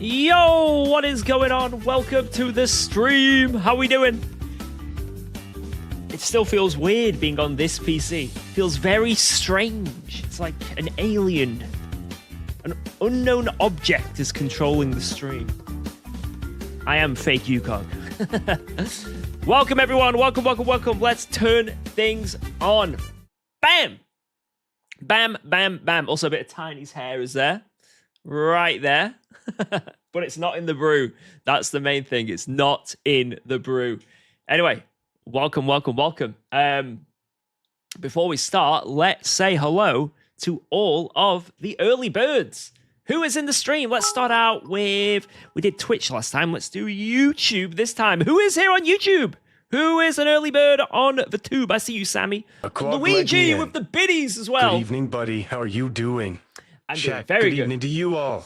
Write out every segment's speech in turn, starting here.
Yo, what is going on? Welcome to the stream. How we doing? It still feels weird being on this PC. It feels very strange. It's like an alien. An unknown object is controlling the stream. I am fake UKOG. Welcome, everyone. Welcome. Let's turn things on. Bam! Bam, bam, bam. Also, a bit of Tiny's hair is there. Right there. But it's not in the brew. That's the main thing. It's not in the brew. Anyway, welcome. Before we start, let's say hello to all of the early birds. Who is in the stream? Let's start out with... We did Twitch last time. Let's do YouTube this time. Who is here on YouTube? Who is an early bird on the tube? I see you, Sammy. Luigi with the biddies as well. Good evening, buddy. How are you doing? I'm doing very good. Good evening to you all.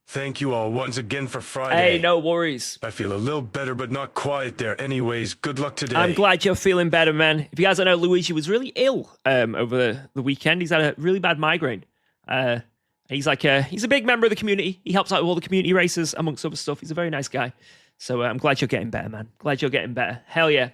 Thank you all once again for Friday. Hey, no worries. I feel a little better, but not quite there. Anyways, good luck today. I'm glad you're feeling better, man. If you guys don't know, Luigi was really ill over the weekend. He's had a really bad migraine. He's a big member of the community. He helps out with all the community races, amongst other stuff. He's a very nice guy. So I'm glad you're getting better, man. Glad you're getting better. Hell yeah.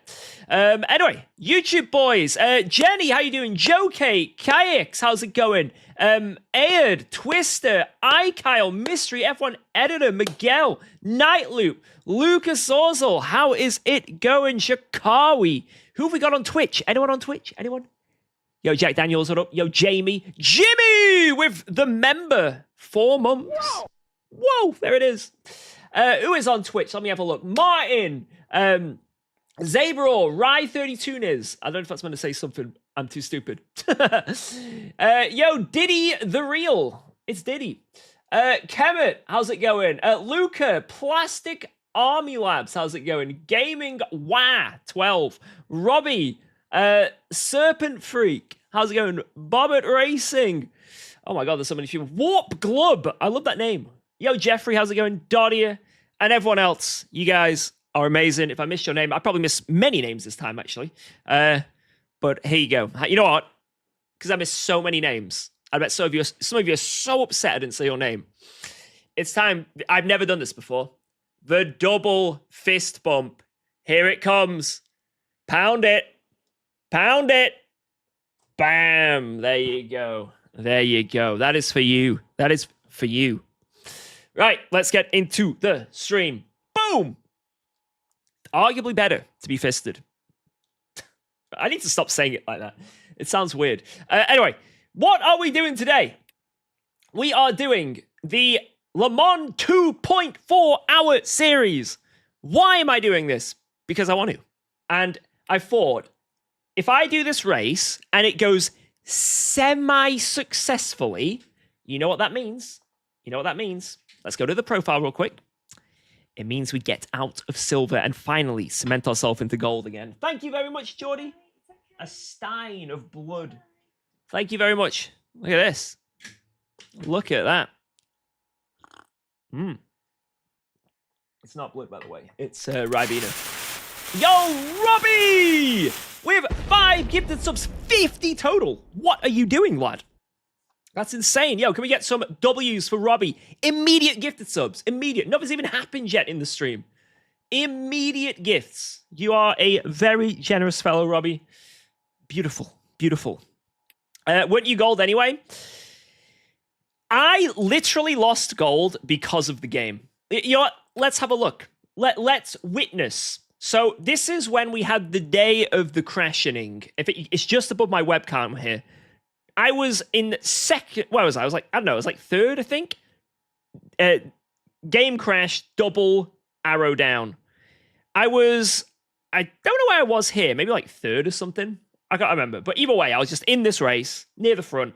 Anyway, YouTube boys. Jenny, how you doing? Joe Kate, Kayaks, how's it going? Ayd, Twister, iKyle, Mystery, F1 Editor, Miguel, Nightloop, Lucas Orzel, how is it going? Shakawi. Who have we got on Twitch? Anyone on Twitch? Anyone? Yo, Jack Daniels, what up? Yo, Jamie. Jimmy with the member. 4 months. Whoa, there it is. Who is on Twitch? Let me have a look. Martin, Zabror, Rye32niz. I don't know if that's meant to say something. I'm too stupid. Yo, Diddy the Real. It's Diddy. Kemet, how's it going? Luca, Plastic Army Labs, how's it going? Gaming Wah 12. Robbie, Serpent Freak, how's it going? Bobbert Racing. Oh my god, there's so many people. Warp Glub, I love that name. Yo, Jeffrey, how's it going? Dottie, and everyone else. You guys are amazing. If I missed your name, I probably missed many names this time, actually. But here you go. You know what? Because I missed so many names. I bet some of you are so upset I didn't say your name. It's time. I've never done this before. The double fist bump. Here it comes. Pound it. Pound it. Bam. There you go. There you go. That is for you. That is for you. Right, let's get into the stream. Boom! Arguably better to be fisted. I need to stop saying it like that. It sounds weird. Anyway, what are we doing today? We are doing the Le Mans 2.4 hour series. Why am I doing this? Because I want to. And I thought, if I do this race and it goes semi-successfully, you know what that means? You know what that means? Let's go to the profile real quick. It means we get out of silver and finally cement ourselves into gold again. Thank you very much, Geordie. A stein of blood. Thank you very much. Look at this. Look at that. It's not blood, by the way. It's Ribena. Yo, Robbie! With 5 gifted subs, 50 total. What are you doing, lad? That's insane. Yo, can we get some W's for Robbie? Immediate gifted subs. Immediate. Nothing's even happened yet in the stream. Immediate gifts. You are a very generous fellow, Robbie. Beautiful. Beautiful. Weren't you gold anyway? I literally lost gold because of the game. You know what? Let's have a look. Let's witness. So this is when we had the day of the crashing. It's just above my webcam here. I was in second. Where was I? I was like third, I think. Game crash, double arrow down. I don't know where I was here. Maybe like third or something. I can't remember. But either way, I was just in this race, near the front.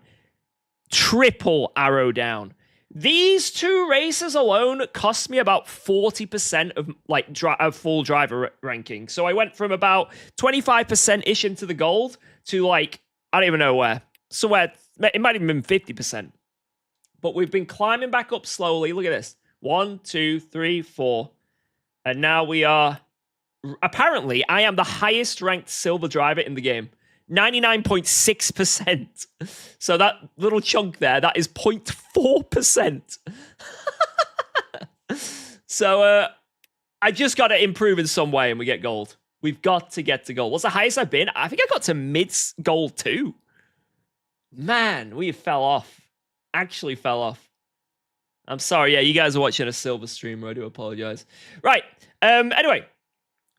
Triple arrow down. These 2 races alone cost me about 40% of full driver ranking. So I went from about 25%-ish into the gold to I don't even know where. Somewhere, it might have even been 50%. But we've been climbing back up slowly. Look at this. 1, 2, 3, 4. And now we are... Apparently, I am the highest ranked silver driver in the game. 99.6%. So that little chunk there, that is 0.4%. So I just got to improve in some way and we get gold. We've got to get to gold. What's the highest I've been? I think I got to mid gold too. Man, we fell off. Actually fell off. I'm sorry. Yeah, you guys are watching a silver streamer. I do apologize. Right. Anyway,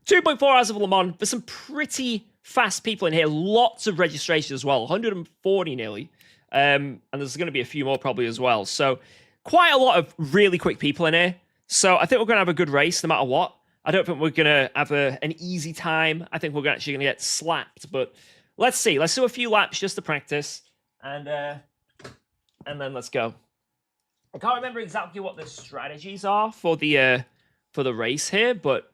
2.4 hours of Le Mans. There's some pretty fast people in here. Lots of registration as well. 140 nearly. And there's going to be a few more probably as well. So quite a lot of really quick people in here. So I think we're going to have a good race no matter what. I don't think we're going to have an easy time. I think we're actually going to get slapped. But let's see. Let's do a few laps just to practice. And then let's go. I can't remember exactly what the strategies are for the race here, but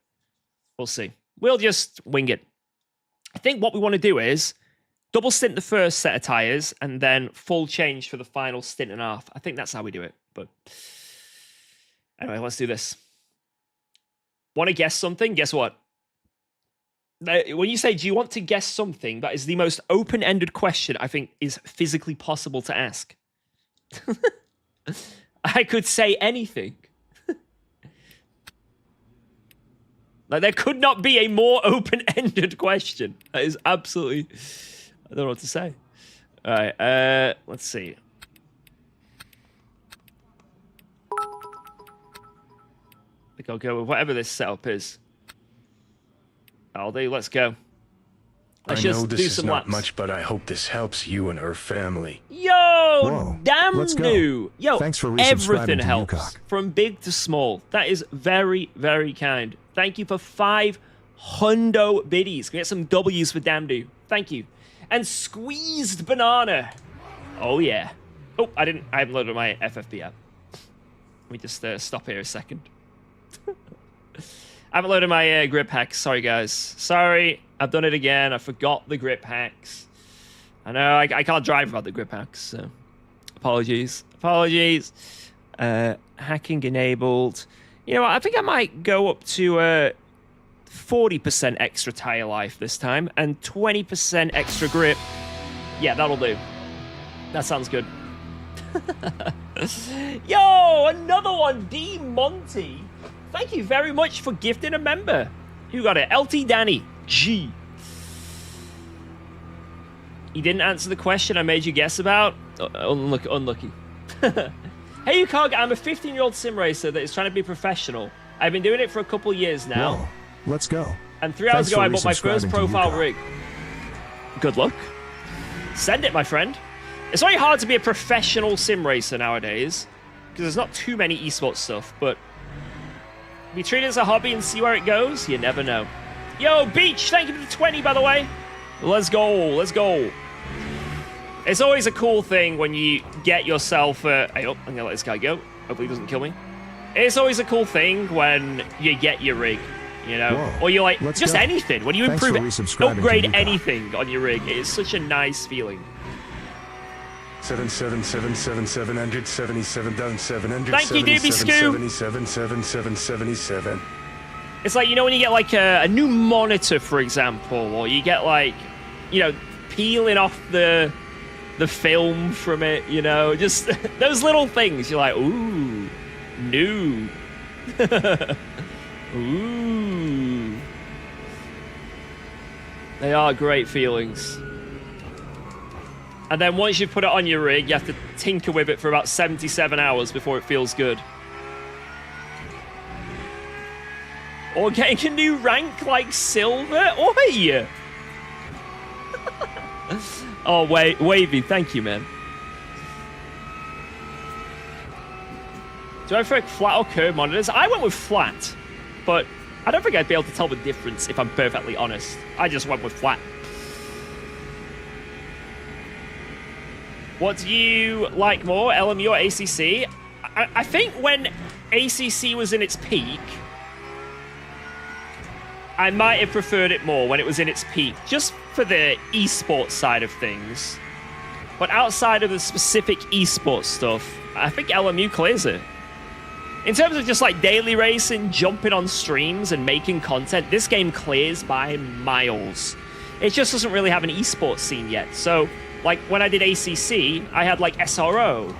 we'll see. We'll just wing it. I think what we want to do is double stint the first set of tires and then full change for the final stint and a half. I think that's how we do it. But anyway, let's do this. Want to guess something? Guess what? When you say, do you want to guess something, that is the most open-ended question I think is physically possible to ask. I could say anything. Like, there could not be a more open-ended question. That is absolutely... I don't know what to say. All right, let's see. I think I'll go with whatever this setup is. Aldi, let's go. Let's just do some laps. Much, but I hope this helps you and her family. Yo, Whoa, damn let's go. new. Yo, thanks for everything to helps. UKOG. From big to small. That is very, very kind. Thank you for 5 hundo biddies. Can we get some W's for Damdu? Thank you. And squeezed banana. Oh yeah. Oh, I haven't loaded my FFB app. Let me just stop here a second. I haven't loaded my grip hacks. Sorry, guys. Sorry. I've done it again. I forgot the grip hacks. I know I can't drive without the grip hacks, so apologies. Apologies. Hacking enabled. You know what? I think I might go up to 40% extra tire life this time and 20% extra grip. Yeah, that'll do. That sounds good. Yo, another one. D Monty. Thank you very much for gifting a member. Who got it? LT Danny. G. You didn't answer the question I made you guess about? Unlucky. Hey, UKOG, I'm a 15-year-old sim racer that is trying to be professional. I've been doing it for a couple years now. Whoa, let's go. And 3 hours ago, I bought my first profile rig. Good luck. Send it, my friend. It's very hard to be a professional sim racer nowadays because there's not too many esports stuff, but if you treat it as a hobby and see where it goes, you never know. Yo, Beach, thank you for the 20, by the way. Let's go, let's go. It's always a cool thing when you get yourself... hey, oh, I'm going to let this guy go. Hopefully he doesn't kill me. It's always a cool thing when you get your rig, you know? Whoa, or you're like, just go. anything. When you improve it, upgrade anything on your rig, it is such a nice feeling. 7777777 Thank you, Doobie Scoo. 777777. It's like, you know, when you get like a new monitor, for example, or you get like, you know, peeling off the film from it, you know, just those little things. You're like, ooh, new. Ooh. They are great feelings. And then once you put it on your rig, you have to tinker with it for about 77 hours before it feels good. Or getting a new rank like silver? Oi! Oh, Wavy, thank you, man. Do I prefer flat or curved monitors? I went with flat, but I don't think I'd be able to tell the difference if I'm perfectly honest. I just went with flat. What do you like more, LMU or ACC? I think when ACC was in its peak, I might have preferred it more when it was in its peak, just for the esports side of things. But outside of the specific esports stuff, I think LMU clears it. In terms of just like daily racing, jumping on streams and making content, this game clears by miles. It just doesn't really have an esports scene yet. So, like when I did ACC, I had like SRO.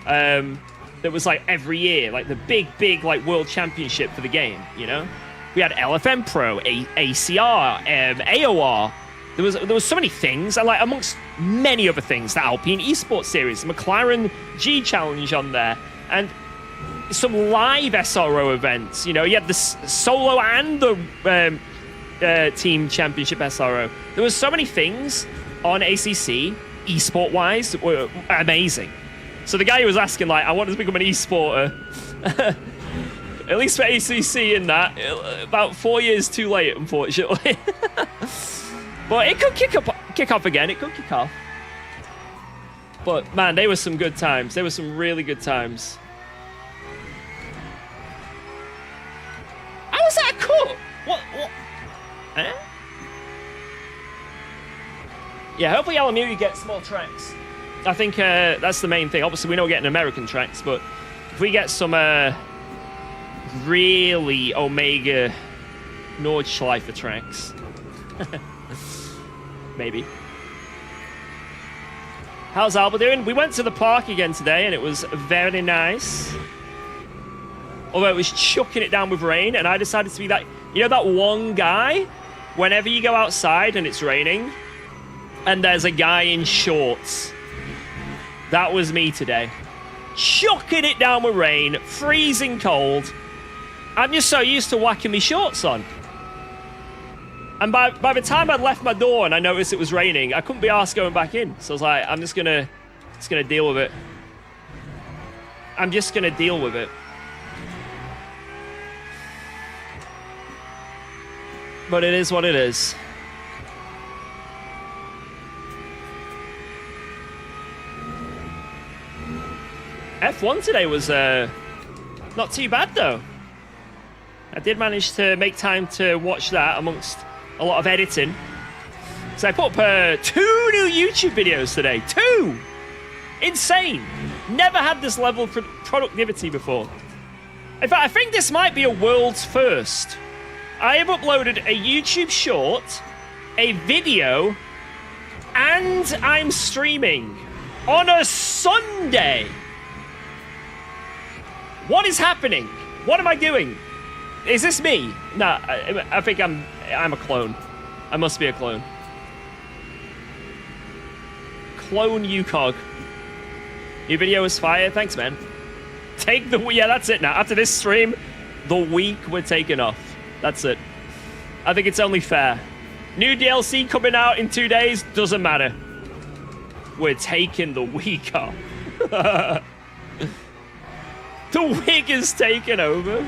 There that was like every year, like the big like world championship for the game, you know? We had LFM Pro, ACR, AOR. There was so many things, and like amongst many other things, the Alpine Esports Series, McLaren G Challenge on there, and some live SRO events. You know, you had the solo and the team championship SRO. There was so many things on ACC, esport-wise, that were amazing. So the guy who was asking, like, I want to become an esporter, at least for ACC in that, about 4 years too late, unfortunately. But it could kick off again. It could kick off. But man, they were some good times. They were some really good times. How was that a cut? What? Eh? Yeah, hopefully Alamugi gets more tracks. I think that's the main thing. Obviously, we know we're getting American tracks, but if we get some really Omega Nordschleifer tracks, maybe. How's Alba doing? We went to the park again today, and it was very nice. Although it was chucking it down with rain, and I decided to be that, you know, that one guy, whenever you go outside and it's raining, and there's a guy in shorts. That was me today. Chucking it down with rain, freezing cold. I'm just so used to whacking me shorts on. And by the time I'd left my door and I noticed it was raining, I couldn't be arsed going back in. So I was like, I'm just gonna deal with it. I'm just gonna deal with it. But it is what it is. F1 today was not too bad though. I did manage to make time to watch that amongst a lot of editing. So I put up 2 new YouTube videos today. 2! Insane. Never had this level of productivity before. In fact, I think this might be a world's first. I have uploaded a YouTube short, a video, and I'm streaming on a Sunday. What is happening? What am I doing? Is this me? Nah, I think I'm a clone. I must be a clone. Clone UKOG. Your video is fire. Thanks, man. Take the... Yeah, that's it now. After this stream, the week we're taking off. That's it. I think it's only fair. New DLC coming out in 2 days. Doesn't matter. We're taking the week off. The wig is taken over.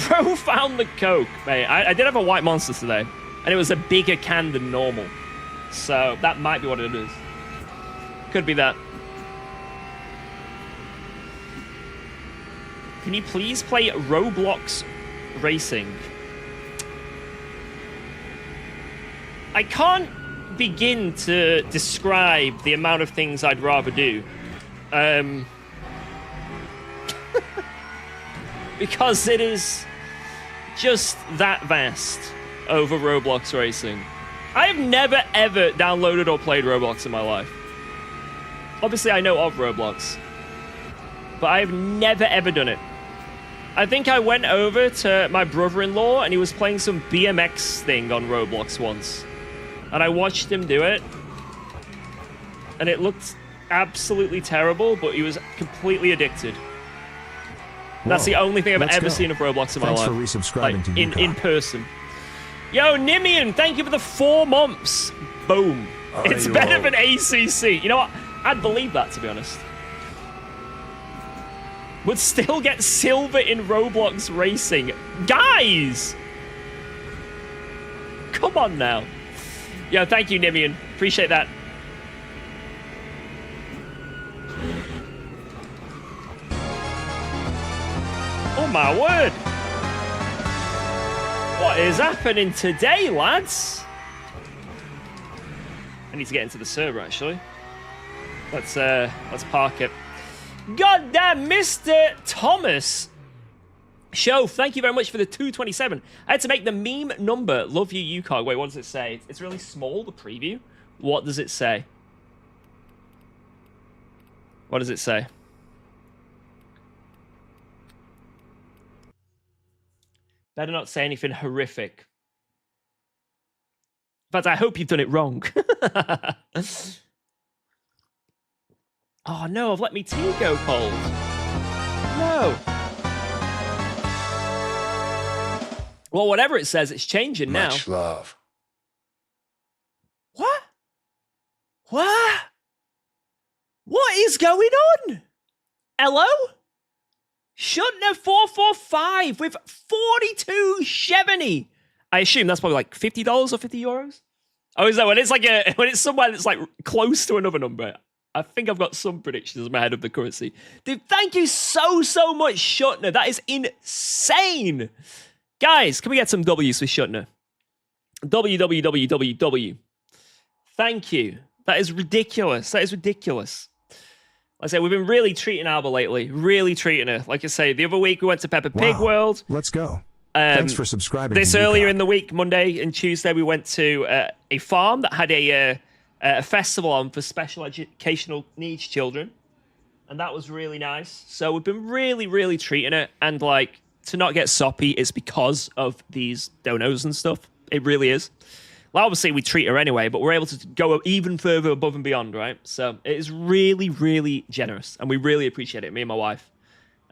Bro found the Coke. Mate, I did have a white monster today. And it was a bigger can than normal. So that might be what it is. Could be that. Can you please play Roblox Racing? I can't begin to describe the amount of things I'd rather do. Because it is just that vast over Roblox Racing. I have never, ever downloaded or played Roblox in my life. Obviously, I know of Roblox. But I have never, ever done it. I think I went over to my brother-in-law and he was playing some BMX thing on Roblox once. And I watched him do it. And it looked absolutely terrible, but he was completely addicted. Whoa, that's the only thing I've ever seen of Roblox in my life. Thanks for resubscribing to UKOG. In person. Yo, Nimian, thank you for the 4 months. Boom. It's better than ACC. You know what? I'd believe that, to be honest. Would still get silver in Roblox Racing. Guys! Come on now. Yo, thank you, Nimian. Appreciate that. Oh my word! What is happening today, lads? I need to get into the server, actually. Let's park it. Goddamn, Mr. Thomas Show, thank you very much for the 227. I had to make the meme number. Love you, UKOG. Wait, what does it say? It's really small, the preview. What does it say? What does it say? Better not say anything horrific. In fact, I hope you've done it wrong. Oh no, I've let me tea go cold. No. Well, whatever it says, it's changing now. Much love. What? What? What is going on? Hello? Shuntner 445 with 42.70. I assume that's probably like $50 or 50 euros. Oh, is that when it's like when it's somewhere that's like close to another number? I think I've got some predictions in my head of the currency. Dude, thank you so much, Shuntner. That is insane. Guys, can we get some W's for Shuntner? W. Thank you. That is ridiculous. That is ridiculous. Like I say, we've been really treating Alba lately. Really treating her. Like I say, the other week we went to Peppa Pig World. Let's go. Thanks for subscribing. This earlier in the week, Monday and Tuesday, we went to a farm that had a festival on for special educational needs children. And that was really nice. So we've been really treating it. And like, to not get soppy is because of these donos and stuff. It really is. Well, obviously we treat her anyway, but we're able to go even further above and beyond, right? So it is really generous. And we really appreciate it, me and my wife.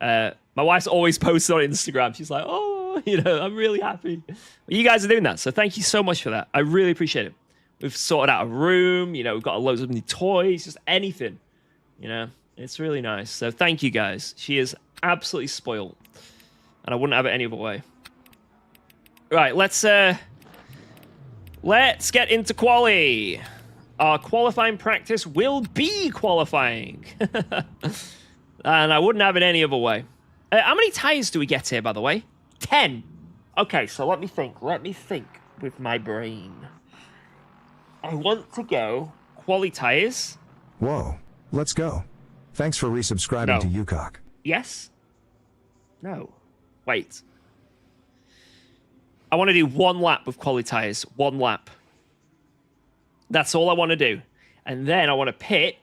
My wife's always posted on Instagram. She's like, oh, you know, I'm really happy. Well, you guys are doing that. So thank you so much for that. I really appreciate it. We've sorted out a room, you know, we've got loads of new toys, just anything, you know, it's really nice. So thank you guys. She is absolutely spoiled and I wouldn't have it any other way. Right, let's get into quali. Our qualifying practice will be qualifying. And I wouldn't have it any other way. How many tires do we get here, by the way? 10. Okay, so let me think with my brain. I want to go quali tires. Whoa, let's go. Thanks for resubscribing to UKOG. Yes? No. Wait. I want to do 1 lap with quali tires. 1 lap. That's all I want to do. And then I want to pit,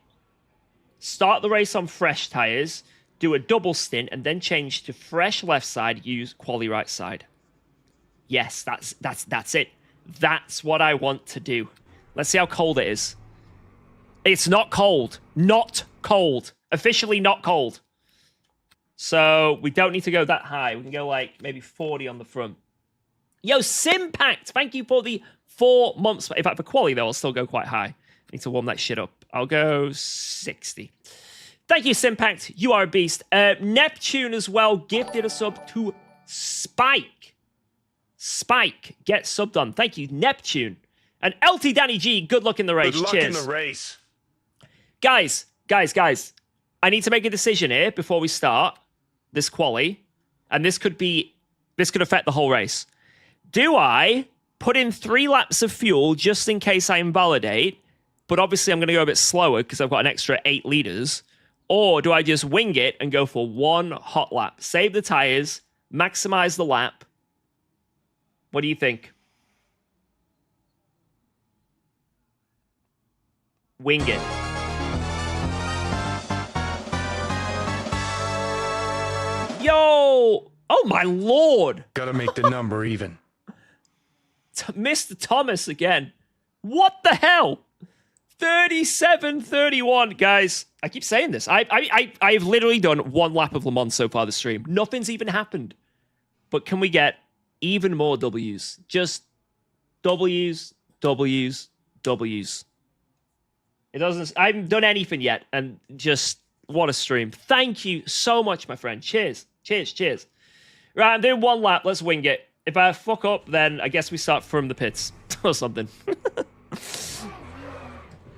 start the race on fresh tires, do a double stint, and then change to fresh left side, use quali right side. Yes, that's it. That's what I want to do. Let's see how cold it is. It's not cold. Not cold. Officially not cold. So we don't need to go that high. We can go like maybe 40 on the front. Yo, Simpact, thank you for the 4 months. In fact, for quali, though, I'll still go quite high. I need to warm that shit up. I'll go 60. Thank you, Simpact. You are a beast. Neptune as well gifted a sub to Spike. Spike, get subbed on. Thank you, Neptune. And LT Danny G, good luck in the race. Good luck Cheers. in the race. Guys. I need to make a decision here before we start this quali. And this could affect the whole race. Do I put in 3 laps of fuel just in case I invalidate? But obviously I'm going to go a bit slower because I've got an extra 8 liters. Or do I just wing it and go for 1 hot lap? Save the tires, maximize the lap. What do you think? Wing it. Yo! Oh my lord! Gotta make the number even. Mr. Thomas again. What the hell? 37-31, guys. I keep saying this. I've literally done 1 lap of Le Mans so far this stream. Nothing's even happened. But can we get even more W's? Just W's. It doesn't. I haven't done anything yet, and just what a stream. Thank you so much, my friend. Cheers. Right, I'm doing 1 lap. Let's wing it. If I fuck up, then I guess we start from the pits or something.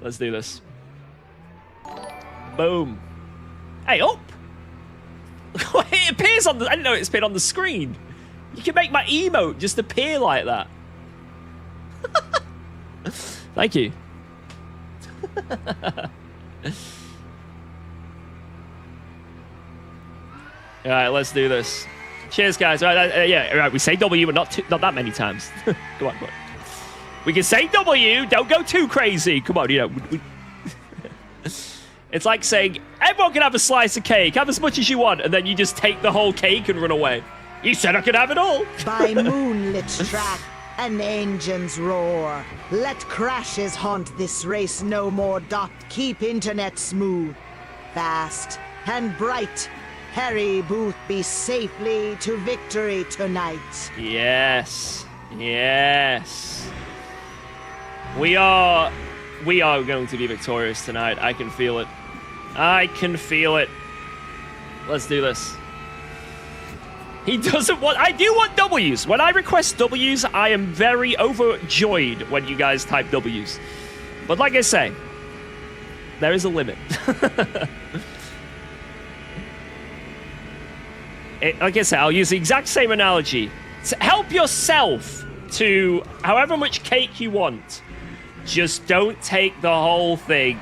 Let's do this. Boom. Hey, up. It appears on the. I didn't know it appeared on the screen. You can make my emote just appear like that. Thank you. All right, let's do this. Cheers, guys. All right, yeah, right. We say W, but not that many times. Come on. We can say W. Don't go too crazy. Come on, you know. It's like saying, everyone can have a slice of cake, have as much as you want, and then you just take the whole cake and run away. You said I could have it all. By moonlit track, an engine's roar. Let crashes haunt this race no more. Keep internet smooth, fast, and bright. Harry Booth be safely to victory tonight. Yes. Yes. We are going to be victorious tonight. I can feel it. I can feel it. Let's do this. He doesn't want... I do want W's. When I request W's, I am very overjoyed when you guys type W's. But like I say, there is a limit. Like I said, I'll use the exact same analogy. Help yourself to however much cake you want. Just don't take the whole thing.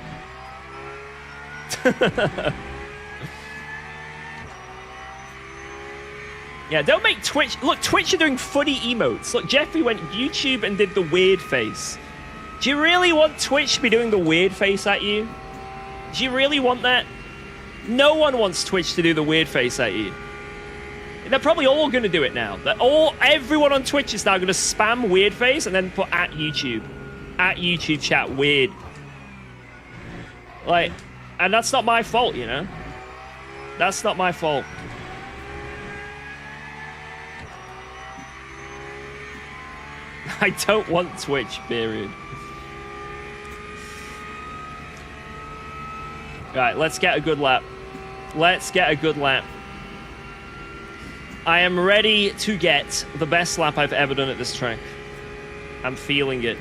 Yeah, don't make Twitch... Look, Twitch are doing funny emotes. Look, Jeffrey went YouTube and did the weird face. Do you really want Twitch to be doing the weird face at you? Do you really want that? No one wants Twitch to do the weird face at you. They're probably all going to do it now. Everyone on Twitch is now going to spam weird face and then put at YouTube. At YouTube chat weird. Like, and that's not my fault, you know? That's not my fault. I don't want Twitch, period. Right, let's get a good lap. Let's get a good lap. I am ready to get the best lap I've ever done at this track. I'm feeling it.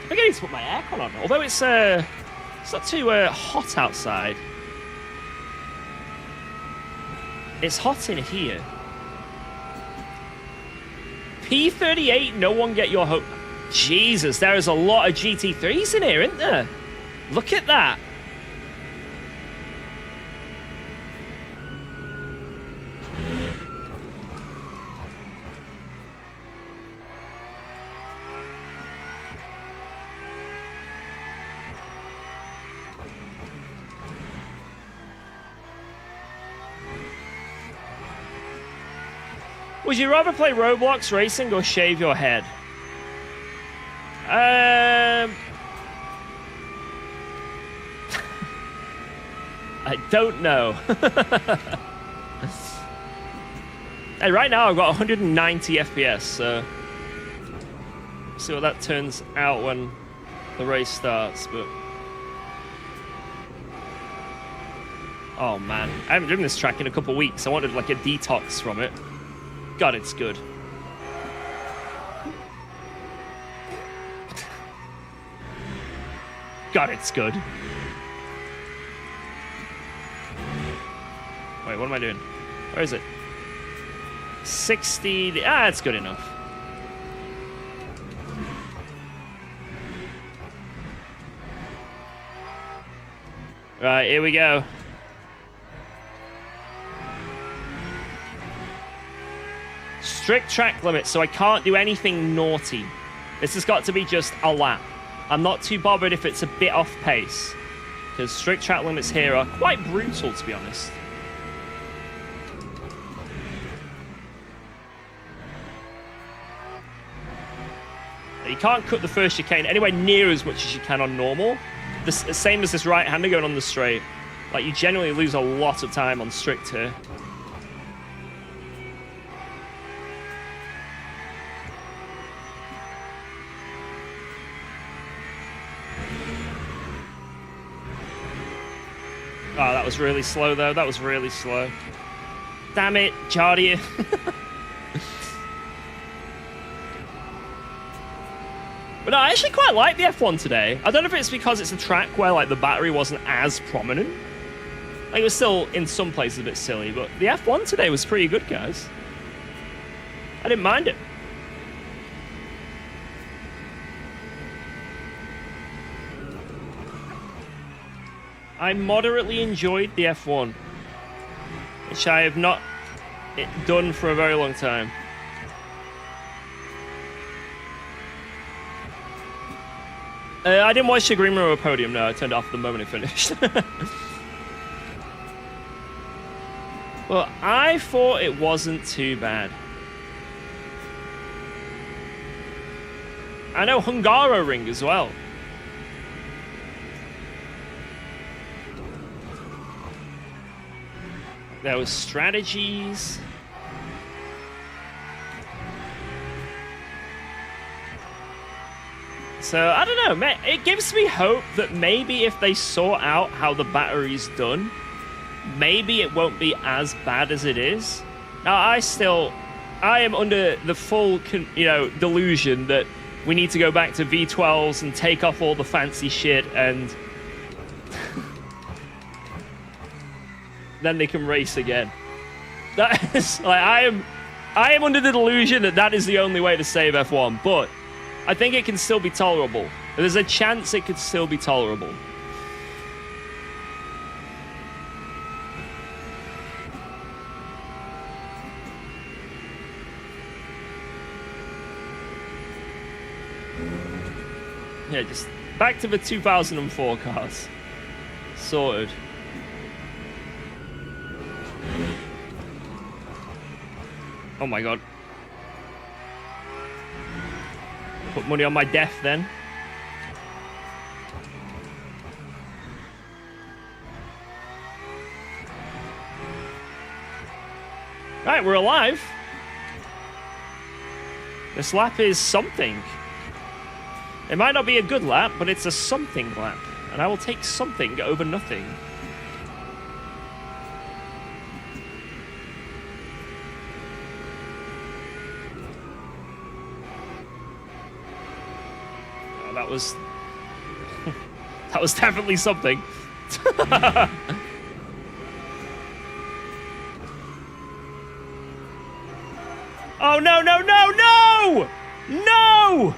I think I need to put my aircon on, although it's not too hot outside. It's hot in here. P38, no one get your hope. Jesus, there is a lot of GT3s in here, isn't there? Look at that. Would you rather play Roblox Racing or shave your head? I don't know. Hey, right now I've got 190 FPS, so see what that turns out when the race starts, but oh man, I haven't driven this track in a couple weeks. I wanted like a detox from it. God, it's good. God, it's good. Wait, what am I doing? Where is it? 60... Ah, that's good enough. Right, here we go. Strict track limits, so I can't do anything naughty. This has got to be just a lap. I'm not too bothered if it's a bit off pace, because strict track limits here are quite brutal, to be honest. You can't cut the first chicane anywhere near as much as you can on normal. The same as this right-hander going on the straight. Like, you generally lose a lot of time on strict here. Oh, that was really slow, though. That was really slow. Damn it, Jardia. But no, I actually quite like the F1 today. I don't know if it's because it's a track where like the battery wasn't as prominent. Like, it was still, in some places, a bit silly, but the F1 today was pretty good, guys. I didn't mind it. I moderately enjoyed the F1, which I have not done for a very long time. I didn't watch the Green Row podium, no. I turned it off the moment it finished. Well, I thought it wasn't too bad. I know Hungaroring as well. There was strategies. So, I don't know, it gives me hope that maybe if they sort out how the battery's done, maybe it won't be as bad as it is. Now, I am under the full, delusion that we need to go back to V12s and take off all the fancy shit and then they can race again. That is, like, I am under the delusion that that is the only way to save F1, but I think it can still be tolerable. There's a chance it could still be tolerable. Yeah, just back to the 2004 cars. Sorted. Oh my god. Put money on my death then. Right, we're alive. This lap is something. It might not be a good lap, but it's a something lap. And I will take something over nothing. Oh, that was... that was definitely something. Oh, no, no, no, no! No!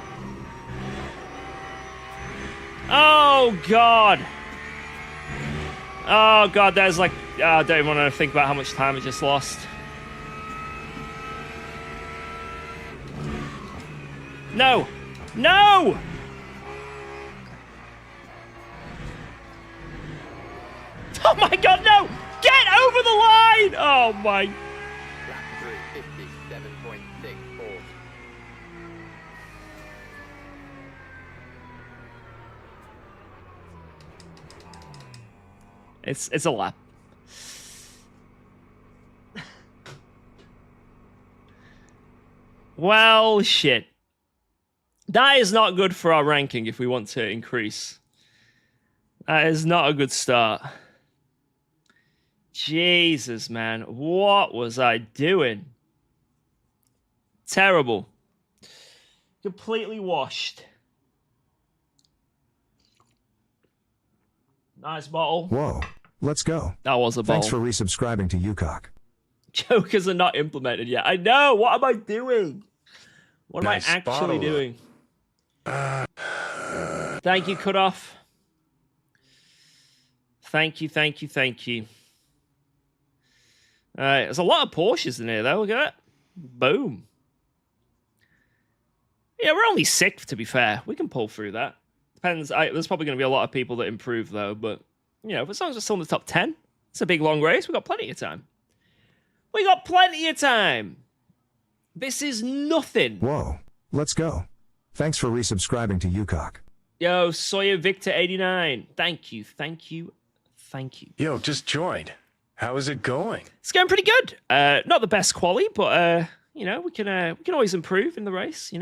Oh, God. Oh, God, there's like... I don't even want to think about how much time I just lost. No! No! Oh, my God, no! Get over the line! Oh, my... It's a lap. Well, shit. That is not good for our ranking if we want to increase. That is not a good start. Jesus, man. What was I doing? Terrible. Completely washed. Nice bottle. Whoa, let's go. That was a bottle. Thanks for resubscribing to UKOG. Jokers are not implemented yet. I know. What am I doing? What Nice am I actually bottle. doing? Thank you, Cutoff. Thank you, thank you, thank you. All right, there's a lot of Porsches in here, though. Look at that. Boom. Yeah, we're only sixth, to be fair. We can pull through that. Depends. There's probably going to be a lot of people that improve, though. But, as long as we're still in the top 10, it's a big, long race. We've got plenty of time. We got plenty of time. This is nothing. Whoa, let's go. Thanks for resubscribing to UKOG. Yo, Sawyer Victor 89. Thank you, thank you, thank you. Yo, just joined. How is it going? It's going pretty good. Not the best quality, but we can always improve in the race.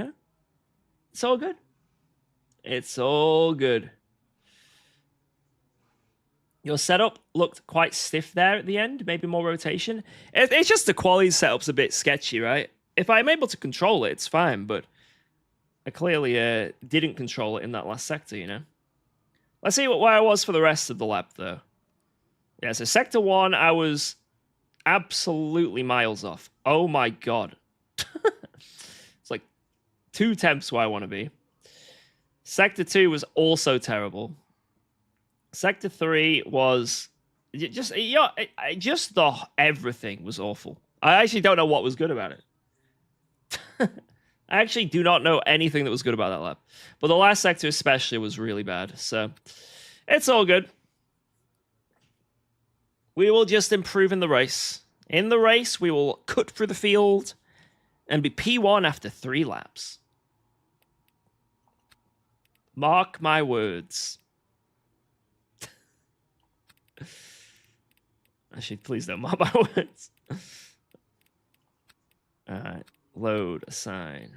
It's all good. It's all good. Your setup looked quite stiff there at the end. Maybe more rotation. It's just the quality setup's a bit sketchy, right? If I'm able to control it, it's fine, but I clearly didn't control it in that last sector, Let's see where I was for the rest of the lap, though. Yeah, so Sector 1, I was absolutely miles off. Oh, my God. It's like 2 tenths where I want to be. Sector 2 was also terrible. Sector 3 was... just the everything was awful. I actually don't know what was good about it. I actually do not know anything that was good about that lap. But the last sector especially was really bad. So it's all good. We will just improve in the race. In the race, we will cut through the field and be P1 after 3 laps. Mark my words. Actually, please don't mark my words. Alright, load, assign.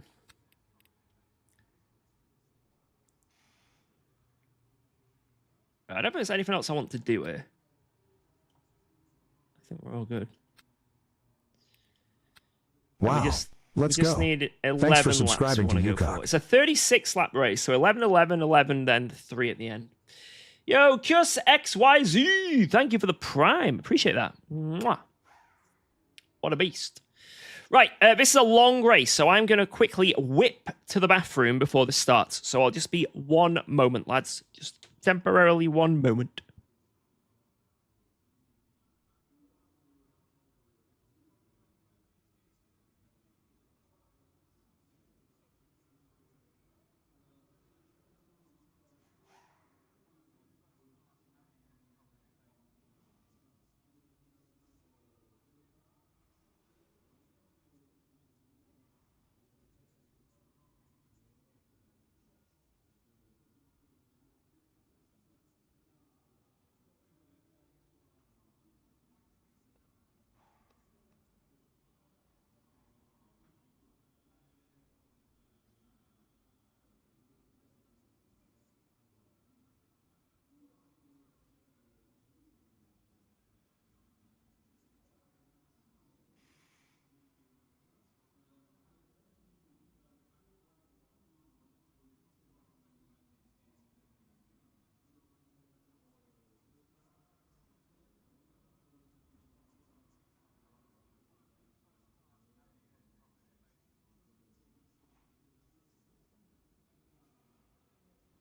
I don't know if there's anything else I want to do here. I think we're all good. Wow. Let's we just go. need 11 Thanks for laps subscribing to we wanna go UKOG. for. It's a 36 lap race, so 11, 11, 11, then 3 at the end. Yo, Kios XYZ, thank you for the prime. Appreciate that. Mwah. What a beast. Right, this is a long race, so I'm going to quickly whip to the bathroom before this starts. So I'll just be 1 moment, lads. Just temporarily 1 moment.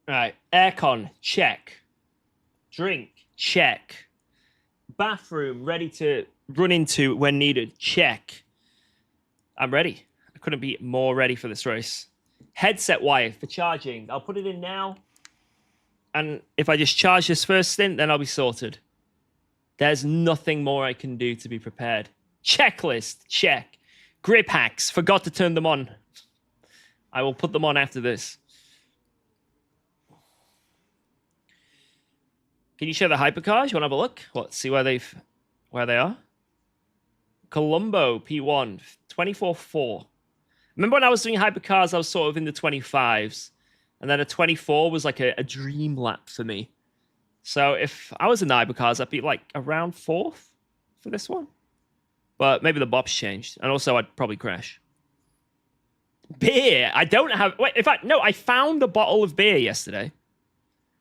All right, aircon, check. Drink, check. Bathroom, ready to run into when needed, check. I'm ready. I couldn't be more ready for this race. Headset wire for charging. I'll put it in now. And if I just charge this first stint, then I'll be sorted. There's nothing more I can do to be prepared. Checklist, check. Grip hacks, forgot to turn them on. I will put them on after this. Can you show the hypercars? You want to have a look? What? See where they are? Colombo P1 24.4. Remember when I was doing hypercars, I was sort of in the 25s, and then a 24 was like a dream lap for me. So if I was in the hypercars, I'd be like around 4th for this one. But maybe the bob's changed, and also I'd probably crash. Beer. I don't have. Wait, in fact, no. I found a bottle of beer yesterday.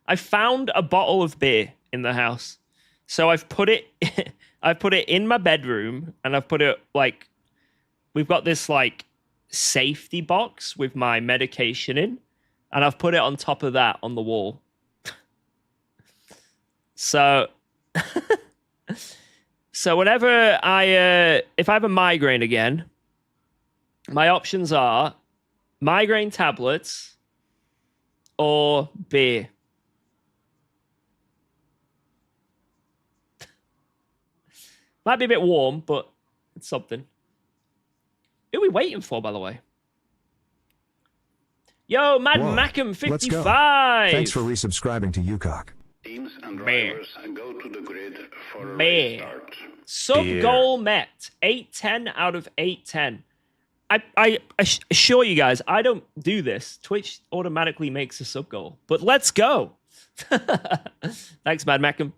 I found a bottle of beer in the house. So I've put it I've put it in my bedroom, and I've put it like, we've got this like safety box with my medication in, and I've put it on top of that on the wall. So so whenever if I have a migraine again, my options are migraine tablets or beer. Might be a bit warm, but it's something. Who are we waiting for, by the way? Yo, Mad Whoa, Macam 55. let's go. Thanks for resubscribing to UKOG. Teams and drivers go to the grid for a Bear. start. Sub goal met. 810 out of 810. I assure you guys, I don't do this. Twitch automatically makes a sub goal. But let's go. Thanks, Mad Macam.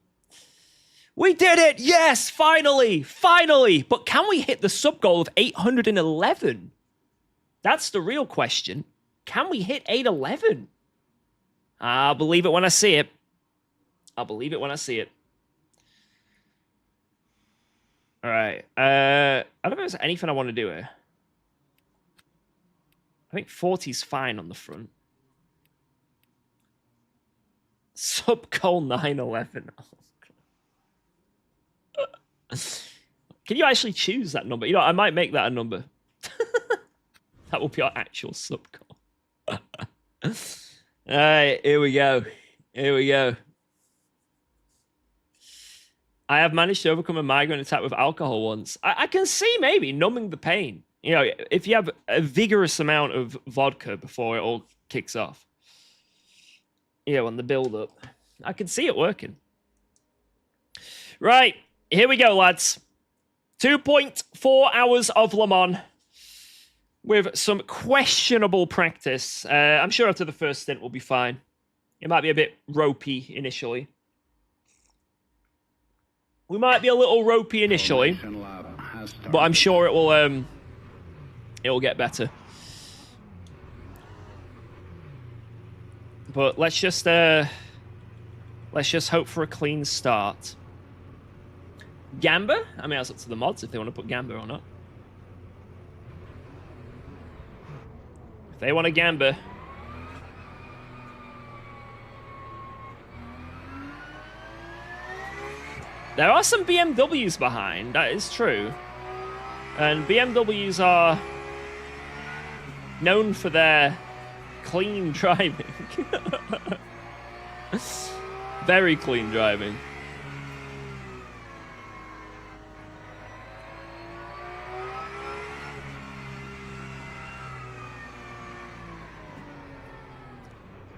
We did it! Yes, finally! Finally! But can we hit the sub goal of 811? That's the real question. Can we hit 811? I'll believe it when I see it. I'll believe it when I see it. All right. I don't know if there's anything I want to do here. I think 40's fine on the front. Sub goal 911. Can you actually choose that number? You know, I might make that a number. That will be our actual sub goal. All right, here we go. Here we go. I have managed to overcome a migraine attack with alcohol once. I can see maybe numbing the pain. You know, if you have a vigorous amount of vodka before it all kicks off. You know, on the build-up. I can see it working. Right, here we go, lads. 2.4 hours of Le Mans with some questionable practice. I'm sure after the first stint we'll be fine. It might be a bit ropey initially. We might be a little ropey initially, but I'm sure it'll get better. But let's just hope for a clean start. Gamba? I mean, that's up to the mods if they want to put Gamba or not. If they want a Gamba. There are some BMWs behind, that is true. And BMWs are known for their clean driving. Very clean driving.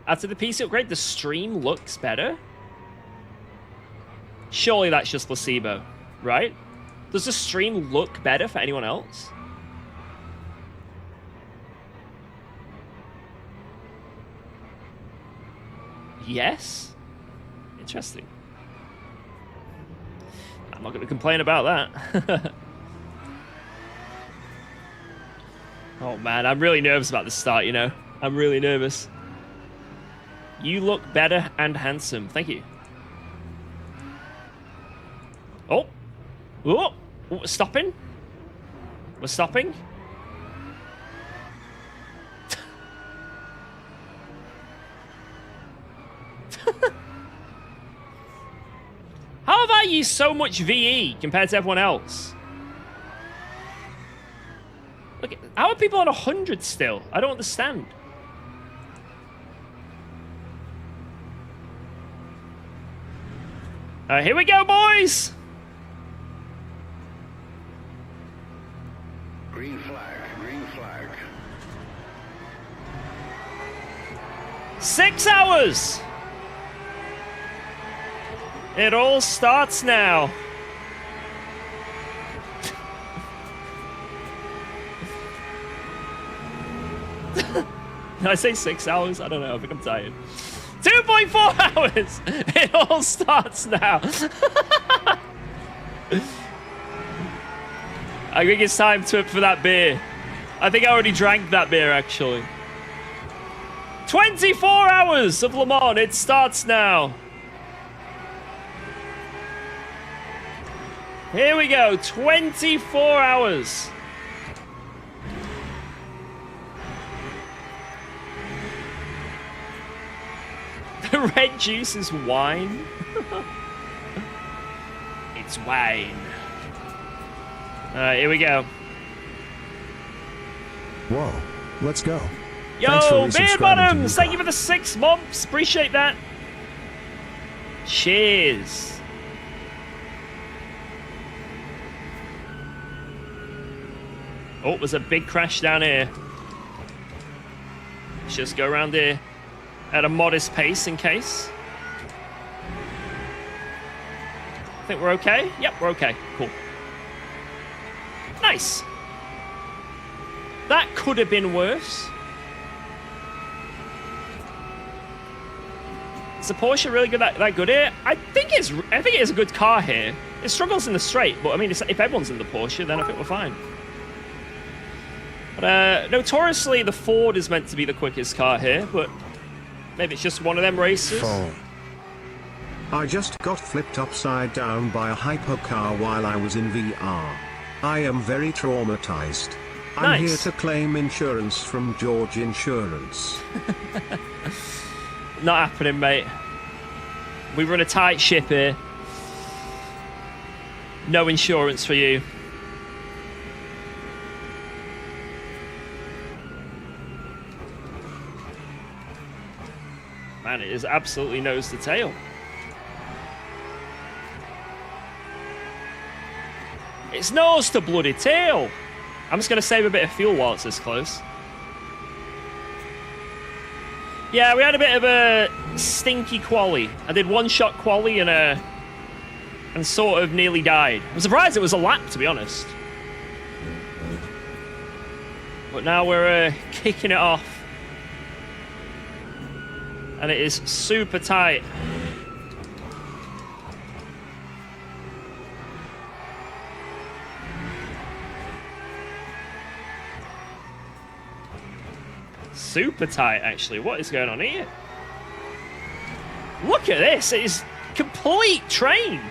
After the PC upgrade, the stream looks better? Surely that's just placebo, right? Does the stream look better for anyone else? Yes? Interesting. I'm not going to complain about that. Oh man, I'm really nervous about the start, you know? I'm really nervous. You look better and handsome. Thank you. Oh. Oh. We're stopping. We're stopping. How have I used so much VE compared to everyone else? Look, how are people on 100 still? I don't understand. Here we go, boys! Green flag, green flag. 6 hours! It all starts now. Did I say 6 hours? I don't know. I think I'm tired. 2.4 hours! It all starts now. I think it's time for that beer. I think I already drank that beer, actually. 24 hours of Le Mans. It starts now. Here we go. 24 hours. The red juice is wine. It's wine. Alright, here we go. Whoa, let's go. Yo, Beer Thanks for resubscribing to Bottoms! UKOG. Thank you for the 6 months. Appreciate that. Cheers. Oh, there's a big crash down here. Let's just go around here at a modest pace in case. Think we're okay? Yep, we're okay. Cool. Nice. That could have been worse. Is the Porsche really good that good here? I think it is a good car here. It struggles in the straight, but I mean, if everyone's in the Porsche, then I think we're fine. But notoriously, the Ford is meant to be the quickest car here, but maybe it's just one of them races. Four. I just got flipped upside down by a hypercar while I was in VR. I am very traumatized. I'm here Nice. to claim insurance from George Insurance. Not happening, mate. We run a tight ship here. No insurance for you. Man, it is absolutely nose to tail. It's nose to bloody tail. I'm just going to save a bit of fuel while it's this close. Yeah, we had a bit of a stinky quali. I did one-shot quali and sort of nearly died. I'm surprised it was a lap, to be honest. But now we're kicking it off. And it is super tight. Super tight, actually. What is going on here? Look at this. It is complete train.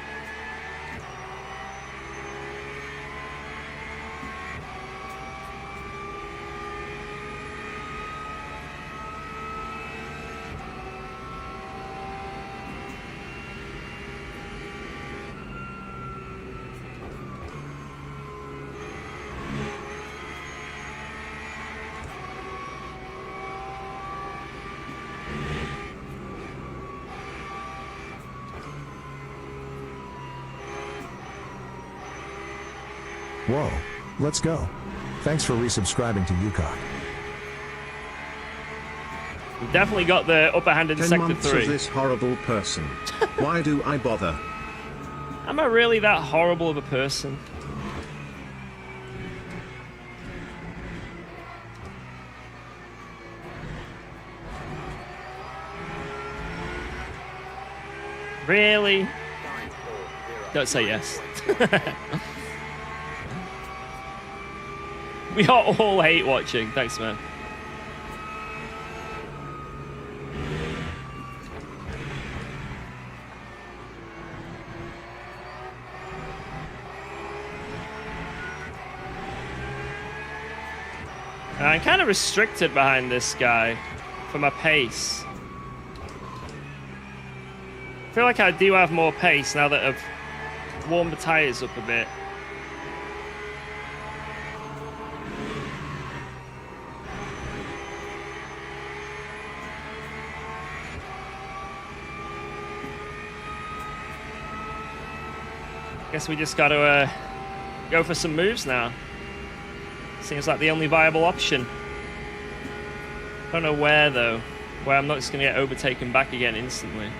Whoa, let's go. Thanks for resubscribing to UKOG. We've definitely got the upper hand in 10 sector months 3. of this horrible person. Why do I bother? Am I really that horrible of a person? Really? Don't say yes. We are all hate watching. Thanks, man. I'm kind of restricted behind this guy for my pace. I feel like I do have more pace now that I've warmed the tires up a bit. Guess we just got to go for some moves now. Seems like the only viable option. Don't know where though. Where I'm not just going to get overtaken back again instantly.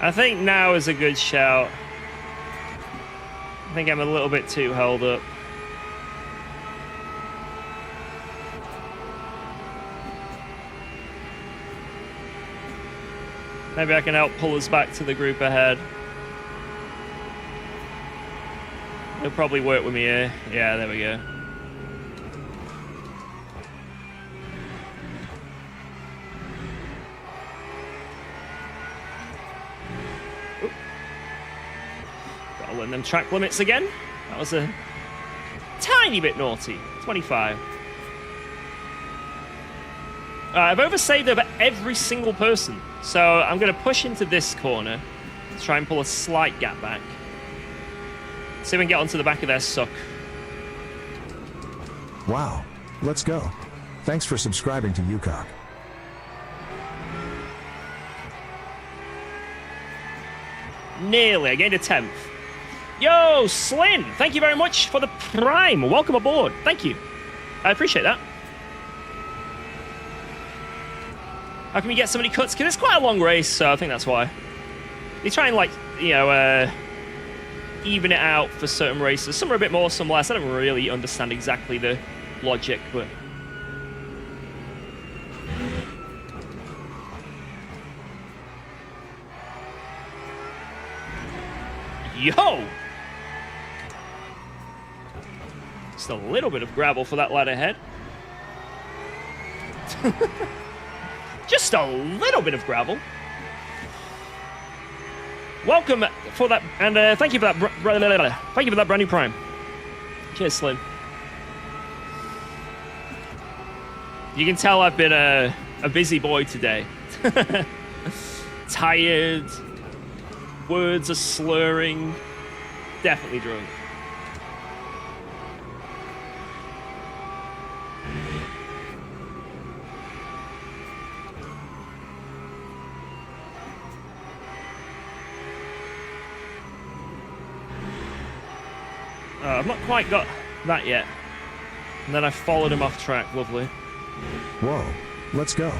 I think now is a good shout. I think I'm a little bit too held up. Maybe I can help pull us back to the group ahead. He'll probably work with me here. Yeah, there we go. And then track limits again. That was a tiny bit naughty. 25. I've oversaved over every single person. So I'm going to push into this corner to try and pull a slight gap back. See if we can get onto the back of their suck. Wow, let's go. Thanks for subscribing to UKOG. Nearly. I gained a 10th. Yo, Slyn, thank you very much for the Prime. Welcome aboard. Thank you. I appreciate that. How can we get so many cuts? Because it's quite a long race, so I think that's why. They try and, like, you know, even it out for certain races. Some are a bit more, some less. I don't really understand exactly the logic, but... Yo! Just a little bit of gravel for that lad ahead. Just a little bit of gravel. Welcome for that, and thank you for that. Thank you for that brand new Prime. Cheers, Slim. You can tell I've been a busy boy today. Tired. Words are slurring. Definitely drunk. I've not quite got that yet. And then I followed him off track. Lovely. Whoa, let's go.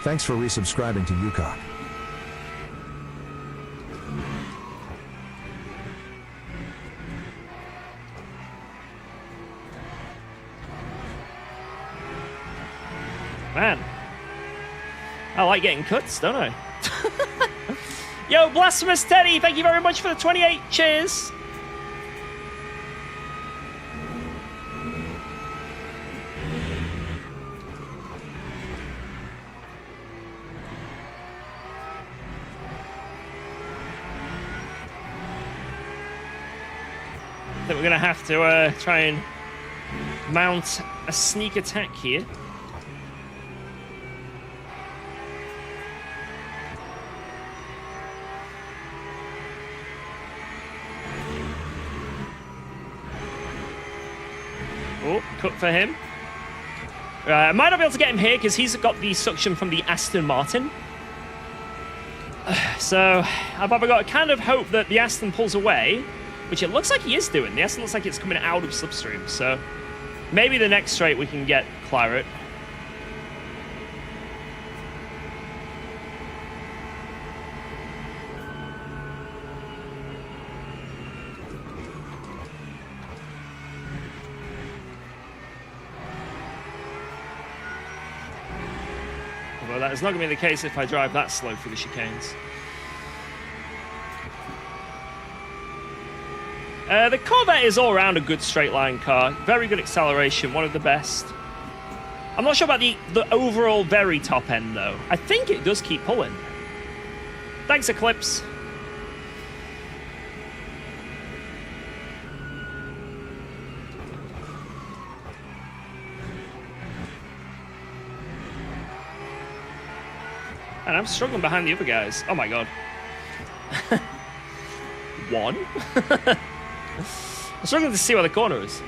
Thanks for resubscribing to UKOG. Man, I like getting cuts, don't I? Yo, Blasphemous Teddy, thank you very much for the 28. Cheers. I think we're going to have to try and mount a sneak attack here. Oh, cut for him. I might not be able to get him here because he's got the suction from the Aston Martin. So I've either got to kind of hope that the Aston pulls away, which it looks like he is doing. The Aston looks like it's coming out of slipstream, so maybe the next straight we can get Claret. Well, that is not going to be the case if I drive that slow through the chicanes. The Corvette is all around a good straight line car. Very good acceleration, one of the best. I'm not sure about the overall very top end, though. I think it does keep pulling. Thanks, Eclipse. And I'm struggling behind the other guys. Oh my god. One? I'm struggling to see where the corner is.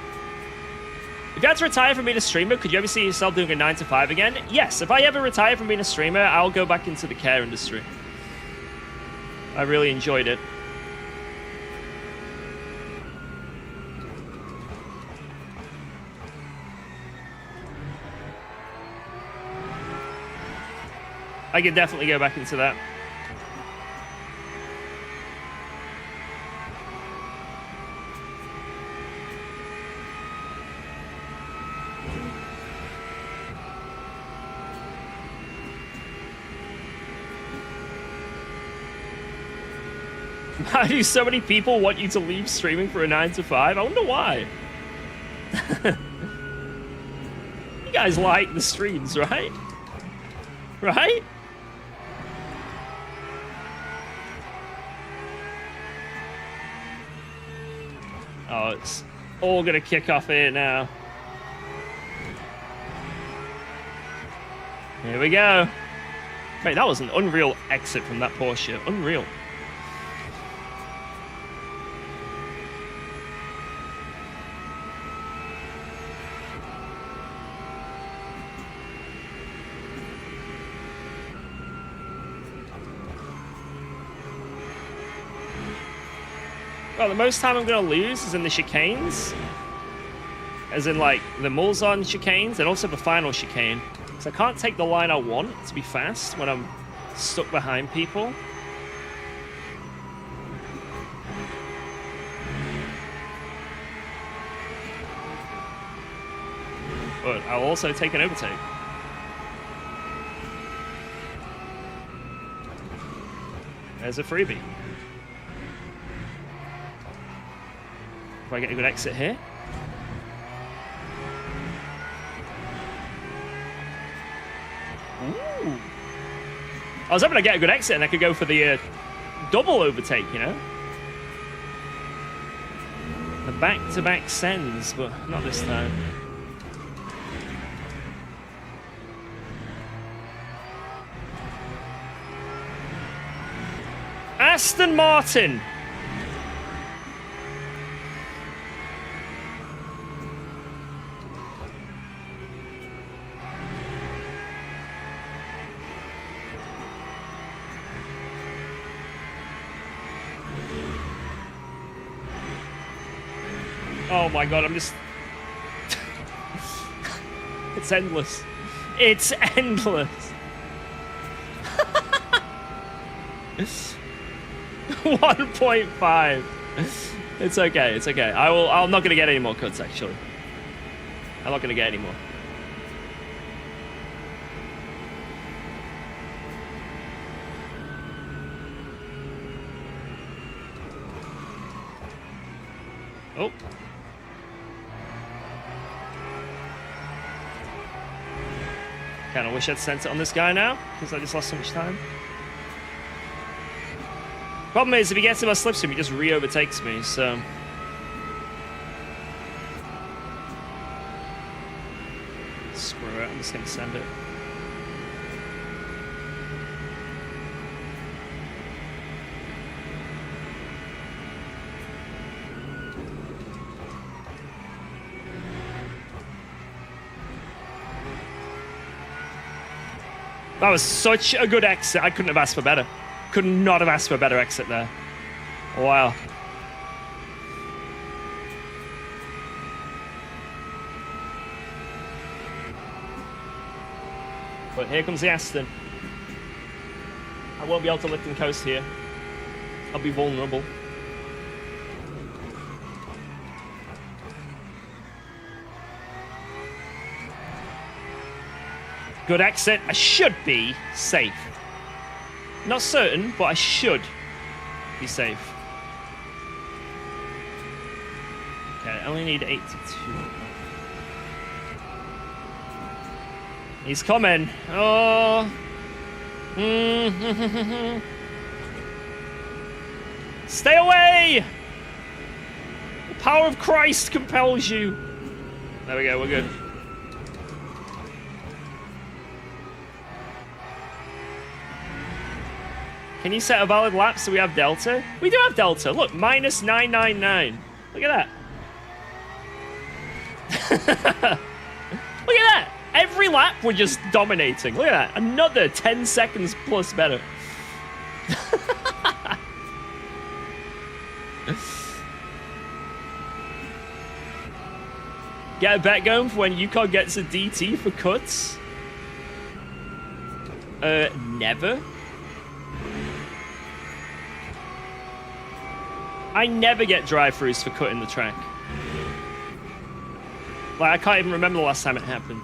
If you had to retire from being a streamer, could you ever see yourself doing a 9 to 5 again? Yes, if I ever retire from being a streamer, I'll go back into the care industry. I really enjoyed it. I could definitely go back into that. Why do so many people want you to leave streaming for a 9 to 5? I wonder why. You guys like the streams, right? Right? Oh, it's all gonna kick off here now. Here we go. Wait, that was an unreal exit from that Porsche. Unreal. Well, the most time I'm going to lose is in the chicanes. As in, like, the Mulsanne chicanes and also the final chicane. Because I can't take the line I want to be fast when I'm stuck behind people. But I'll also take an overtake. There's a freebie. If I get a good exit here. Ooh. I was hoping to get a good exit and I could go for the double overtake, you know? The back-to-back sends, but not this time. Aston Martin. Oh my god, I'm just... It's endless. It's endless. 1.5. It's okay, it's okay. I'm not gonna get any more cuts actually. I'm not gonna get any more. Oh. Kinda wish I'd sent it on this guy now, because I just lost so much time. Problem is, if he gets in my slipstream, he just re-overtakes me, so... Screw it, I'm just gonna send it. That was such a good exit. I couldn't have asked for better. Could not have asked for a better exit there. Wow. But here comes the Aston. I won't be able to lift and coast here. I'll be vulnerable. Good exit. I should be safe. Not certain, but I should be safe. Okay, I only need 82. He's coming. Oh. Stay away! The power of Christ compels you. There we go, we're good. Can you set a valid lap so we have Delta? We do have Delta. Look, minus 999. Look at that. Look at that. Every lap we're just dominating. Look at that. Another 10 seconds plus better. Get a bet going for when UKOG gets a DT for cuts? Never. I never get drive-throughs for cutting the track. Like, I can't even remember the last time it happened.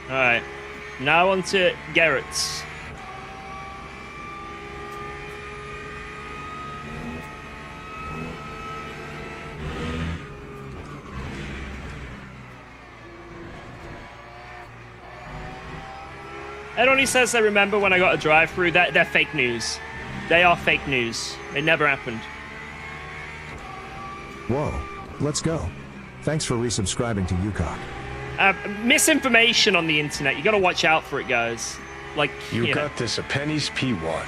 Alright, now on to Garrett's. It only says they remember when I got a drive-through. They're fake news. They are fake news. It never happened. Whoa, let's go. Thanks for resubscribing to UKOG. Misinformation on the internet. You gotta watch out for it, guys. Like, You got this a penny's P1.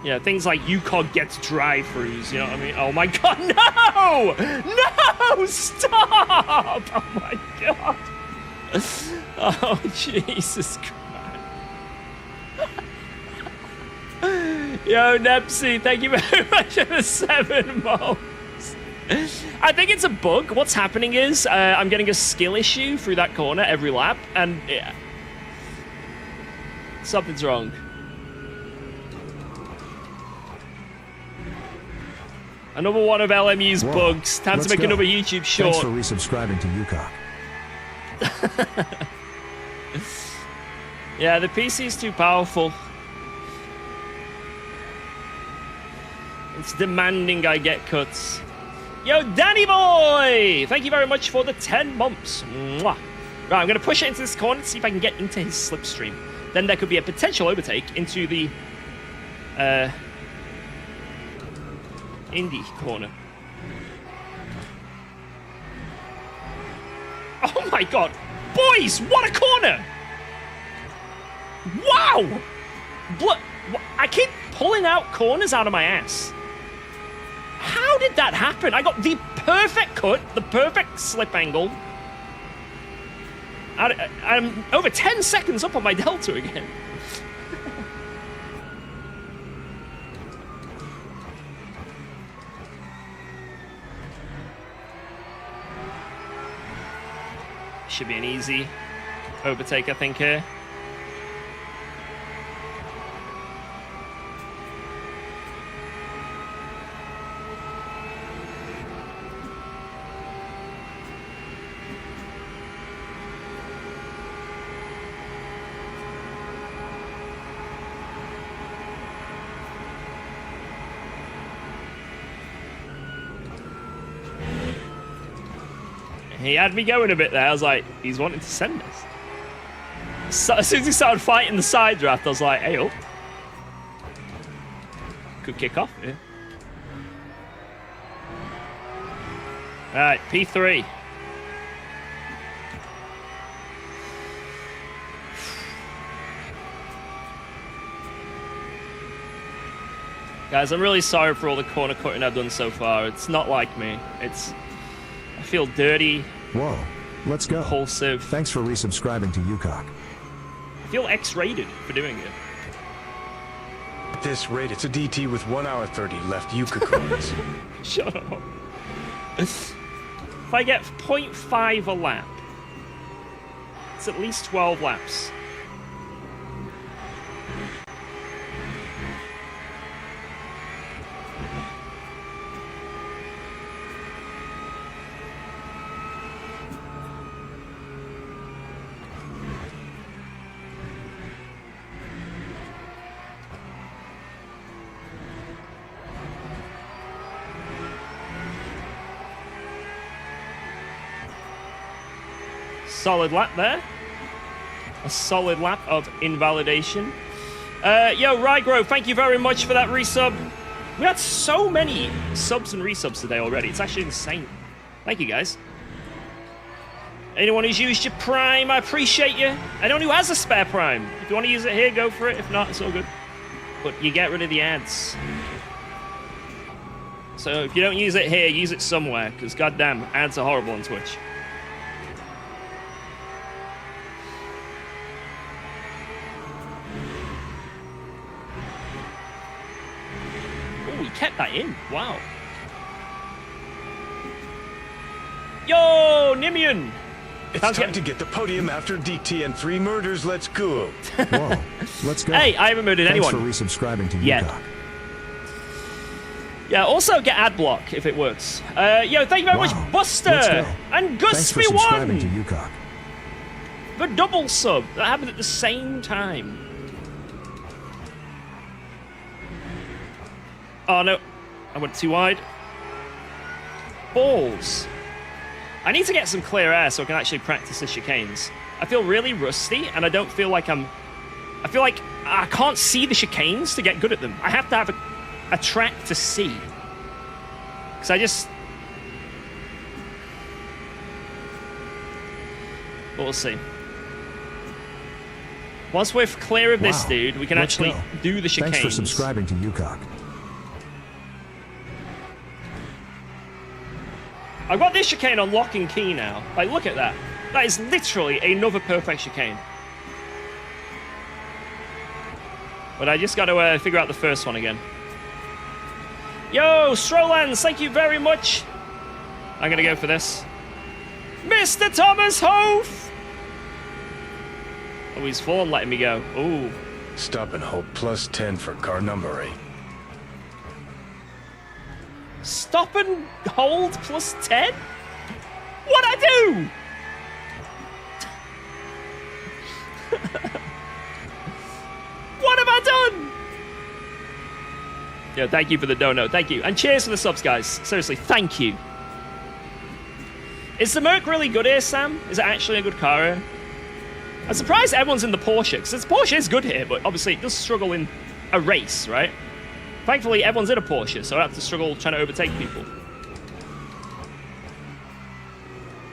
Yeah, things like UKOG gets drive-throughs, you know what I mean? Oh my god, no! No! Stop! Oh my god. Oh, Jesus Christ. Yo, Nepsy, thank you very much for the 7 months. I think it's a bug. What's happening is I'm getting a skill issue through that corner every lap, and yeah, something's wrong. Another one of LMU's bugs. Time to make another YouTube short. Thanks for resubscribing to UKOG. Yeah, the PC is too powerful. It's demanding I get cuts. Yo, Danny boy! Thank you very much for the 10 months. Mwah. Right, I'm going to push it into this corner to see if I can get into his slipstream. Then there could be a potential overtake into the Indy corner. Oh my god! Boys, what a corner! Wow! I keep pulling out corners out of my ass. How did that happen? I got the perfect cut, the perfect slip angle. I'm over 10 seconds up on my delta again. Should be an easy overtake, I think, here. He had me going a bit there. I was like, he's wanting to send us. So, as soon as he started fighting the side draft, I was like, hey, up. Could kick off here. All right, P3. Guys, I'm really sorry for all the corner cutting I've done so far. It's not like me. I feel dirty. Whoa, let's go. Impulsive. Thanks for resubscribing to UKOG. I feel X-rated for doing it. At this rate, it's a DT with 1 hour 30 left UKOG. Shut up. If I get 0.5 a lap, it's at least 12 laps. Solid lap there. A solid lap of invalidation. Yo, Rygrove, thank you very much for that resub. We had so many subs and resubs today already. It's actually insane. Thank you, guys. Anyone who's used your Prime, I appreciate you. Anyone who has a spare Prime, if you want to use it here, go for it. If not, it's all good. But you get rid of the ads. So if you don't use it here, use it somewhere, because goddamn, ads are horrible on Twitch. Kept that in. Wow. Yo, Nimian. It's time to get the podium after DT and 3 murders. Let's go. Whoa, let's go. Hey, I haven't murdered anyone. Thanks for resubscribing to yet. UKOG. Yeah, also get ad block if it works. Yo, thank you very much, Buster and Thanks for subscribing to Gus1. UKOG. The double sub that happened at the same time. Oh no, I went too wide. Balls. I need to get some clear air so I can actually practice the chicanes. I feel really rusty and I don't feel like I feel like I can't see the chicanes to get good at them. I have to have a track to see. Because I just... But we'll see. Once we're clear of this dude, we can actually do the chicanes. Thanks for subscribing to UKOG. I've got this chicane on lock and key now. Like, look at that. That is literally another perfect chicane. But I just got to figure out the first one again. Yo, Strolans, thank you very much. I'm going to go for this. Mr. Thomas Hof! Oh, he's full on letting me go. Ooh. Stop and hold plus 10 for car number 8. Stop and hold plus 10? What'd I do? What have I done? Yeah, thank you for the dono. Thank you. And cheers for the subs, guys. Seriously, thank you. Is the Merc really good here, Sam? Is it actually a good car here? I'm surprised everyone's in the Porsche, because the Porsche is good here, but obviously it does struggle in a race, right? Thankfully, everyone's in a Porsche, so I don't have to struggle trying to overtake people.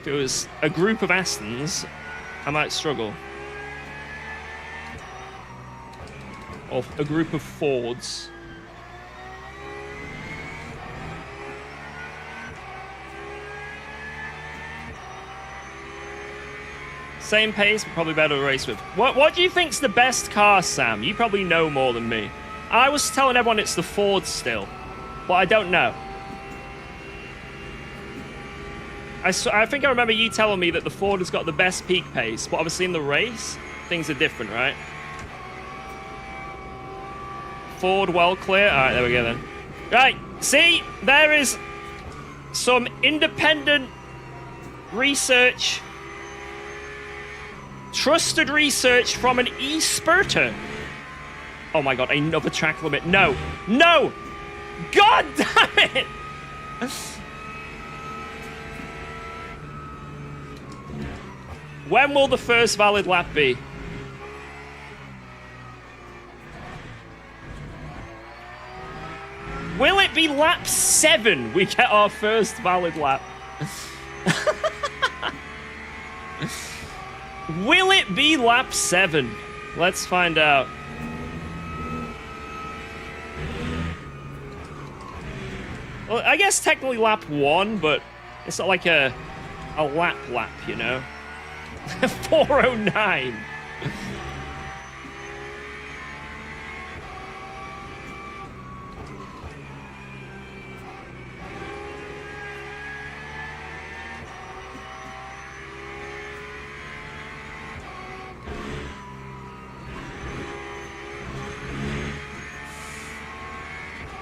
If it was a group of Astons, I might struggle. Or a group of Fords. Same pace, but probably better to race with. What do you think's the best car, Sam? You probably know more than me. I was telling everyone it's the Ford still, but I don't know. I think I remember you telling me that the Ford has got the best peak pace, but obviously in the race, things are different, right? Ford well clear. All right, there we go then. Right, see, there is some independent research, trusted research from an e-spurter. Oh my god, another track limit. No, no, god damn it. When will the first valid lap be? Will it be lap 7 we get our first valid lap? Will it be lap 7? Let's find out. Well, I guess technically lap 1, but it's not like a lap, you know? 409.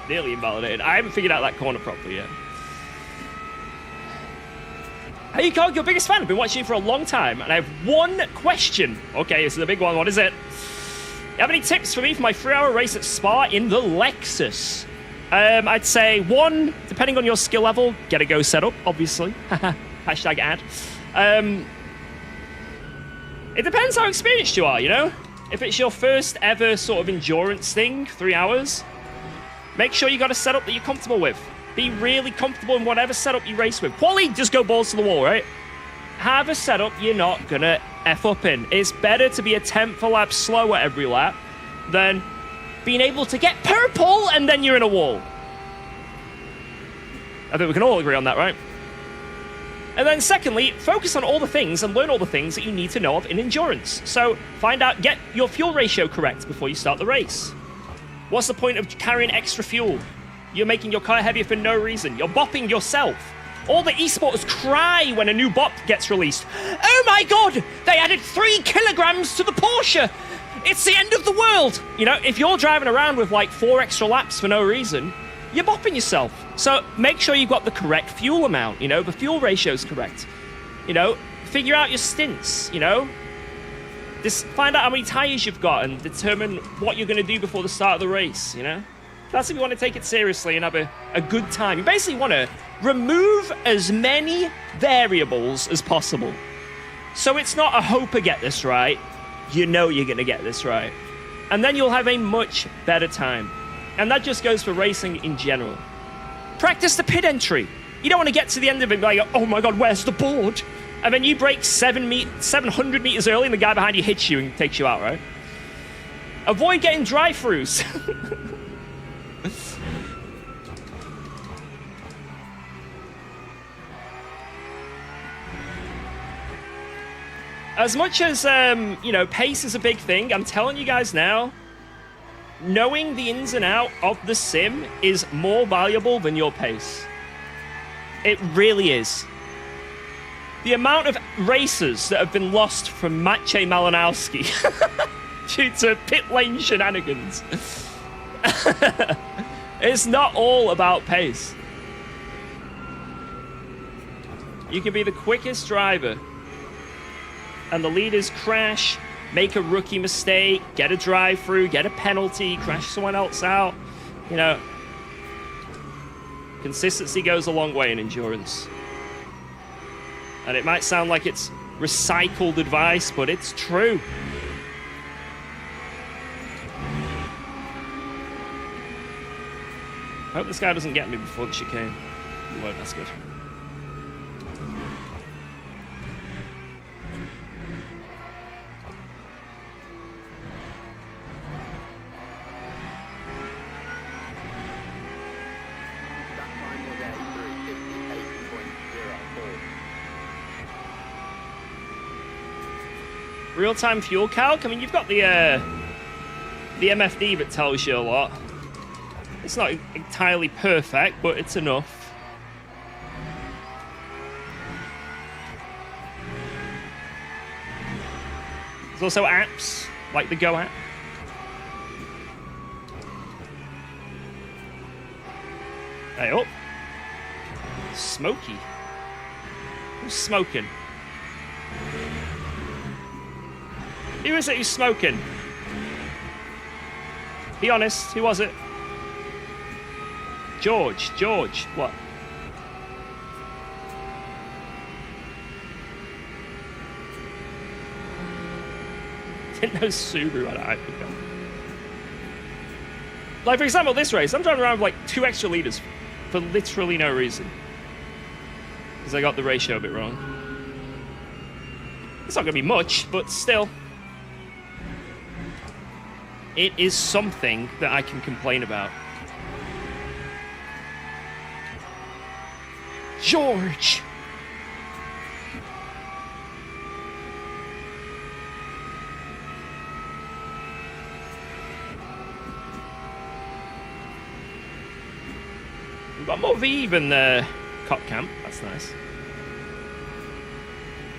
Nearly invalidated. I haven't figured out that corner properly yet. Hey, UKOG, your biggest fan. I've been watching you for a long time, and I have one question. Okay, this is a big one. What is it? You have any tips for me for my 3-hour race at Spa in the Lexus? I'd say 1, depending on your skill level, get a go setup, obviously. Hashtag ad. It depends how experienced you are, you know? If it's your first ever sort of endurance thing, 3 hours, make sure you got a setup that you're comfortable with. Be really comfortable in whatever setup you race with. Quali, just go balls to the wall, right? Have a setup you're not gonna F up in. It's better to be a 10th a lap slower every lap than being able to get purple and then you're in a wall. I think we can all agree on that, right? And then secondly, focus on all the things and learn all the things that you need to know of in endurance. So find out, get your fuel ratio correct before you start the race. What's the point of carrying extra fuel? You're making your car heavier for no reason. You're bopping yourself. All the esporters cry when a new bop gets released. Oh my god! They added 3 kilograms to the Porsche! It's the end of the world! You know, if you're driving around with like 4 extra laps for no reason, you're bopping yourself. So make sure you've got the correct fuel amount, you know, the fuel ratio's correct. You know, figure out your stints, you know? Just find out how many tires you've got and determine what you're going to do before the start of the race, you know? That's if you want to take it seriously and have a good time. You basically want to remove as many variables as possible. So it's not a hope I get this right. You know you're going to get this right. And then you'll have a much better time. And that just goes for racing in general. Practice the pit entry. You don't want to get to the end of it and be like, oh my god, where's the board? And then you break 700 meters early and the guy behind you hits you and takes you out, right? Avoid getting drive-thrus. As much as, you know, pace is a big thing, I'm telling you guys now, knowing the ins and out of the sim is more valuable than your pace. It really is. The amount of races that have been lost from Maciej Malinowski due to pit lane shenanigans. It's not all about pace. You can be the quickest driver, and the leaders crash, make a rookie mistake, get a drive-through, get a penalty, crash someone else out. You know, Consistency goes a long way in endurance. And it might sound like it's recycled advice, but it's true. I hope this guy doesn't get me before the chicane. He won't, that's good. Real-time fuel calc? I mean, you've got the MFD that tells you a lot. It's not entirely perfect, but it's enough. There's also apps, like the Go app. Hey, oh. Smoky. Who's smoking? Who is it who's smoking? Be honest, who was it? George, what? Didn't know Subaru had a hypercar. Like, for example, this race, I'm driving around with like 2 extra liters for literally no reason. Because I got the ratio a bit wrong. It's not going to be much, but still. It is something that I can complain about. George! We've got more V than Cop Camp. That's nice.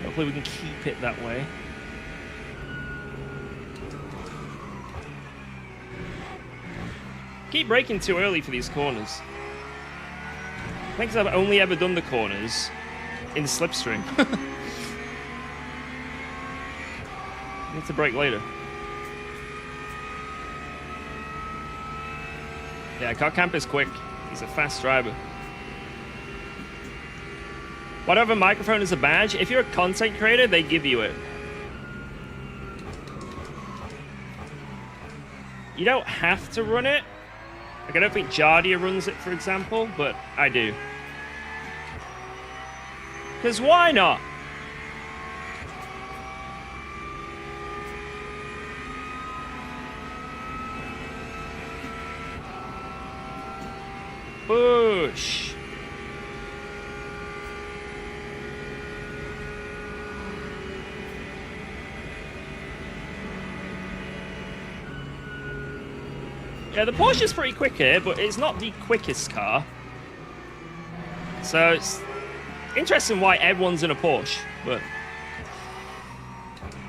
Hopefully we can keep it that way. Keep braking too early for these corners. I think I've only ever done the corners in slipstream. Need to brake later. Yeah, Car Camp is quick. He's a fast driver. Whatever microphone is a badge, if you're a content creator, they give you it. You don't have to run it. Like, I don't think Jardia runs it, for example, but I do. Because why not? Push. Yeah, the Porsche's pretty quick here, but it's not the quickest car. So it's interesting why everyone's in a Porsche, but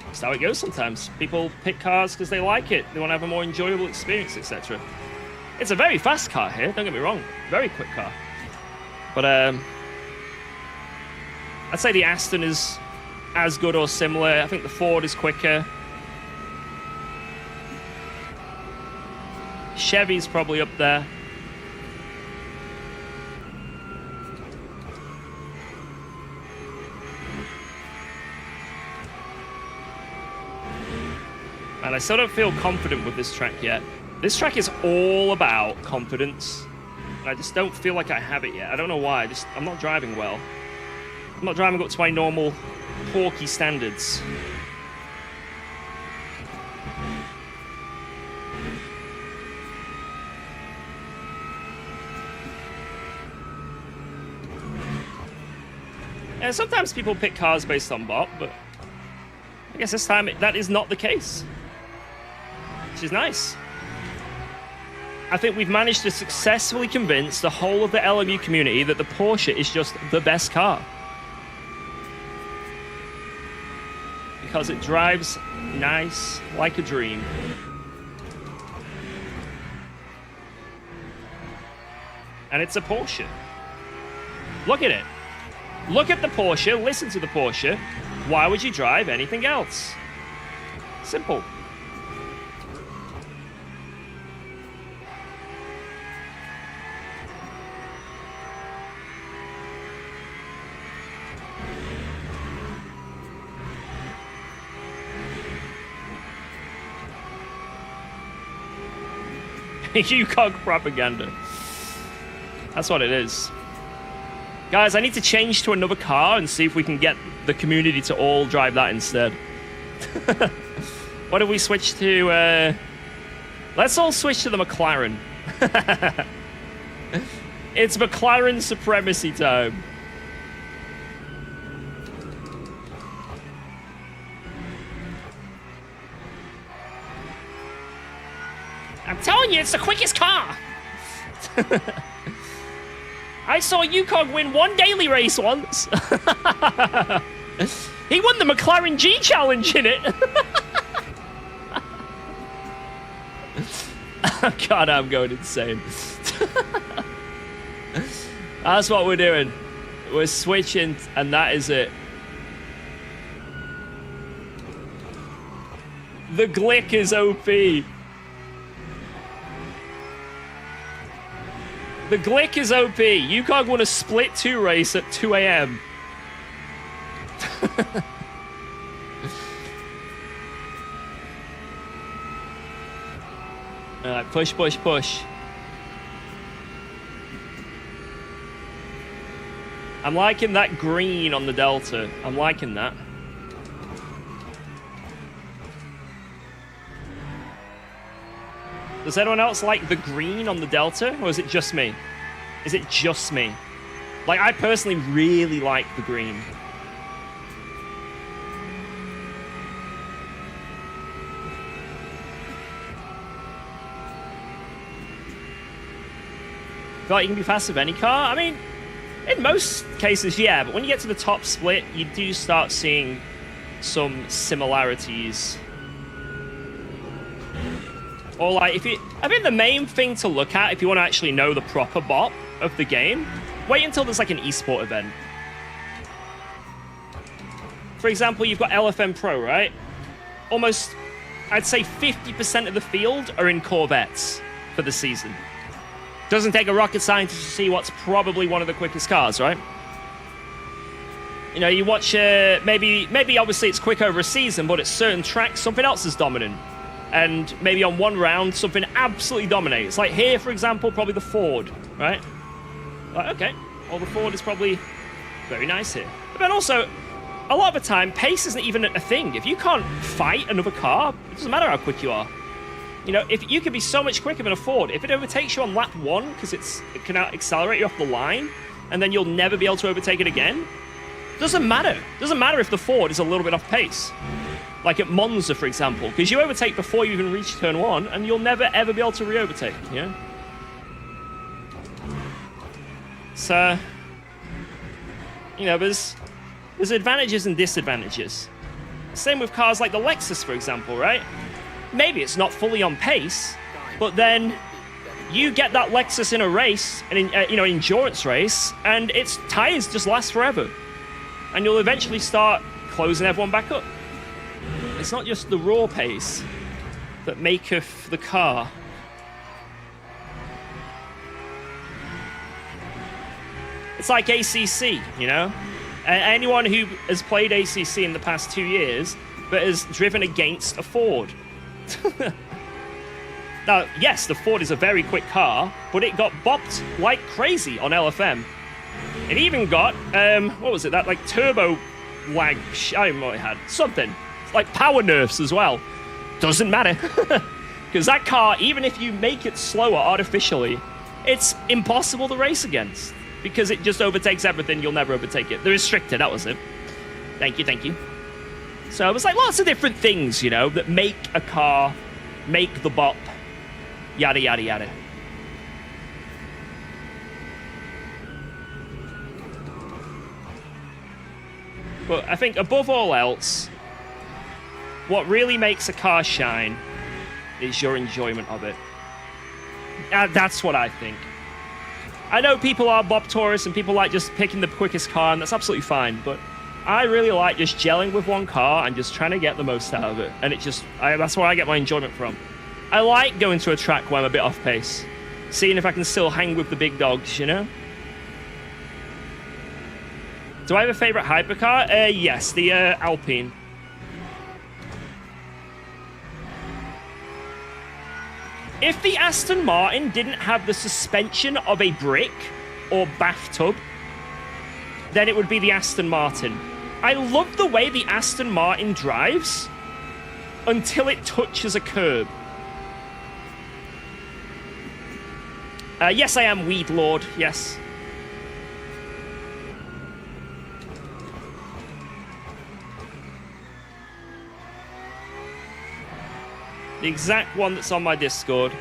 that's how it goes sometimes. People pick cars because they like it. They want to have a more enjoyable experience, etc. It's a very fast car here, don't get me wrong. Very quick car. But I'd say the Aston is as good or similar. I think the Ford is quicker. Chevy's probably up there. And I still don't feel confident with this track yet. This track is all about confidence. And I just don't feel like I have it yet. I don't know why. I'm not driving well. I'm not driving up to my normal porky standards. Yeah, sometimes people pick cars based on bot, but I guess this time that is not the case. Which is nice. I think we've managed to successfully convince the whole of the LMU community that the Porsche is just the best car. Because it drives nice, like a dream. And it's a Porsche. Look at it. Look at the Porsche, listen to the Porsche. Why would you drive anything else? Simple. UKOG propaganda. That's what it is. Guys, I need to change to another car and see if we can get the community to all drive that instead. What if we switch to... Let's all switch to the McLaren. It's McLaren supremacy time. I'm telling you, it's the quickest car. I saw UKOG win one daily race once. He won the McLaren G Challenge in it. God, I'm going insane. That's what we're doing. We're switching, and that is it. The Glick is OP. The Glick is OP. UKOG won a split 2 race at 2 a.m. Alright, push, push, push. I'm liking that green on the Delta. I'm liking that. Does anyone else like the green on the Delta, or is it just me? Is it just me? Like, I personally really like the green. Feel like you can be fast with any car? I mean, in most cases, yeah, but when you get to the top split, you do start seeing some similarities. Or like, I think the main thing to look at if you want to actually know the proper bop of the game, wait until there's like an esport event. For example, you've got LFM Pro, right? Almost, I'd say 50% of the field are in Corvettes for the season. Doesn't take a rocket scientist to see what's probably one of the quickest cars, right? You know, you watch, maybe obviously it's quick over a season, but at certain tracks, something else is dominant. And maybe on one round, something absolutely dominates. Like here, for example, probably the Ford, right? Like, okay, well, the Ford is probably very nice here. But then also, a lot of the time, pace isn't even a thing. If you can't fight another car, it doesn't matter how quick you are. You know, if you can be so much quicker than a Ford, if it overtakes you on lap 1, because it can accelerate you off the line, and then you'll never be able to overtake it again, doesn't matter. Doesn't matter if the Ford is a little bit off pace. Like at Monza, for example, because you overtake before you even reach turn 1, and you'll never, ever be able to re-overtake, you know? So, you know, there's advantages and disadvantages. Same with cars like the Lexus, for example, right? Maybe it's not fully on pace, but then you get that Lexus in a race, an endurance race, and its tires just last forever. And you'll eventually start closing everyone back up. It's not just the raw pace that maketh the car. It's like ACC, you know? Anyone who has played ACC in the past 2 years, but has driven against a Ford. Now, yes, the Ford is a very quick car, but it got bopped like crazy on LFM. It even got, what was it, that like turbo lag, I don't know what it had, something. Like power nerfs as well. Doesn't matter. Because that car, even if you make it slower artificially, it's impossible to race against. Because it just overtakes everything, you'll never overtake it. They're restricted, that was it. Thank you, thank you. So it was like lots of different things, you know, that make a car, make the bop, yada, yada, yada. But I think above all else, what really makes a car shine is your enjoyment of it. That's what I think. I know people are bop tourists and people like just picking the quickest car, and that's absolutely fine, but I really like just gelling with one car and just trying to get the most out of it. And that's where I get my enjoyment from. I like going to a track where I'm a bit off pace, seeing if I can still hang with the big dogs, you know? Do I have a favorite hypercar? Yes, the Alpine. If the Aston Martin didn't have the suspension of a brick or bathtub, then it would be the Aston Martin. I love the way the Aston Martin drives until it touches a curb. Yes, I am Weed Lord, yes. The exact one that's on my Discord.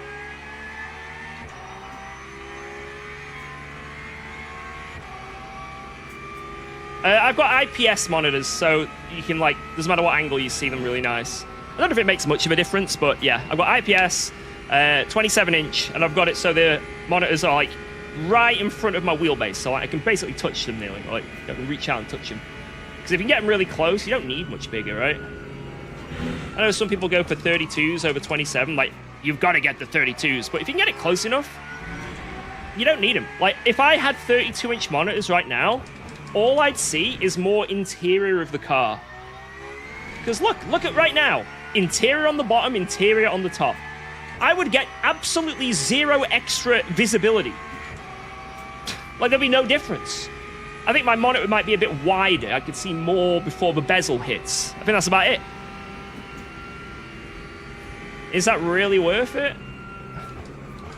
I've got IPS monitors, so you can, like, doesn't matter what angle you see them, really nice. I don't know if it makes much of a difference, but yeah, I've got IPS, 27-inch, and I've got it so the monitors are, like, right in front of my wheelbase, so I can basically touch them nearly, like, I can reach out and touch them. Because if you can get them really close, you don't need much bigger, right? I know some people go for 32s over 27, like, you've got to get the 32s, but if you can get it close enough, you don't need them. Like, if I had 32-inch monitors right now, all I'd see is more interior of the car. Because look at right now. Interior on the bottom, interior on the top. I would get absolutely zero extra visibility. Like, there'd be no difference. I think my monitor might be a bit wider. I could see more before the bezel hits. I think that's about it. Is that really worth it?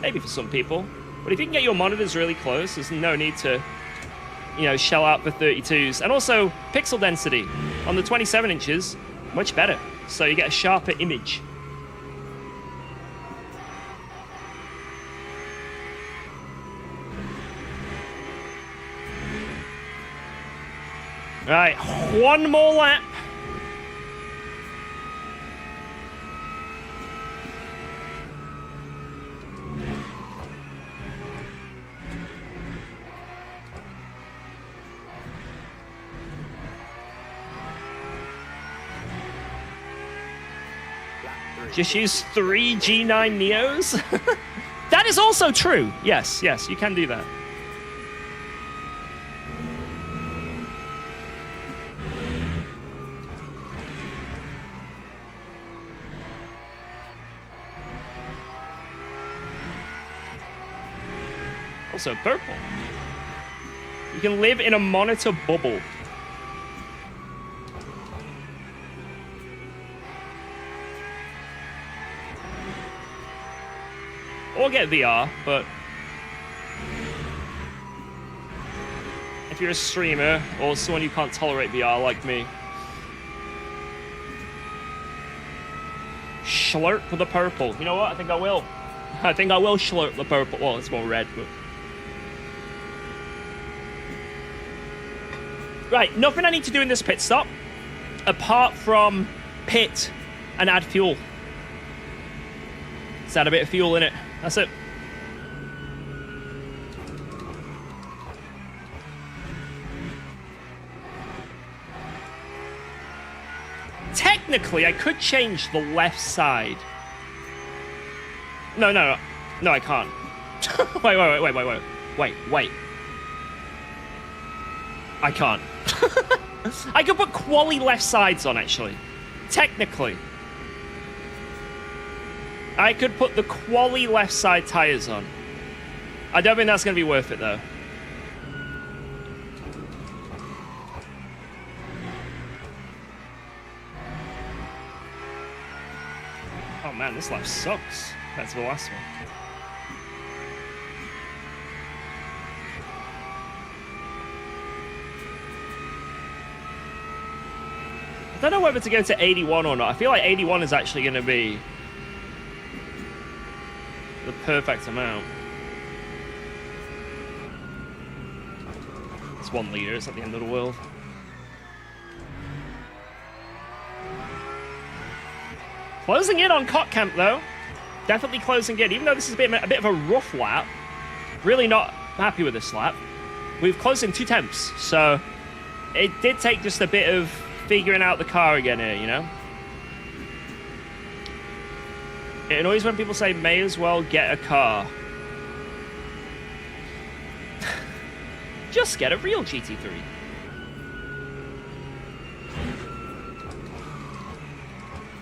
Maybe for some people. But if you can get your monitors really close, there's no need to, you know, shell out for 32s. And also, pixel density on the 27 inches, much better. So you get a sharper image. Right, one more lap. Just use 3 G9 Neos? That is also true. Yes, yes, you can do that. Also purple. You can live in a monitor bubble. Or get VR, but if you're a streamer or someone who can't tolerate VR like me, slurp the purple. You know what? I think I will. I think I will slurp the purple. Well, it's more red, but... Right, nothing I need to do in this pit stop, apart from pit and add fuel. Let's add a bit of fuel in it. That's it. Technically, I could change the left side. No, I can't. Wait. I can't. I could put quali left sides on, actually. Technically. I could put the quali left side tires on. I don't think that's going to be worth it, though. Oh man, this lap sucks. That's the last one. I don't know whether to go to 81 or not. I feel like 81 is actually going to be the perfect amount. It's 1 liter, it's not the end of the world. Closing in on Cot Camp, though. Definitely closing in, even though this is a bit of a rough lap. Really not happy with this lap. We've closed in 2 temps, so it did take just a bit of figuring out the car again here, you know? It annoys when people say, may as well get a car. Just get a real GT3.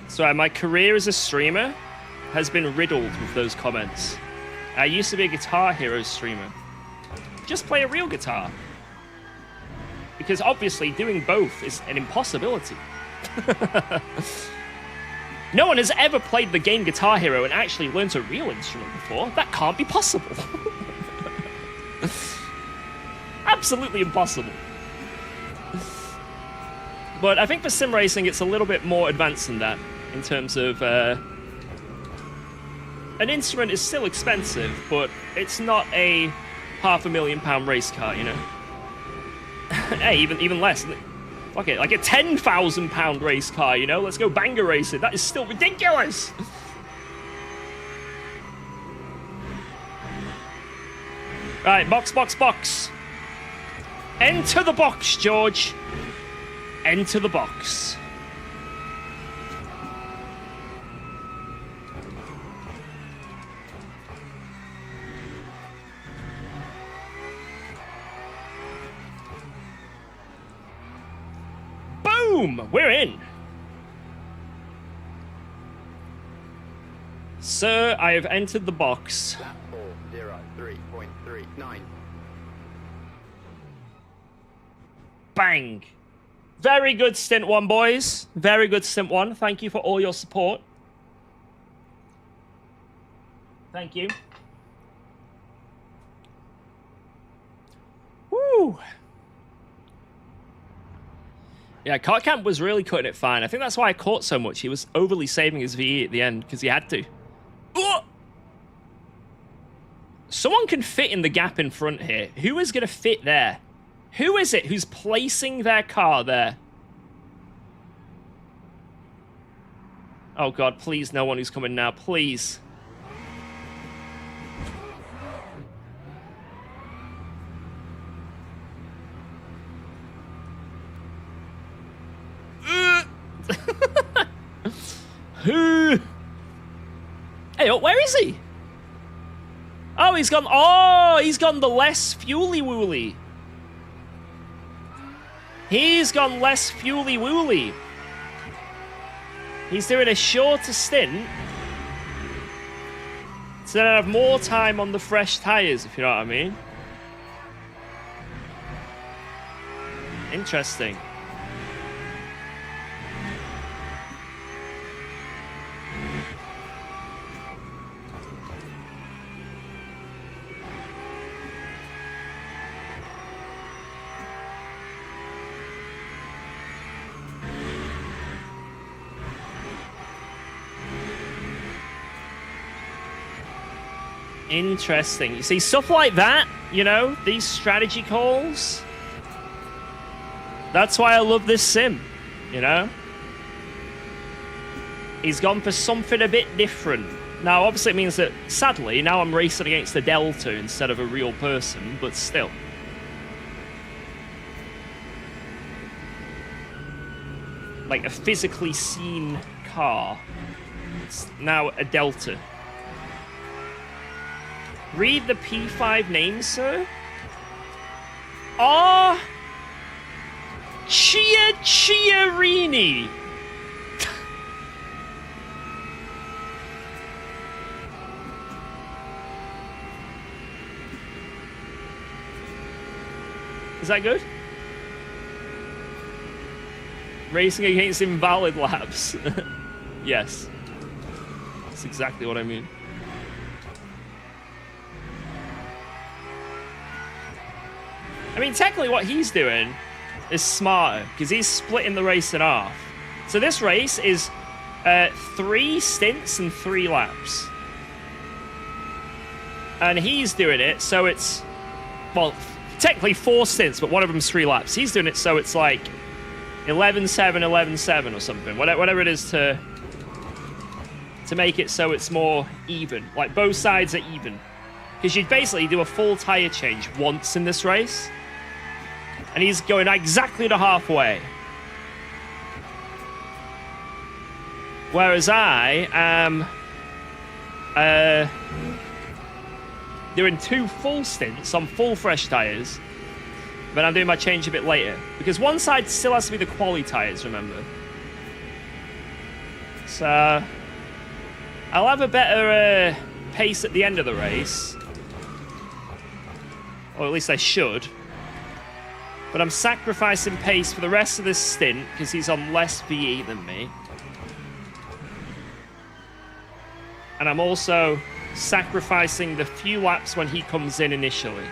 So my career as a streamer has been riddled with those comments. I used to be a Guitar Hero streamer. Just play a real guitar. Because obviously doing both is an impossibility. No one has ever played the game Guitar Hero and actually learned a real instrument before. That can't be possible. Absolutely impossible. But I think for sim racing, it's a little bit more advanced than that in terms of an instrument is still expensive, but it's not a £500,000 race car, you know. Hey, even less. Fuck it, like a £10,000 race car, you know. Let's go banger racing. That is still ridiculous. Right, box, box, box. Enter the box, George. Enter the box. Boom! We're in. Sir, I have entered the box. 403.39. Bang. Very good stint one, boys. Very good stint one. Thank you for all your support. Thank you. Woo. Yeah, Cartcamp was really cutting it fine. I think that's why I caught so much. He was overly saving his VE at the end because he had to. Someone can fit in the gap in front here. Who is going to fit there? Who is it who's placing their car there? Oh god, please, no one who's coming now, please. Hey, where is he? Oh, he's gone. Oh, he's gone the less fuely wooly. He's gone less fuely wooly. He's doing a shorter stint. So then I have more time on the fresh tires, if you know what I mean. Interesting. Interesting. You see, stuff like that, you know, these strategy calls. That's why I love this sim, you know? He's gone for something a bit different. Now, obviously it means that, sadly, now I'm racing against a Delta instead of a real person, but still. Like a physically seen car. It's now a Delta. Read the P5 names, sir. Ah, Chiarini. Is that good? Racing against invalid laps. Yes. That's exactly what I mean. I mean, technically what he's doing is smarter, because he's splitting the race in half. So this race is 3 stints and 3 laps. And he's doing it so it's, well, technically 4 stints, but one of them's 3 laps. He's doing it so it's like 11-7, 11-7 or something. Whatever it is to make it so it's more even. Like, both sides are even. Because you'd basically do a full tire change once in this race. And he's going exactly to halfway. Whereas I am doing 2 full stints on full fresh tires. But I'm doing my change a bit later. Because one side still has to be the quali tires, remember. So I'll have a better pace at the end of the race. Or at least I should. But I'm sacrificing pace for the rest of this stint because he's on less VE than me. And I'm also sacrificing the few laps when he comes in initially.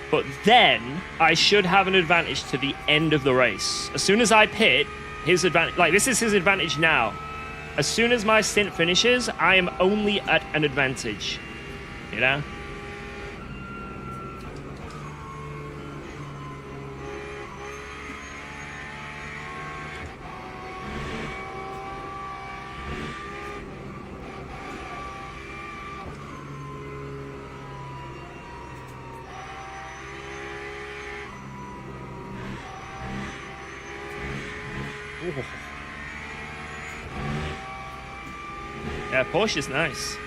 But then I should have an advantage to the end of the race. As soon as I pit, his advantage, like this is his advantage now. As soon as my stint finishes, I am only at an advantage. You know? Ooh. Yeah, Porsche is nice.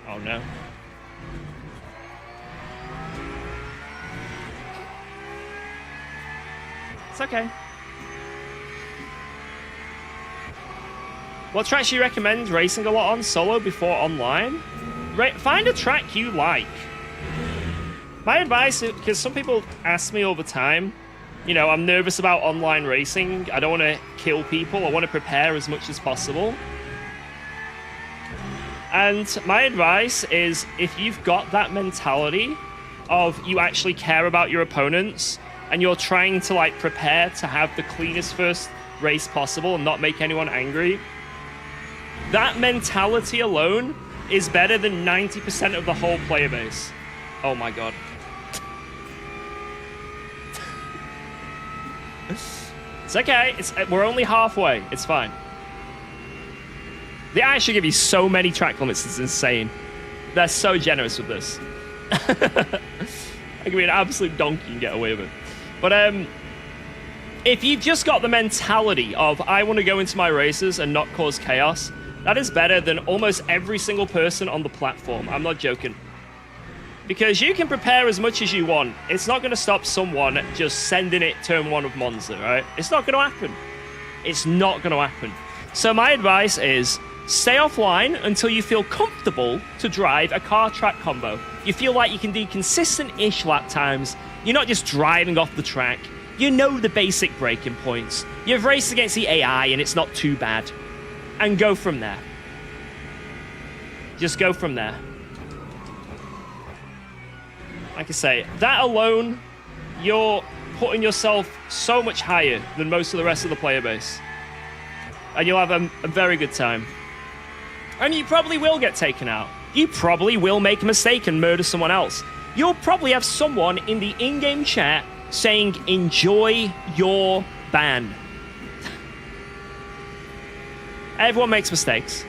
Oh no. It's okay. What tracks do you recommend racing a lot on solo before online? Find a track you like. My advice, because some people ask me all the time, you know, I'm nervous about online racing. I don't want to kill people. I want to prepare as much as possible. And my advice is, if you've got that mentality of you actually care about your opponents and you're trying to like prepare to have the cleanest first race possible and not make anyone angry, that mentality alone is better than 90% of the whole player base. Oh my god. It's okay. We're only halfway. It's fine. They actually give you so many track limits. It's insane. They're so generous with this. I can be an absolute donkey and get away with it. But if you've just got the mentality of I want to go into my races and not cause chaos, that is better than almost every single person on the platform. I'm not joking. Because you can prepare as much as you want. It's not going to stop someone just sending it turn 1 of Monza, right? It's not going to happen. It's not going to happen. So my advice is stay offline until you feel comfortable to drive a car track combo. You feel like you can do consistent-ish lap times. You're not just driving off the track. You know the basic braking points. You've raced against the AI and it's not too bad. And go from there. Just go from there. Like I say, that alone, you're putting yourself so much higher than most of the rest of the player base. And you'll have a very good time. And you probably will get taken out. You probably will make a mistake and murder someone else. You'll probably have someone in the in-game chat saying, enjoy your ban. Everyone makes mistakes.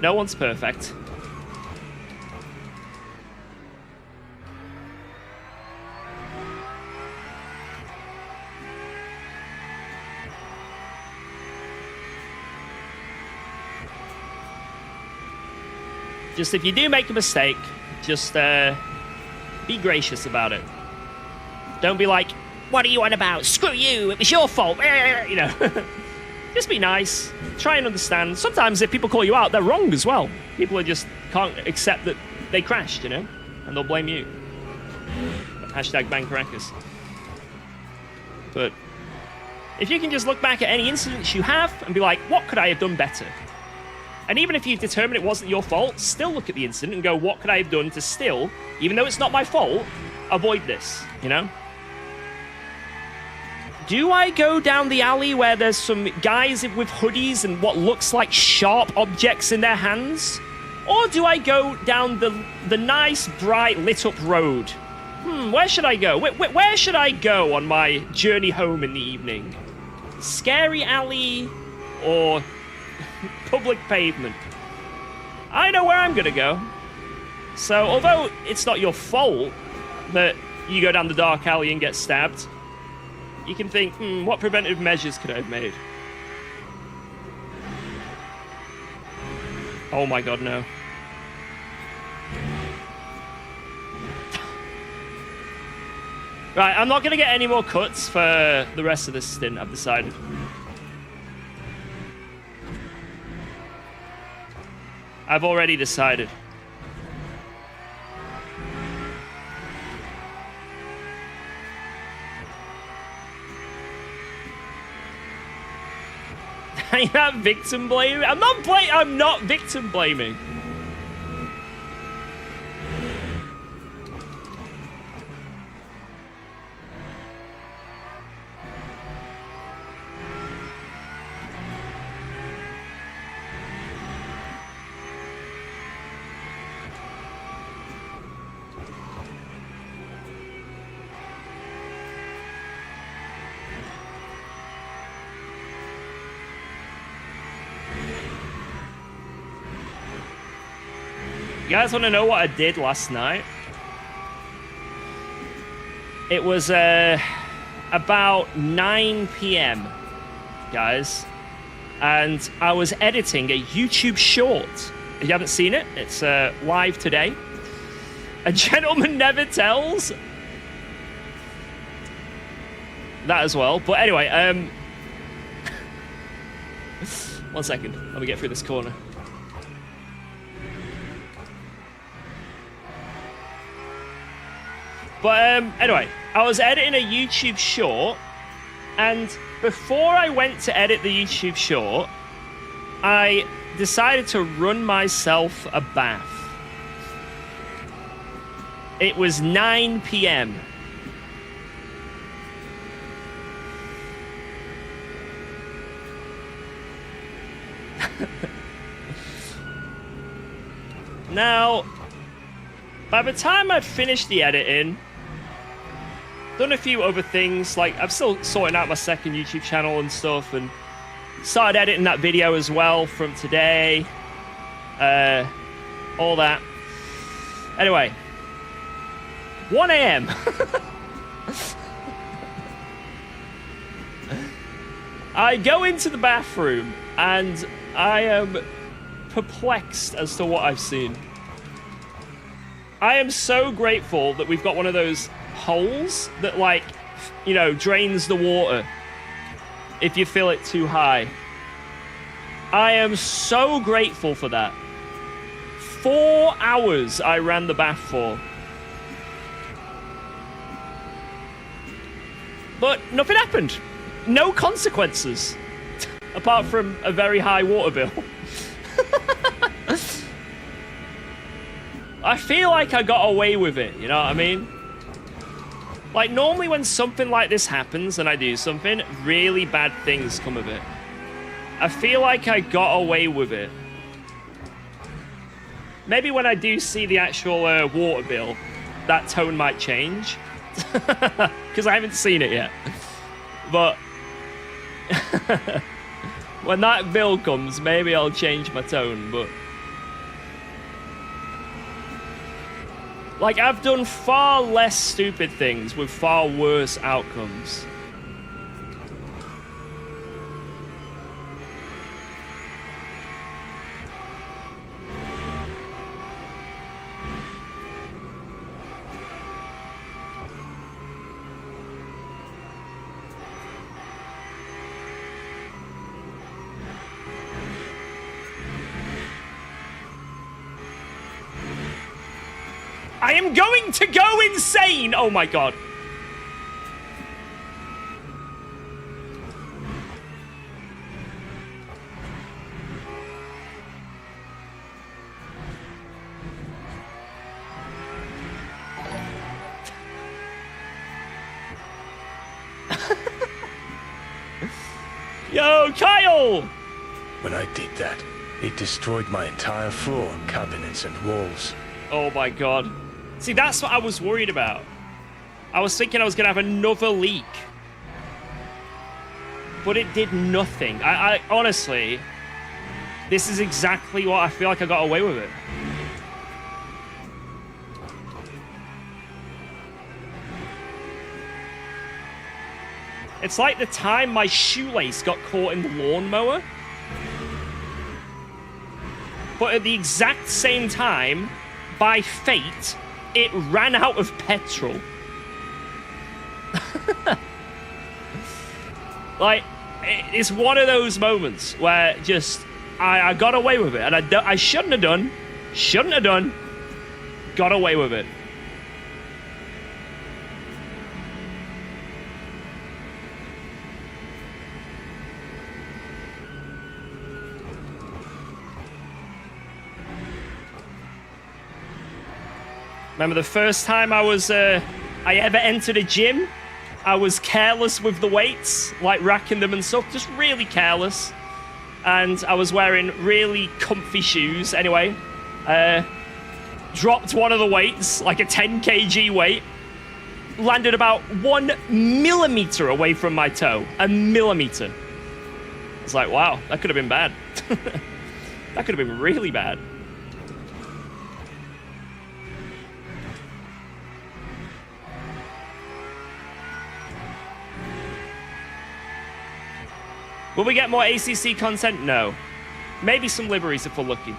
No one's perfect. Just if you do make a mistake, just be gracious about it. Don't be like, what are you on about? Screw you, it was your fault. You know, just be nice. Try and understand. Sometimes if people call you out, they're wrong as well. People just can't accept that they crashed, you know, and they'll blame you. Hashtag ban Caracas. But if you can just look back at any incidents you have and be like, what could I have done better? And even if you determine it wasn't your fault, still look at the incident and go, what could I have done to still, even though it's not my fault, avoid this, you know? Do I go down the alley where there's some guys with hoodies and what looks like sharp objects in their hands? Or do I go down the nice, bright, lit-up road? Where should I go? Where should I go on my journey home in the evening? Scary alley or public pavement? I know where I'm gonna go. So, although it's not your fault that you go down the dark alley and get stabbed, you can think, what preventive measures could I have made? Oh my god, no. Right, I'm not going to get any more cuts for the rest of this stint, I've decided. I've already decided. I'm not victim blaming. I'm not victim blaming. You guys want to know what I did last night? It was about 9 p.m., guys. And I was editing a YouTube short. If you haven't seen it, it's live today. A Gentleman Never Tells. That as well. But anyway, 1 second. Let me get through this corner. But anyway, I was editing a YouTube short, and before I went to edit the YouTube short, I decided to run myself a bath. It was 9 p.m. Now, by the time I'd finished the editing, done a few other things, like I'm still sorting out my second YouTube channel and stuff, and started editing that video as well from today, all that. Anyway, 1 a.m. I go into the bathroom and I am perplexed as to what I've seen. I am so grateful that we've got one of those holes that, like, you know, drains the water if you fill it too high. I am so grateful for that. 4 hours I ran the bath for. But nothing happened. No consequences. Apart from a very high water bill. I feel like I got away with it, you know what I mean? Like, normally when something like this happens and I do something, really bad things come of it. I feel like I got away with it. Maybe when I do see the actual water bill, that tone might change. Because I haven't seen it yet. But when that bill comes, maybe I'll change my tone, but... Like, I've done far less stupid things with far worse outcomes. I am going to go insane! Oh my god. Yo, Kyle! When I did that, it destroyed my entire floor, cabinets, and walls. Oh my god. See, that's what I was worried about. I was thinking I was going to have another leak. But it did nothing. I honestly, this is exactly what I feel like I got away with it. It's like the time my shoelace got caught in the lawnmower. But at the exact same time, by fate, it ran out of petrol. Like, it's one of those moments where just I got away with it, and I shouldn't have done. Got away with it. Remember the first time I ever entered a gym? I was careless with the weights, like racking them and stuff, just really careless. And I was wearing really comfy shoes. Anyway, dropped one of the weights, like a 10 kg weight, landed about 1 millimeter away from my toe. 1 millimeter. It's like, wow, that could have been bad. That could have been really bad. Will we get more ACC content? No. Maybe some liveries if we're lucky.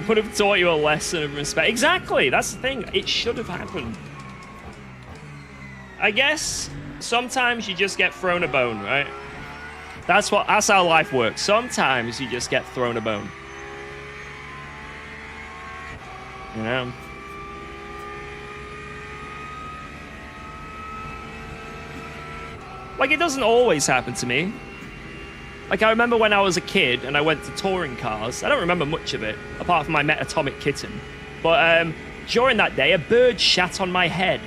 Would have taught you a lesson of respect. Exactly, that's the thing. It should have happened. I guess sometimes you just get thrown a bone, right? That's how life works. Sometimes you just get thrown a bone. You know? Like, it doesn't always happen to me. Like, I remember when I was a kid and I went to touring cars. I don't remember much of it, apart from I met Atomic Kitten. But during that day, a bird shat on my head.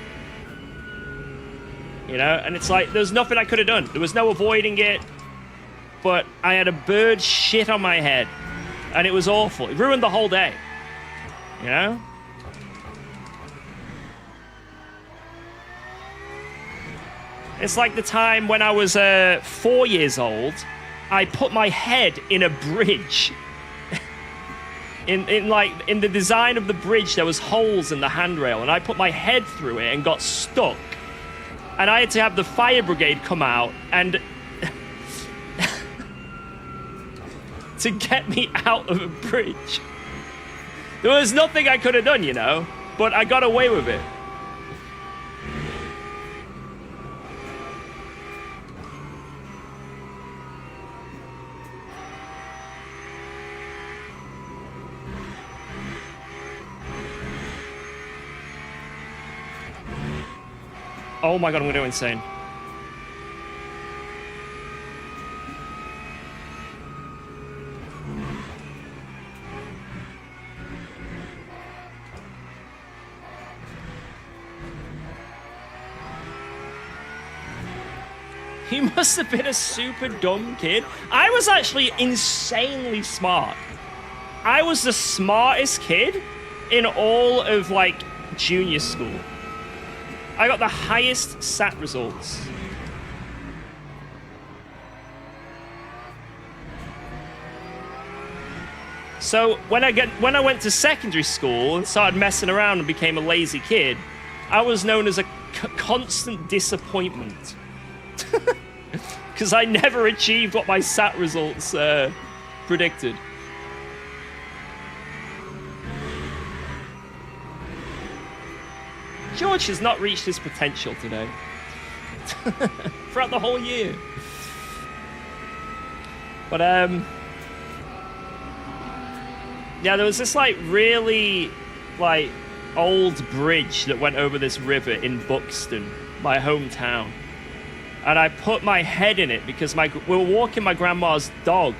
You know? And it's like, there's nothing I could have done. There was no avoiding it. But I had a bird shit on my head. And it was awful. It ruined the whole day. You know? It's like the time when I was 4 years old, I put my head in a bridge. in the design of the bridge, there was holes in the handrail, and I put my head through it and got stuck. And I had to have the fire brigade come out and to get me out of a bridge. There was nothing I could have done, you know, but I got away with it. Oh my god, I'm gonna go insane. He must have been a super dumb kid. I was actually insanely smart. I was the smartest kid in all of, like, junior school. I got the highest SAT results. So when I went to secondary school and started messing around and became a lazy kid, I was known as a constant disappointment. Because I never achieved what my SAT results predicted. George has not reached his potential today. Throughout the whole year. But, yeah, there was this, like, really, like, old bridge that went over this river in Buxton, my hometown. And I put my head in it because we were walking my grandma's dog.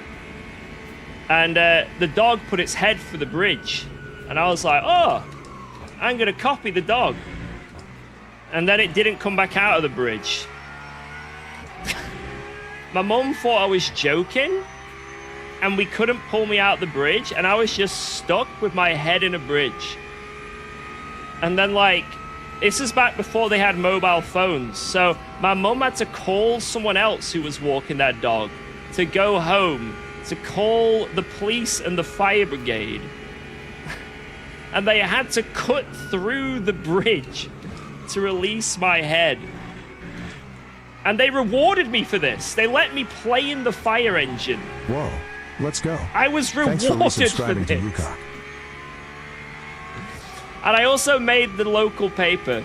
And the dog put its head through the bridge. And I was like, oh, I'm going to copy the dog. And then it didn't come back out of the bridge. My mum thought I was joking. And we couldn't pull me out the bridge. And I was just stuck with my head in a bridge. And then, like, this is back before they had mobile phones. So my mum had to call someone else who was walking their dog to go home, to call the police and the fire brigade. And they had to cut through the bridge to release my head. And they rewarded me for this. They let me play in the fire engine. Whoa, let's go. I was Thanks for rewarded for resubscribing to this. UKOG. And I also made the local paper.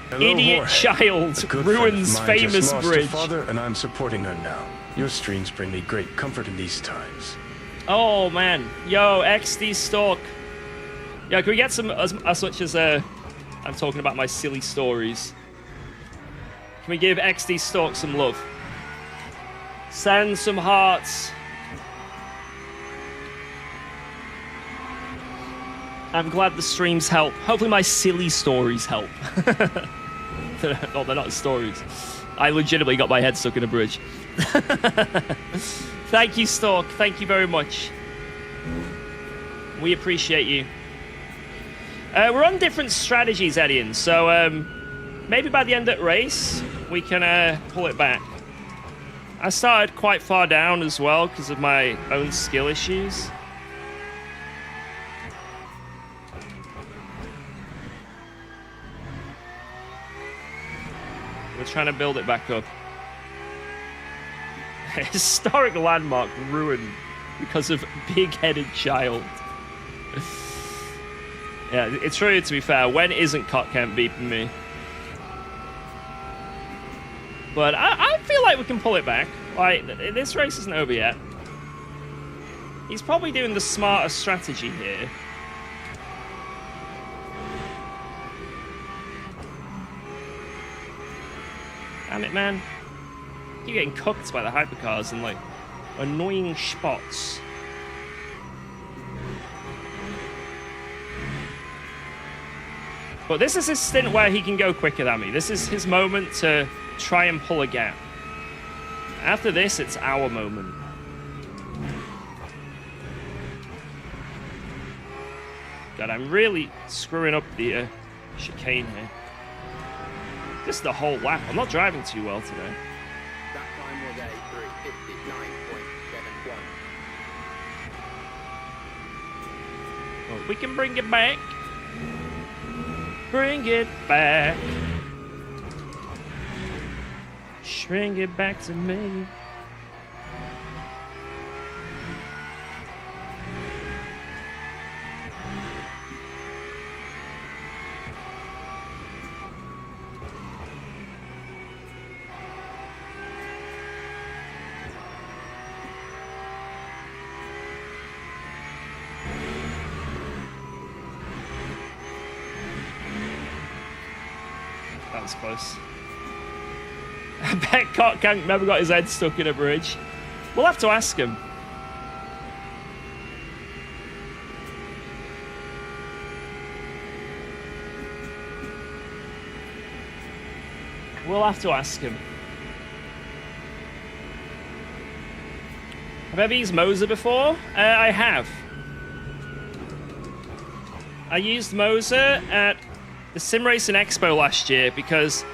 Hello, Idiot Jorge. child A good friend of ruins mine famous just lost bridge. her father, and I'm supporting her now. Your streams bring me great comfort in these times. Oh man, yo, XD Stalk. Yo, can we get some as much as I'm talking about my silly stories? Can we give XD Stalk some love? Send some hearts. I'm glad the streams help. Hopefully my silly stories help. Oh, they're not stories. I legitimately got my head stuck in a bridge. Thank you, Stalk. Thank you very much. We appreciate you. We're on different strategies, Edian, so maybe by the end of the race, we can pull it back. I started quite far down as well because of my own skill issues. We're trying to build it back up. Historic landmark ruined because of big-headed child. Yeah, it's true, to be fair. When isn't Cotkemp beeping me? But I feel like we can pull it back. Like, this race isn't over yet. He's probably doing the smarter strategy here. Damn it, man. You're getting cooked by the hypercars in, like, annoying spots. But this is his stint where he can go quicker than me. This is his moment to try and pull a gap. After this, it's our moment. God, I'm really screwing up the chicane here. Just the whole lap. I'm not driving too well today. That time was a 3:59.71. Well, we can bring it back. Bring it back. Bring it back to me. That was close. I bet Cotkemp never got his head stuck in a bridge. We'll have to ask him. We'll have to ask him. Have I ever used Moser before? I have. I used Moser at the Sim Racing Expo last year because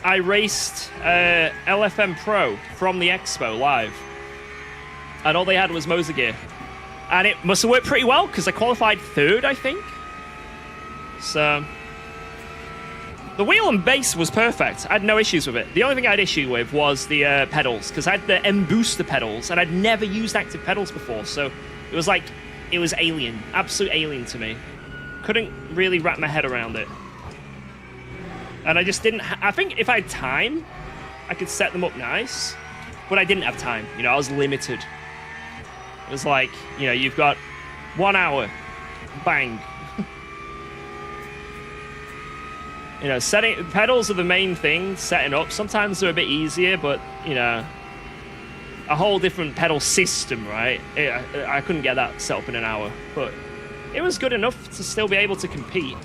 I raced LFM Pro from the Expo live. And all they had was Moser gear. And it must have worked pretty well because I qualified third, I think. So the wheel and base was perfect. I had no issues with it. The only thing I had issue with was the pedals because I had the M booster pedals and I'd never used active pedals before. So it was like, it was alien, absolute alien to me. Couldn't really wrap my head around it. And I just didn't... I think if I had time, I could set them up nice. But I didn't have time. You know, I was limited. It was like, you know, you've got 1 hour. Bang. You know, setting... Pedals are the main thing, setting up. Sometimes they're a bit easier, but, you know... A whole different pedal system, right? I couldn't get that set up in an hour. But it was good enough to still be able to compete.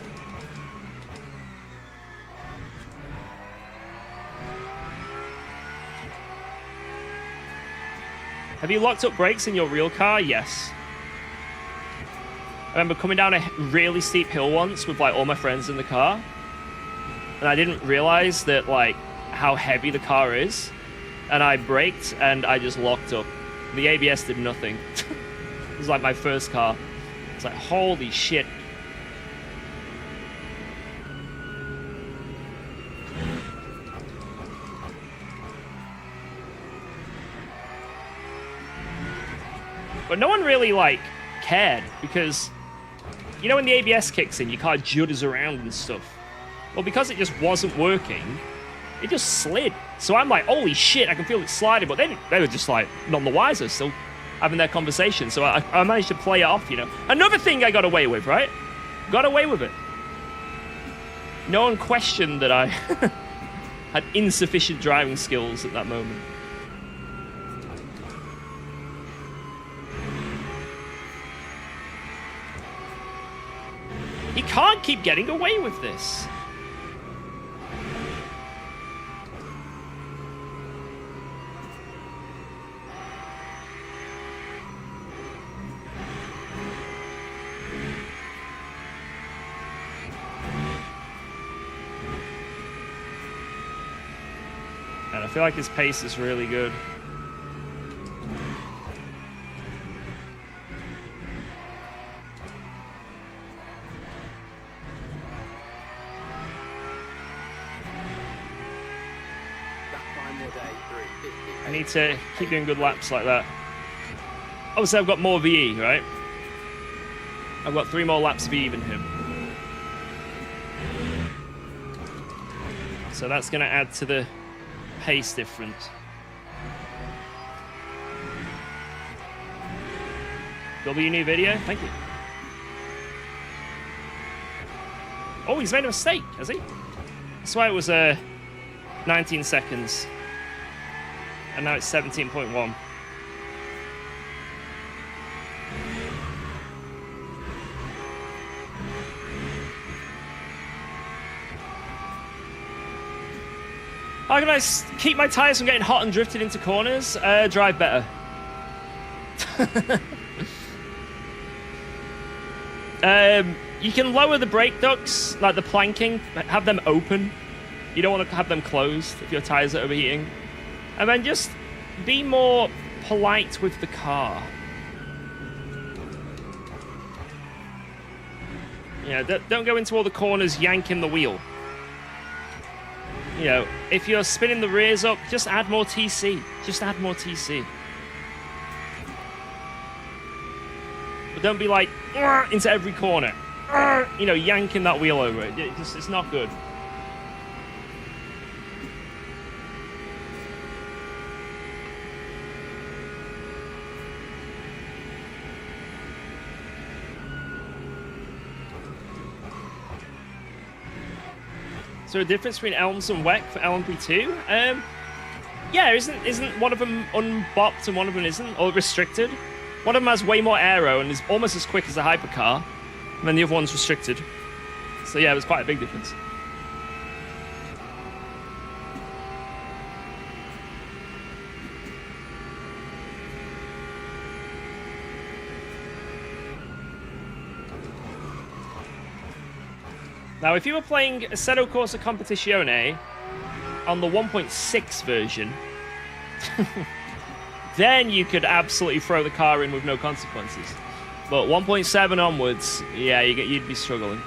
Have you locked up brakes in your real car? Yes. I remember coming down a really steep hill once with like all my friends in the car. And I didn't realize that like how heavy the car is. And I braked and I just locked up. The ABS did nothing. It was like my first car. It's like, holy shit. But no one really, like, cared, because, you know when the ABS kicks in, your car judders around and stuff. Well, because it just wasn't working, it just slid. So I'm like, holy shit, I can feel it sliding. But they were just, like, none the wiser, still having their conversation. So I managed to play it off, you know. Another thing I got away with, right? Got away with it. No one questioned that I had insufficient driving skills at that moment. He can't keep getting away with this. And I feel like his pace is really good. I need to keep doing good laps like that. Obviously, I've got more VE, right? I've got 3 more laps VE than him. So that's going to add to the pace difference. W new video, thank you. Oh, he's made a mistake, has he? That's why it was 19 seconds. And now it's 17.1. How can I keep my tires from getting hot and drifted into corners? Drive better. You can lower the brake ducts, like the planking, have them open. You don't want to have them closed if your tires are overheating. And then just be more polite with the car. Yeah, don't go into all the corners yanking the wheel. You know, if you're spinning the rears up, just add more TC. Just add more TC. But don't be like, into every corner. You know, yanking that wheel over it. It's not good. Is there a difference between Elms and WEC for LMP2? Yeah, isn't one of them unbopped and one of them isn't, or restricted? One of them has way more aero and is almost as quick as a hypercar, and then the other one's restricted. So yeah, it was quite a big difference. Now, if you were playing Assetto Corsa Competizione on the 1.6 version, then you could absolutely throw the car in with no consequences. But 1.7 onwards, yeah, you'd be struggling.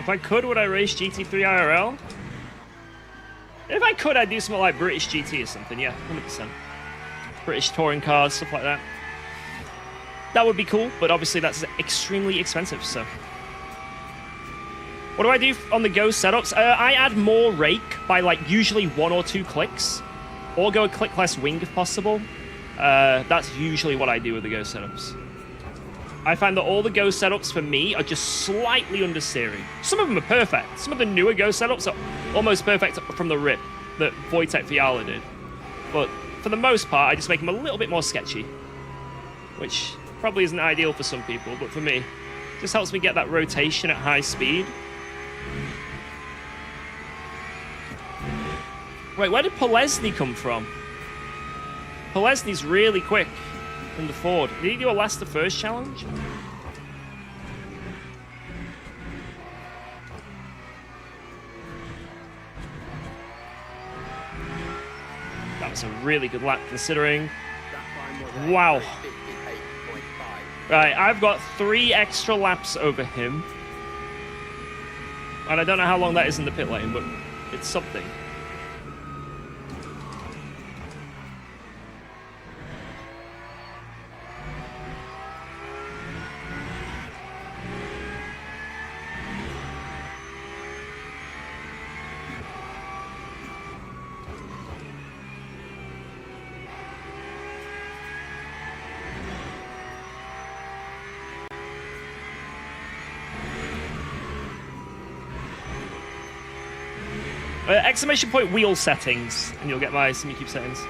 If I could, would I race GT3 IRL? If I could, I'd do something like British GT or something, yeah, 100%. British touring cars, stuff like that. That would be cool, but obviously that's extremely expensive, so. What do I do on the Go setups? I add more rake by, like, usually 1 or 2 clicks, or go a click less wing if possible. That's usually what I do with the Go setups. I find that all the Go setups for me are just slightly understeering. Some of them are perfect. Some of the newer Go setups are almost perfect from the rip that Wojtek Fiala did. But for the most part, I just make them a little bit more sketchy, which probably isn't ideal for some people, but for me, it just helps me get that rotation at high speed. Wait, where did Polesny come from? Polesny's really quick in the Ford. Did he do a last to first challenge? really good lap considering. That time was Wow. 58.5. Right, I've got 3 extra laps over him. And I don't know how long that is in the pit lane, but it's something. Exclamation point wheel settings, and you'll get my SimUcube settings.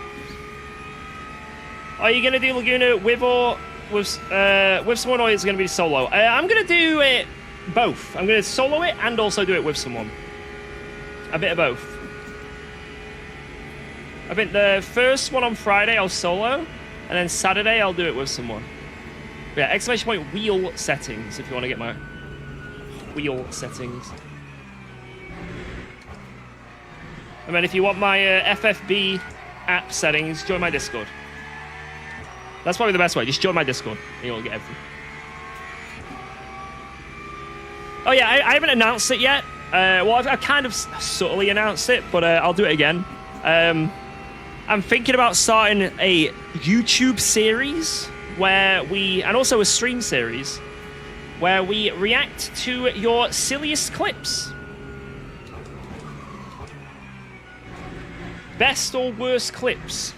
Are you gonna do Laguna with or with someone, or is it gonna be solo? I'm gonna do it both. I'm gonna solo it and also do it with someone. A bit of both. I think the first one on Friday I'll solo, and then Saturday I'll do it with someone. But yeah, exclamation point wheel settings if you want to get my wheel settings. And then if you want my FFB app settings, join my Discord. That's probably the best way. Just join my Discord and you'll get everything. Oh yeah, I haven't announced it yet. Well, I've kind of subtly announced it, but I'll do it again. I'm thinking about starting a YouTube series where and also a stream series, where we react to your silliest clips. Best or worst clips.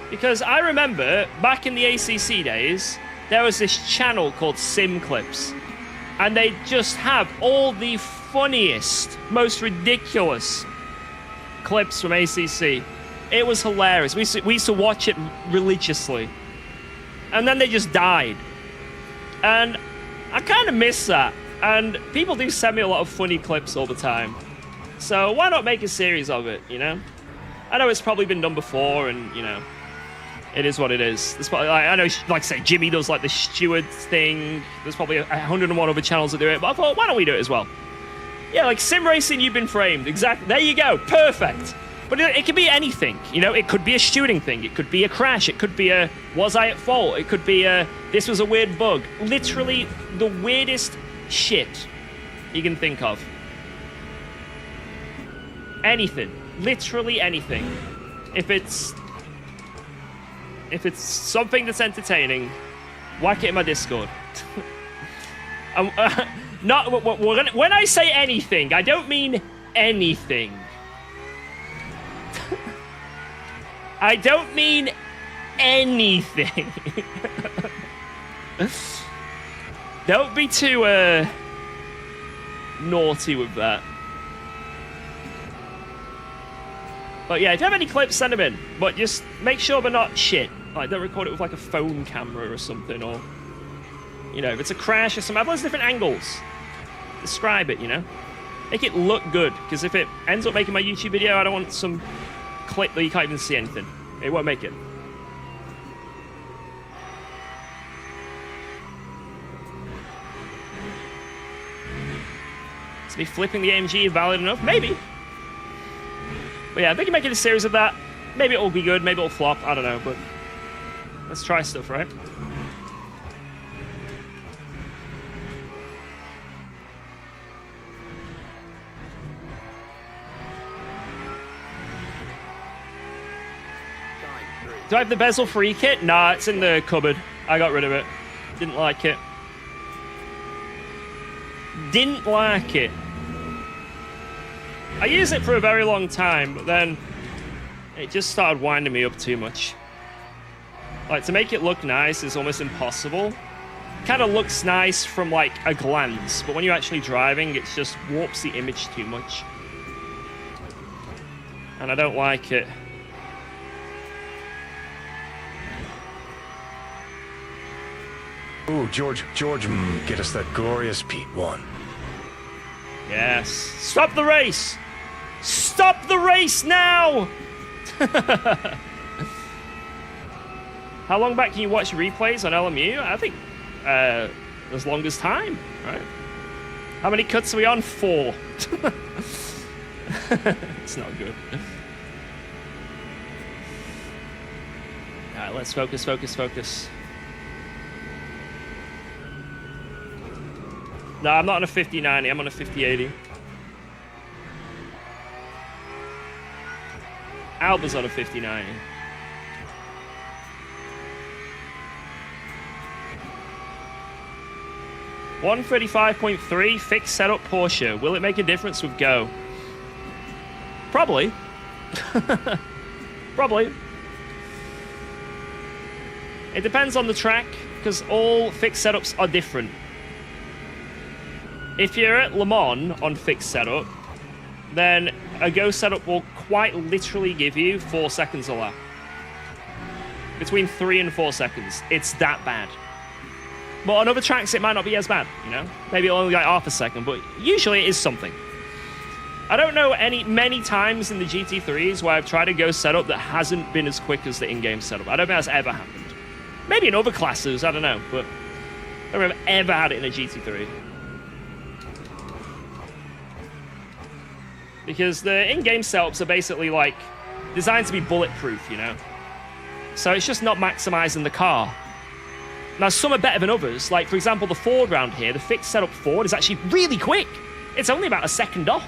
Because I remember back in the ACC days, there was this channel called Sim Clips. And they just have all the funniest, most ridiculous clips from ACC. It was hilarious. We used to watch it religiously. And then they just died. And I kind of miss that. And people do send me a lot of funny clips all the time. So why not make a series of it, you know? I know it's probably been done before, and, you know, it is what it is. There's probably, I know, like I say, Jimmy does, like, the steward thing. There's probably 101 other channels that do it, but I thought, why don't we do it as well? Yeah, like, sim racing, you've been framed. Exactly. There you go. Perfect. But it could be anything, you know? It could be a stewarding thing. It could be a crash. It could be a, was I at fault? It could be a, this was a weird bug. Literally the weirdest shit you can think of. Anything. Literally anything. If it's something that's entertaining, whack it in my Discord. When I say anything, I don't mean anything. I don't mean anything. Don't be too naughty with that. But yeah, if you have any clips, send them in. But just make sure they're not shit. Like, don't record it with like a phone camera or something, or, you know, if it's a crash or something, have lots of different angles. Describe it, you know? Make it look good, because if it ends up making my YouTube video, I don't want some clip that you can't even see anything. It won't make it. Is me flipping the AMG valid enough? Maybe. But yeah, I think making a series of that. Maybe it'll be good, maybe it'll flop, I don't know, but let's try stuff, right? Do I have the bezel free kit? Nah, it's in the cupboard. I got rid of it. Didn't like it. Didn't like it. I used it for a very long time, but then it just started winding me up too much. Like, to make it look nice is almost impossible. Kind of looks nice from, like, a glance, but when you're actually driving, it just warps the image too much. And I don't like it. Ooh, George, get us that glorious P1. Yes. Stop the race! Stop the race now! How long back can you watch replays on LMU? I think as long as time, right? How many cuts are we on? 4. It's not good. Alright, let's focus, focus, focus. No, I'm not on a 50-90, I'm on a 50-80. Alba's on a 50-90. $135.3 fixed setup Porsche. Will it make a difference with Go? Probably. Probably. It depends on the track, because all fixed setups are different. If you're at Le Mans on fixed setup, then a Go setup will quite literally give you 4 seconds a lap. Between 3 and 4 seconds. It's that bad. But on other tracks, it might not be as bad, you know? Maybe it'll only like half a second, but usually it is something. I don't know many times in the GT3s where I've tried a Go setup that hasn't been as quick as the in-game setup. I don't think that's ever happened. Maybe in other classes, I don't know, but I don't think I've ever had it in a GT3. Because the in-game setups are basically like designed to be bulletproof, you know? So it's just not maximizing the car. Now, some are better than others. Like, for example, the Ford round here, the fixed setup Ford is actually really quick. It's only about a second off.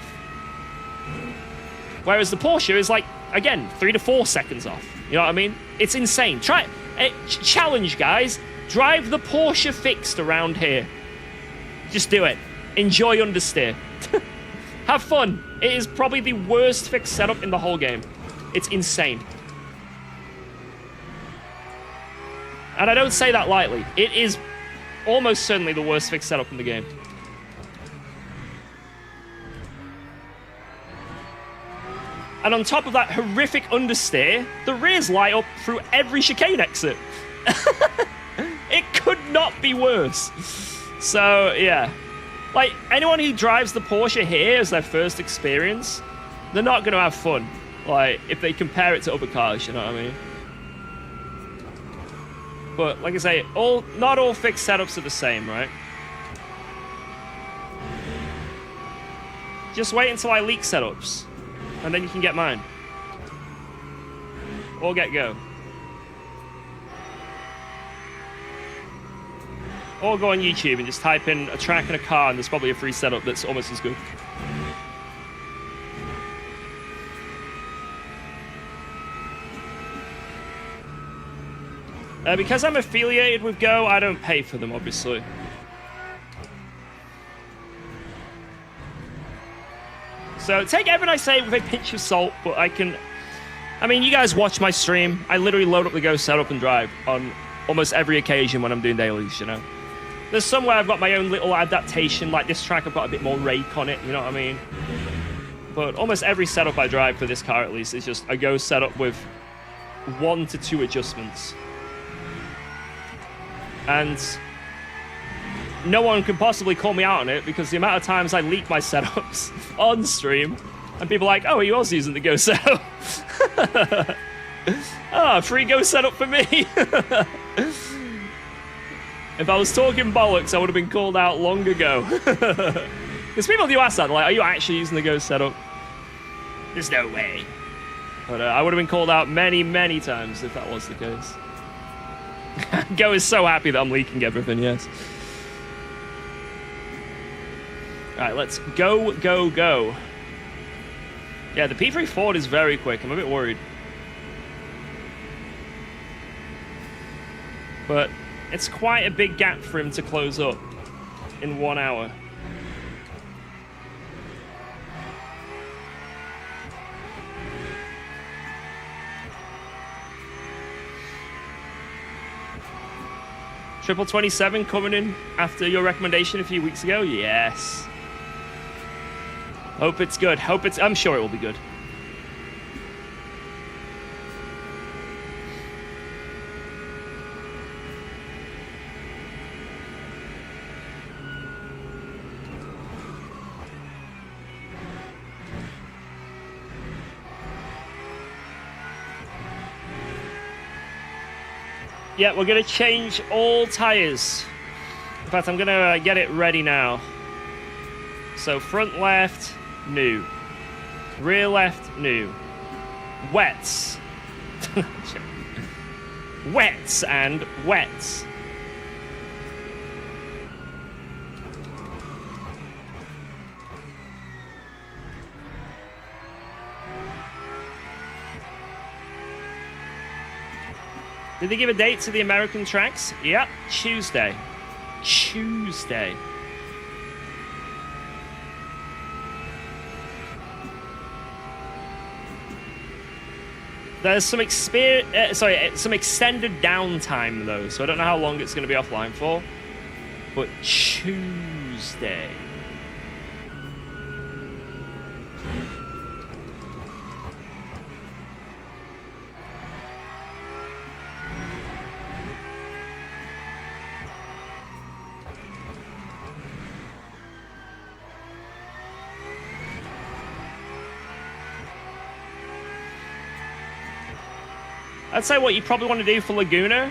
Whereas the Porsche is like, again, 3 to 4 seconds off. You know what I mean? It's insane. Try it. Challenge, guys. Drive the Porsche fixed around here. Just do it. Enjoy understeer. Have fun. It is probably the worst fixed setup in the whole game. It's insane. And I don't say that lightly. It is almost certainly the worst fixed setup in the game. And on top of that horrific understeer, the rears light up through every chicane exit. It could not be worse. So, yeah. Like, anyone who drives the Porsche here as their first experience, they're not going to have fun. Like, if they compare it to other cars, you know what I mean? But, like I say, not all fixed setups are the same, right? Just wait until I leak setups, and then you can get mine. Or get Go. Or go on YouTube and just type in a track and a car, and there's probably a free setup that's almost as good. Because I'm affiliated with Go, I don't pay for them, obviously. So take everything I say with a pinch of salt, but I mean, you guys watch my stream. I literally load up the Go setup and drive on almost every occasion when I'm doing dailies, you know? There's somewhere I've got my own little adaptation, like this track I've got a bit more rake on it, you know what I mean? But almost every setup I drive for this car, at least, is just a Go setup with 1 to 2 adjustments. And no one can possibly call me out on it, because the amount of times I leak my setups on stream, and people are like, oh, you also using the Go setup? Ah, free Go setup for me. If I was talking bollocks, I would have been called out long ago. Because people do ask that, like, are you actually using the Go setup? There's no way. But I would have been called out many, many times if that was the case. Go is so happy that I'm leaking everything, yes. Alright, let's go, go, go. Yeah, the P3 Ford is very quick. I'm a bit worried. But it's quite a big gap for him to close up in 1 hour. Triple 27 coming in after your recommendation a few weeks ago? Yes. Hope it's good. I'm sure it will be good. Yeah, we're going to change all tires. In fact, I'm going to get it ready now. So front left, new. Rear left, new. Wets. Wets and wets. Did they give a date to the American tracks? Yep, Tuesday. Tuesday. There's some some extended downtime though, so I don't know how long it's going to be offline for. But Tuesday. I'd say what you probably want to do for Laguna,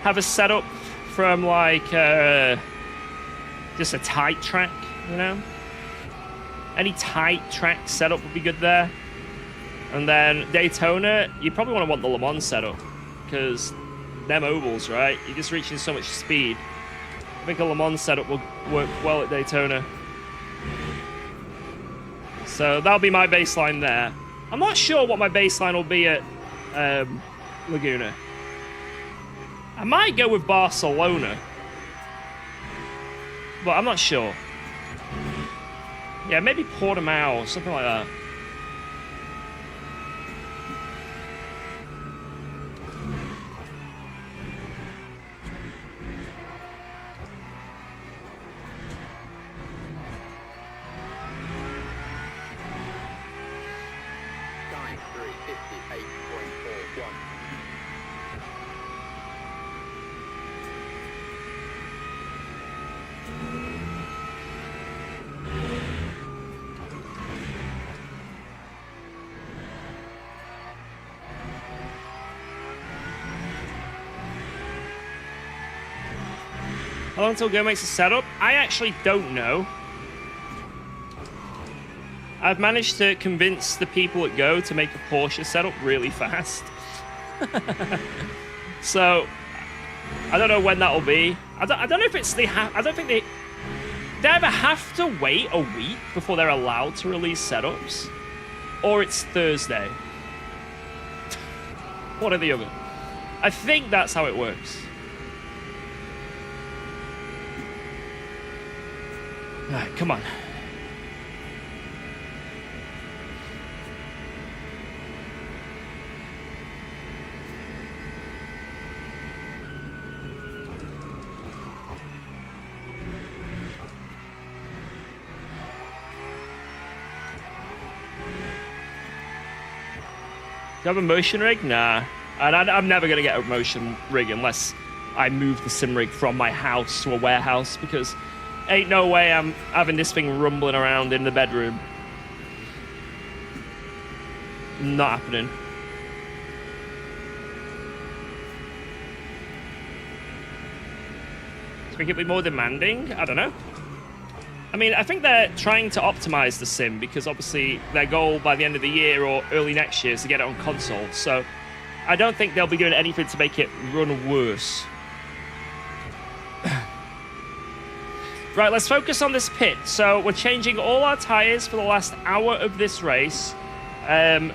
have a setup from like just a tight track, you know? Any tight track setup would be good there. And then Daytona, you probably want the Le Mans setup because them ovals, right? You're just reaching so much speed. I think a Le Mans setup will work well at Daytona. So that'll be my baseline there. I'm not sure what my baseline will be at Laguna. I might go with Barcelona, but I'm not sure. Yeah, maybe Portimao or something like that. Time 3:58.41. How long until Go makes a setup? I actually don't know. I've managed to convince the people at Go to make a Porsche setup really fast. So, I don't know when that'll be. I don't know if it's I don't think they either have to wait a week before they're allowed to release setups, or it's Thursday. One or the other. I think that's how it works. Alright, come on. Do you have a motion rig? Nah. And I'm never going to get a motion rig unless I move the sim rig from my house to a warehouse, because ain't no way I'm having this thing rumbling around in the bedroom. Not happening. So we could be more demanding? I don't know. I mean, I think they're trying to optimize the sim because obviously their goal by the end of the year or early next year is to get it on console. So I don't think they'll be doing anything to make it run worse. Right, let's focus on this pit. So we're changing all our tires for the last hour of this race. It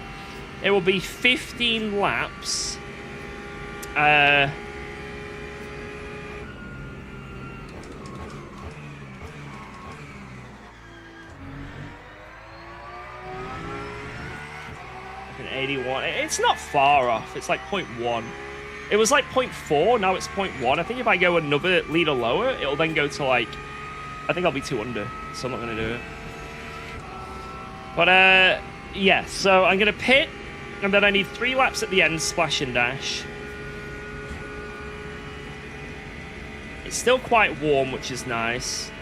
will be 15 laps. An 81. It's not far off. It's like 0.1. It was like 0.4. Now it's 0.1. I think if I go another liter lower, it'll then go to like, I think I'll be 2 under, so I'm not going to do it. But, yeah, so I'm going to pit, and then I need 3 laps at the end, splash and dash. It's still quite warm, which is nice.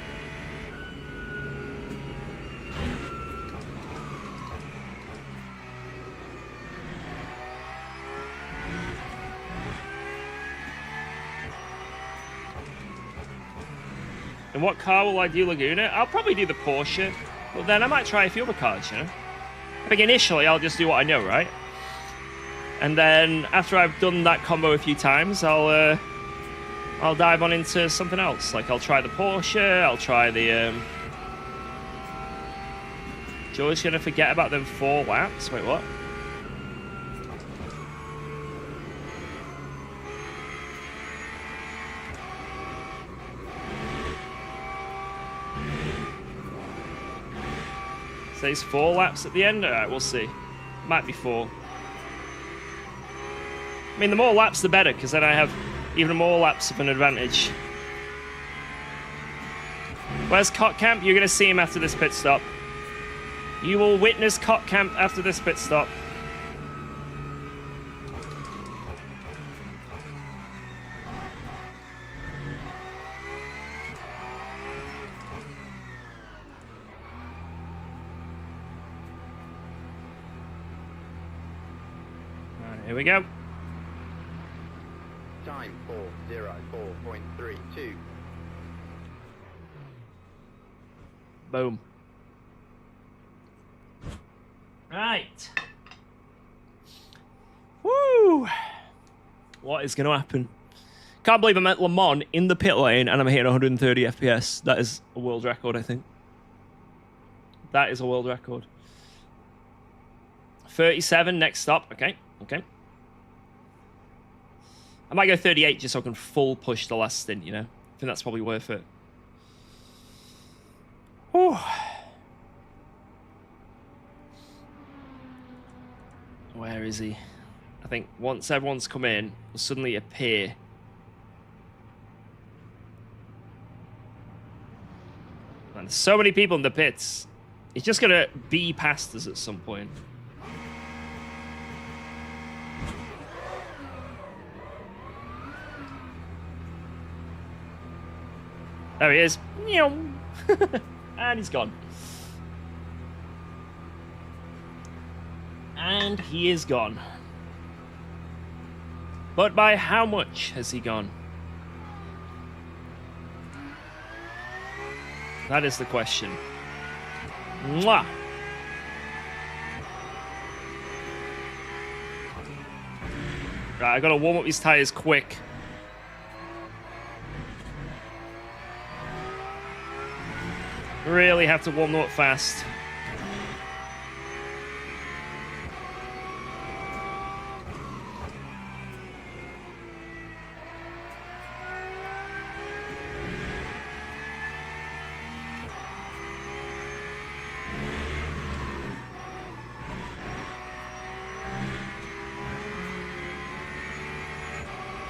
And what car will I do Laguna? I'll probably do the Porsche, but then I might try a few other cars, you know? I think initially I'll just do what I know, right? And then after I've done that combo a few times, I'll dive on into something else. Like I'll try the Porsche, I'll try the Joey's gonna forget about them 4 laps. Wait, what? Says 4 laps at the end. Alright, we'll see. Might be 4. I mean, the more laps, the better, because then I have even more laps of an advantage. Where's Cockcamp? You're going to see him after this pit stop. You will witness Cockcamp after this pit stop. Alright, here we go. Time 4:04.32. Boom. Right. Woo! What is going to happen? Can't believe I'm at Le Mans in the pit lane and I'm hitting 130 FPS. That is a world record, I think. That is a world record. 37, next stop. Okay, okay. I might go 38 just so I can full push the last stint, you know? I think that's probably worth it. Whew. Where is he? I think once everyone's come in, will suddenly appear. Man, there's so many people in the pits. He's just going to be past us at some point. There he is. And he's gone. And he is gone. But by how much has he gone? That is the question. Mwah! Right, I gotta warm up these tires quick. Really have to warm them up fast.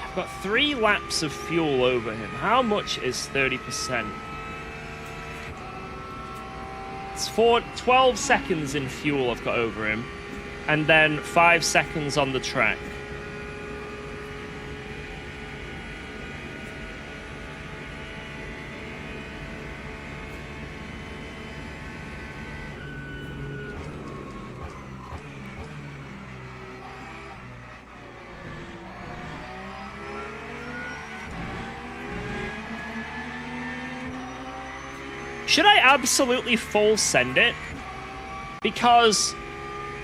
I've got 3 laps of fuel over him. How much is 30%? It's for 12 seconds in fuel I've got over him, and then 5 seconds on the track. Should I absolutely full send it? Because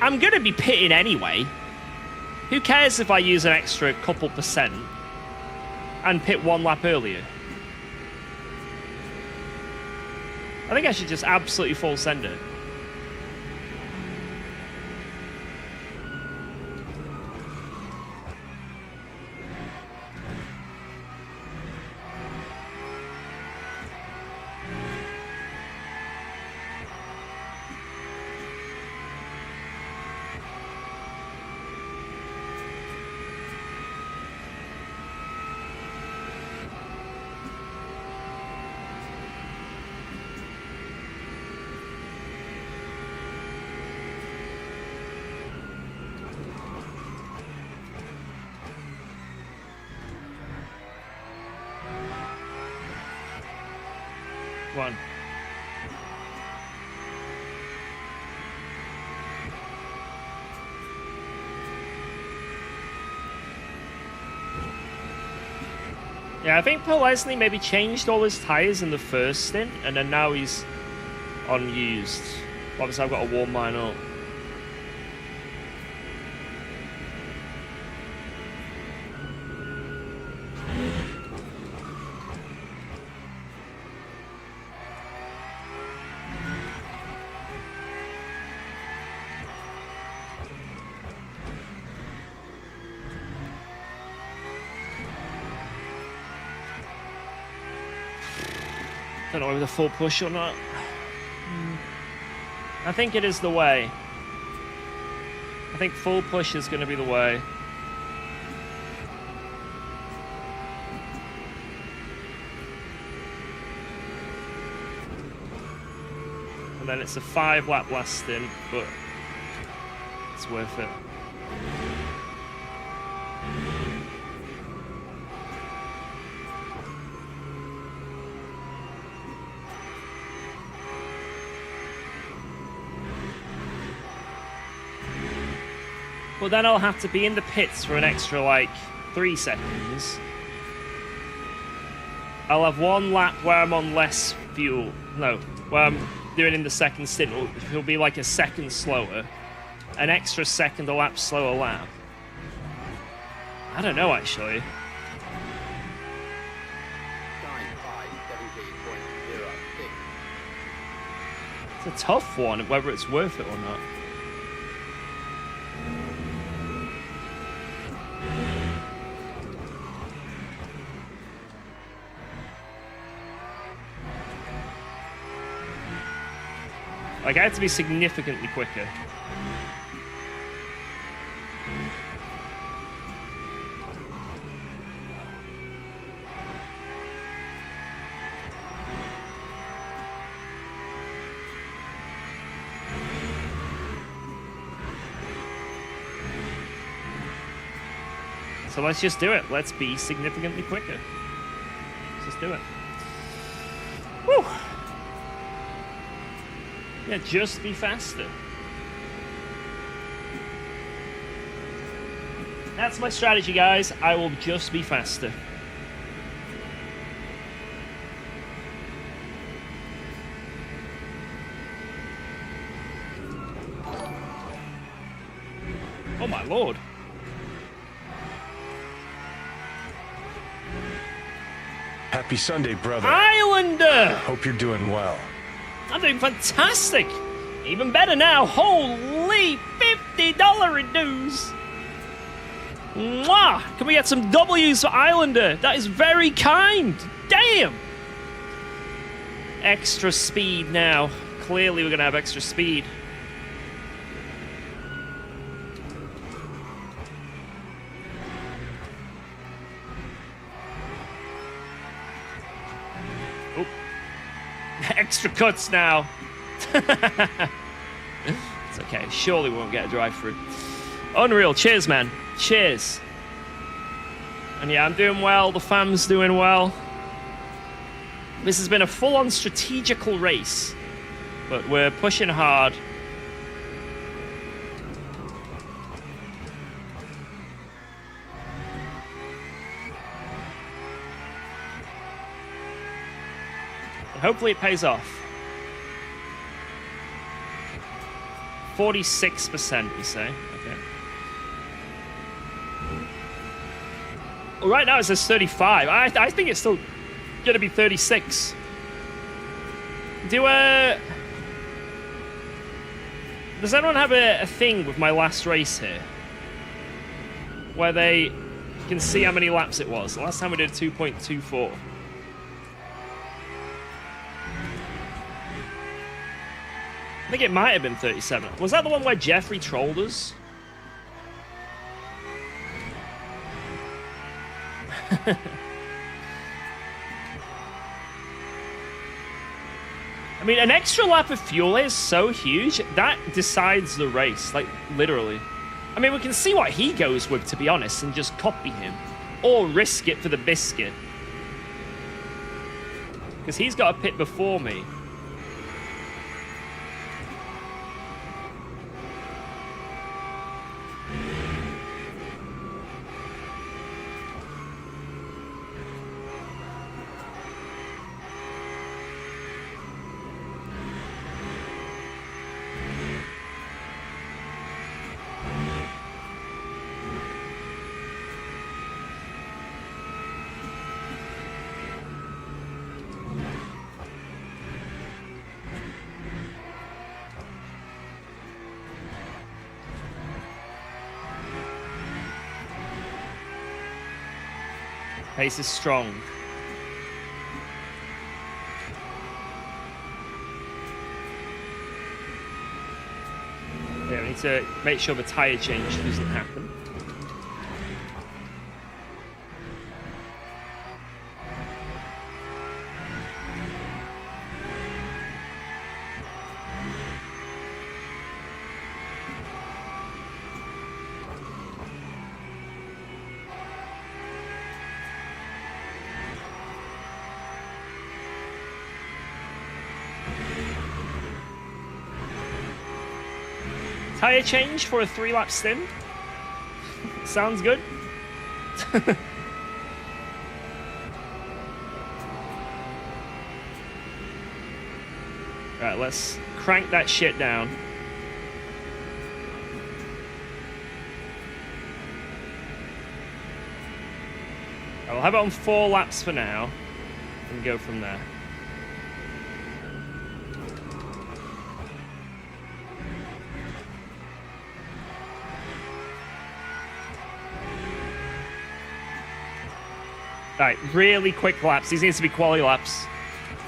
I'm going to be pitting anyway. Who cares if I use an extra couple percent and pit 1 lap earlier? I think I should just absolutely full send it. One. Yeah, I think Leslie maybe changed all his tires in the first stint, and then now he's unused. Obviously, I've got to warm mine up. Don't know whether the full push or not. I think it is the way. I think full push is going to be the way. And then it's a 5-lap last stint, but it's worth it. Well, then I'll have to be in the pits for an extra, like, 3 seconds. I'll have 1 lap where I'm on less fuel. No, where I'm doing in the second stint. It'll be like a second slower. An extra second a lap slower lap. I don't know, actually. 9517.06. It's a tough one, whether it's worth it or not. Like, I had to be significantly quicker. So let's just do it. Let's be significantly quicker. Let's just do it. Woo! Yeah, just be faster. That's my strategy, guys. I will just be faster. Oh my lord. Happy Sunday, brother. Islander! Hope you're doing well. I'm doing fantastic! Even better now. Holy $50 in dues! Mwah! Can we get some W's for Islander? That is very kind. Damn! Extra speed now. Clearly we're going to have extra speed. Oop. Extra cuts now. It's okay. Surely we won't get a drive-through. Unreal. Cheers, man. Cheers. And yeah, I'm doing well. The fam's doing well. This has been a full-on strategical race, but we're pushing hard. And hopefully it pays off. 46%, you say? Okay. Well, right now it says 35. I think it's still going to be 36. Does anyone have a thing with my last race here? Where they can see how many laps it was? The last time we did 2.24. I think it might have been 37. Was that the one where Jeffrey trolled us? I mean, an extra lap of fuel is so huge, that decides the race, like, literally. I mean, we can see what he goes with, to be honest, and just copy him. Or risk it for the biscuit. Because he's got a pit before me. Pace is strong. Okay, we need to make sure the tire change doesn't happen. Tire change for a 3-lap stint. Sounds good. Right, let's crank that shit down. I'll have it on 4 laps for now and go from there. Right, really quick laps. These need to be quality laps.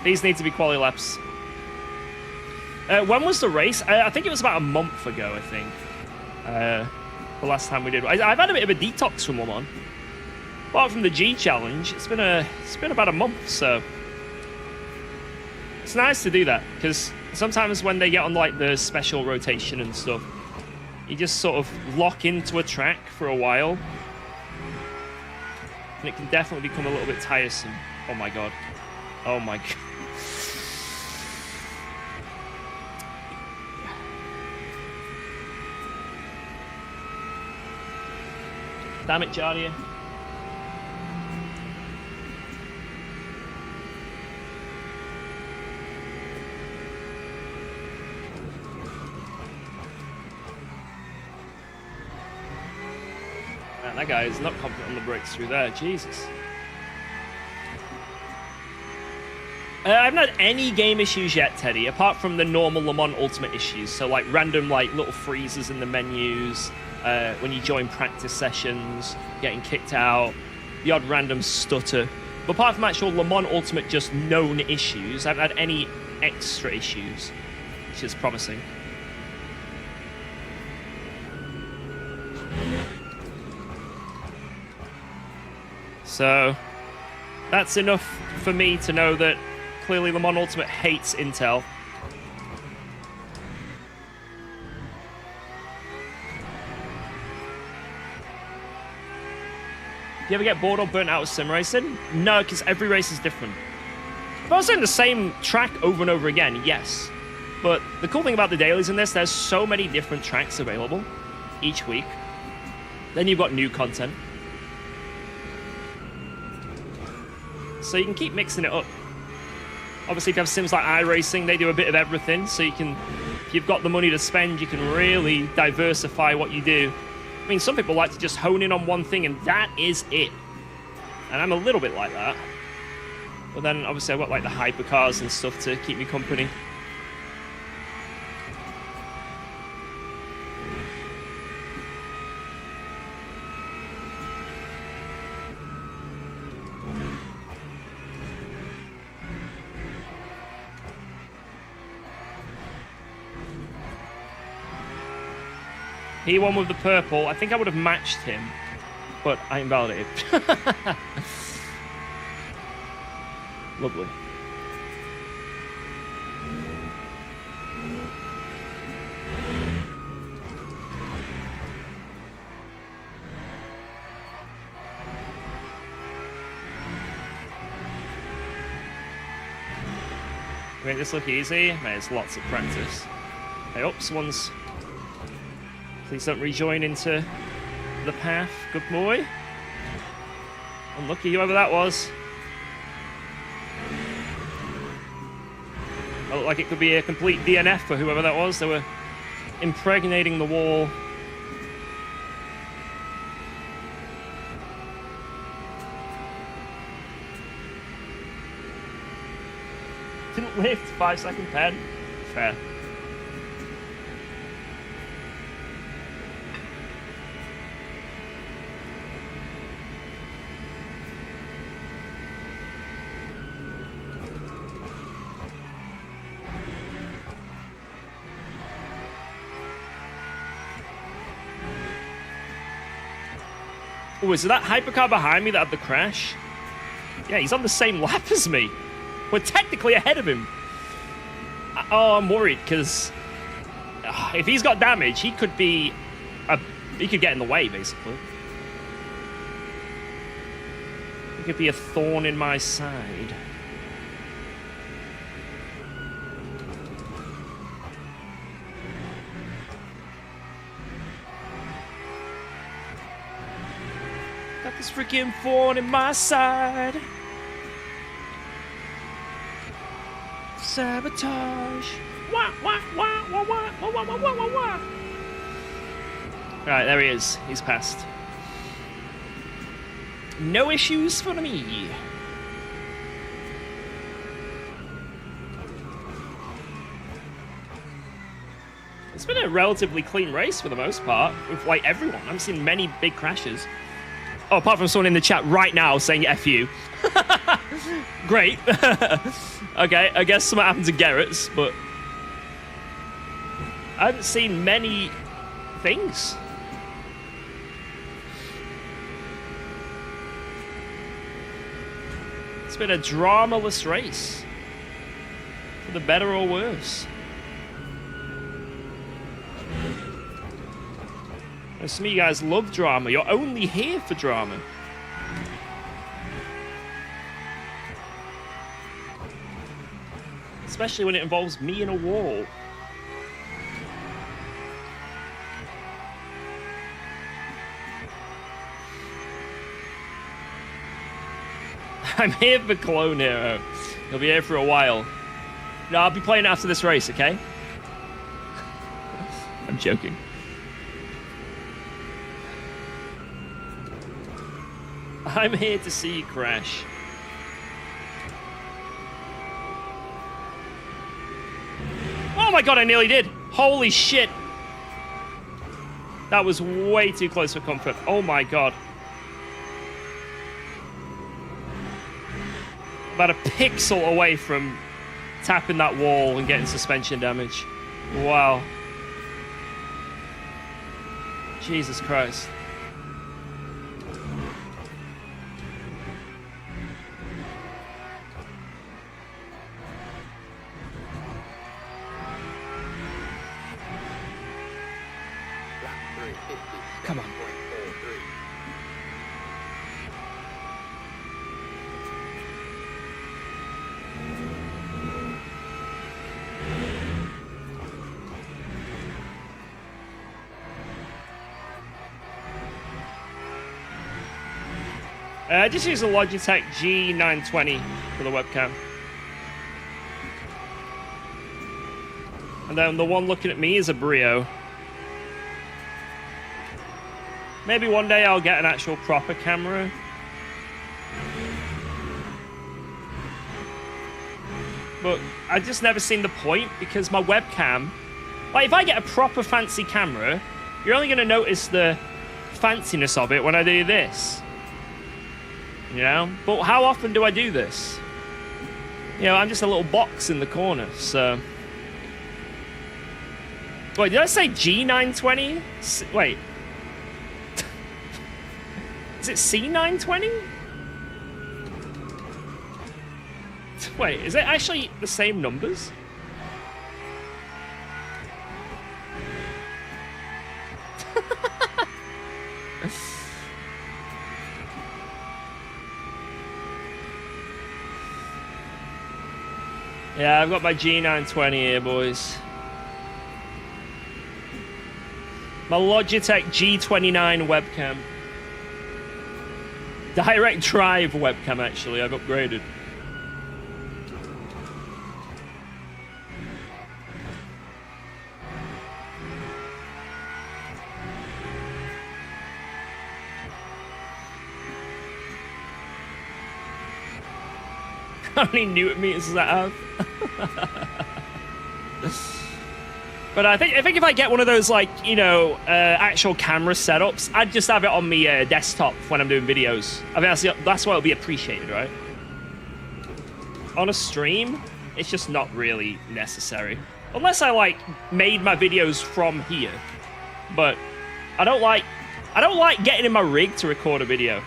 These need to be quality laps. When was the race? I think it was about a month ago, I think. The last time we did. I've had a bit of a detox from Le Mans. Apart from the G challenge, it's been about a month, so it's nice to do that, because sometimes when they get on like the special rotation and stuff, you just sort of lock into a track for a while. And it can definitely become a little bit tiresome. Oh my god. Oh my god. Damn it, Jardia. Man, that guy is not confident on the brakes through there. Jesus. I haven't had any game issues yet, Teddy, apart from the normal Le Mans Ultimate issues. So, like, random, like, little freezes in the menus, when you join practice sessions, getting kicked out, the odd random stutter. But apart from actual Le Mans Ultimate just known issues, I haven't had any extra issues, which is promising. So, that's enough for me to know that clearly Le Mans Ultimate hates Intel. Do you ever get bored or burnt out with sim racing? No, because every race is different. If I was doing the same track over and over again, yes. But the cool thing about the dailies in this, there's so many different tracks available each week. Then you've got new content. So you can keep mixing it up. Obviously, if you have sims like iRacing, they do a bit of everything. So you can, if you've got the money to spend, you can really diversify what you do. I mean, some people like to just hone in on one thing, and that is it. And I'm a little bit like that. But then, obviously, I've got like the hypercars and stuff to keep me company. He won with the purple. I think I would have matched him, but I invalidated. Lovely. Make this look easy? Man, it's lots of practice. Hey, oh, someone's... Please don't rejoin into the path. Good boy. Unlucky whoever that was. It looked like it could be a complete DNF for whoever that was. They were impregnating the wall. Didn't lift 5-second pen. Fair. Oh, is it that hypercar behind me that had the crash? Yeah, he's on the same lap as me. We're technically ahead of him. Oh, I'm worried, because if he's got damage, he could be... he could get in the way, basically. He could be a thorn in my side. Got this freaking thorn in my side. Sabotage. Wah, wah, wah, wah, wah, wah, wah, wah, wah, wah. Right, there he is. He's passed. No issues for me. It's been a relatively clean race for the most part, with like everyone. I haven't seen many big crashes. Oh, apart from someone in the chat right now saying F you. Great. Okay, I guess something happened to Garrett's, but I haven't seen many things. It's been a dramaless race. For the better or worse. And some of you guys love drama. You're only here for drama. Especially when it involves me in a wall. I'm here for Clone Hero. He'll be here for a while. No, I'll be playing after this race, okay? I'm joking. I'm here to see you crash. Oh my god, I nearly did. Holy shit. That was way too close for comfort. Oh my god. About a pixel away from tapping that wall and getting suspension damage. Wow. Jesus Christ. Come on. I just use a Logitech G920 for the webcam. And then the one looking at me is a Brio. Maybe one day I'll get an actual proper camera. But I've just never seen the point because my webcam... Like, if I get a proper fancy camera, you're only going to notice the fanciness of it when I do this. You know? But how often do I do this? You know, I'm just a little box in the corner, so... Wait, did I say G920? Wait. Is it C920? Wait, is it actually the same numbers? Yeah, I've got my G920 here, boys. My Logitech G29 webcam. Direct drive webcam, actually, I've upgraded. How many Newton meters does that have? But I think if I get one of those, like, you know, actual camera setups, I'd just have it on my desktop when I'm doing videos. I think that's why it'll be appreciated, right? On a stream, it's just not really necessary. Unless I, like, made my videos from here. But I don't like I don't like getting in my rig to record a video.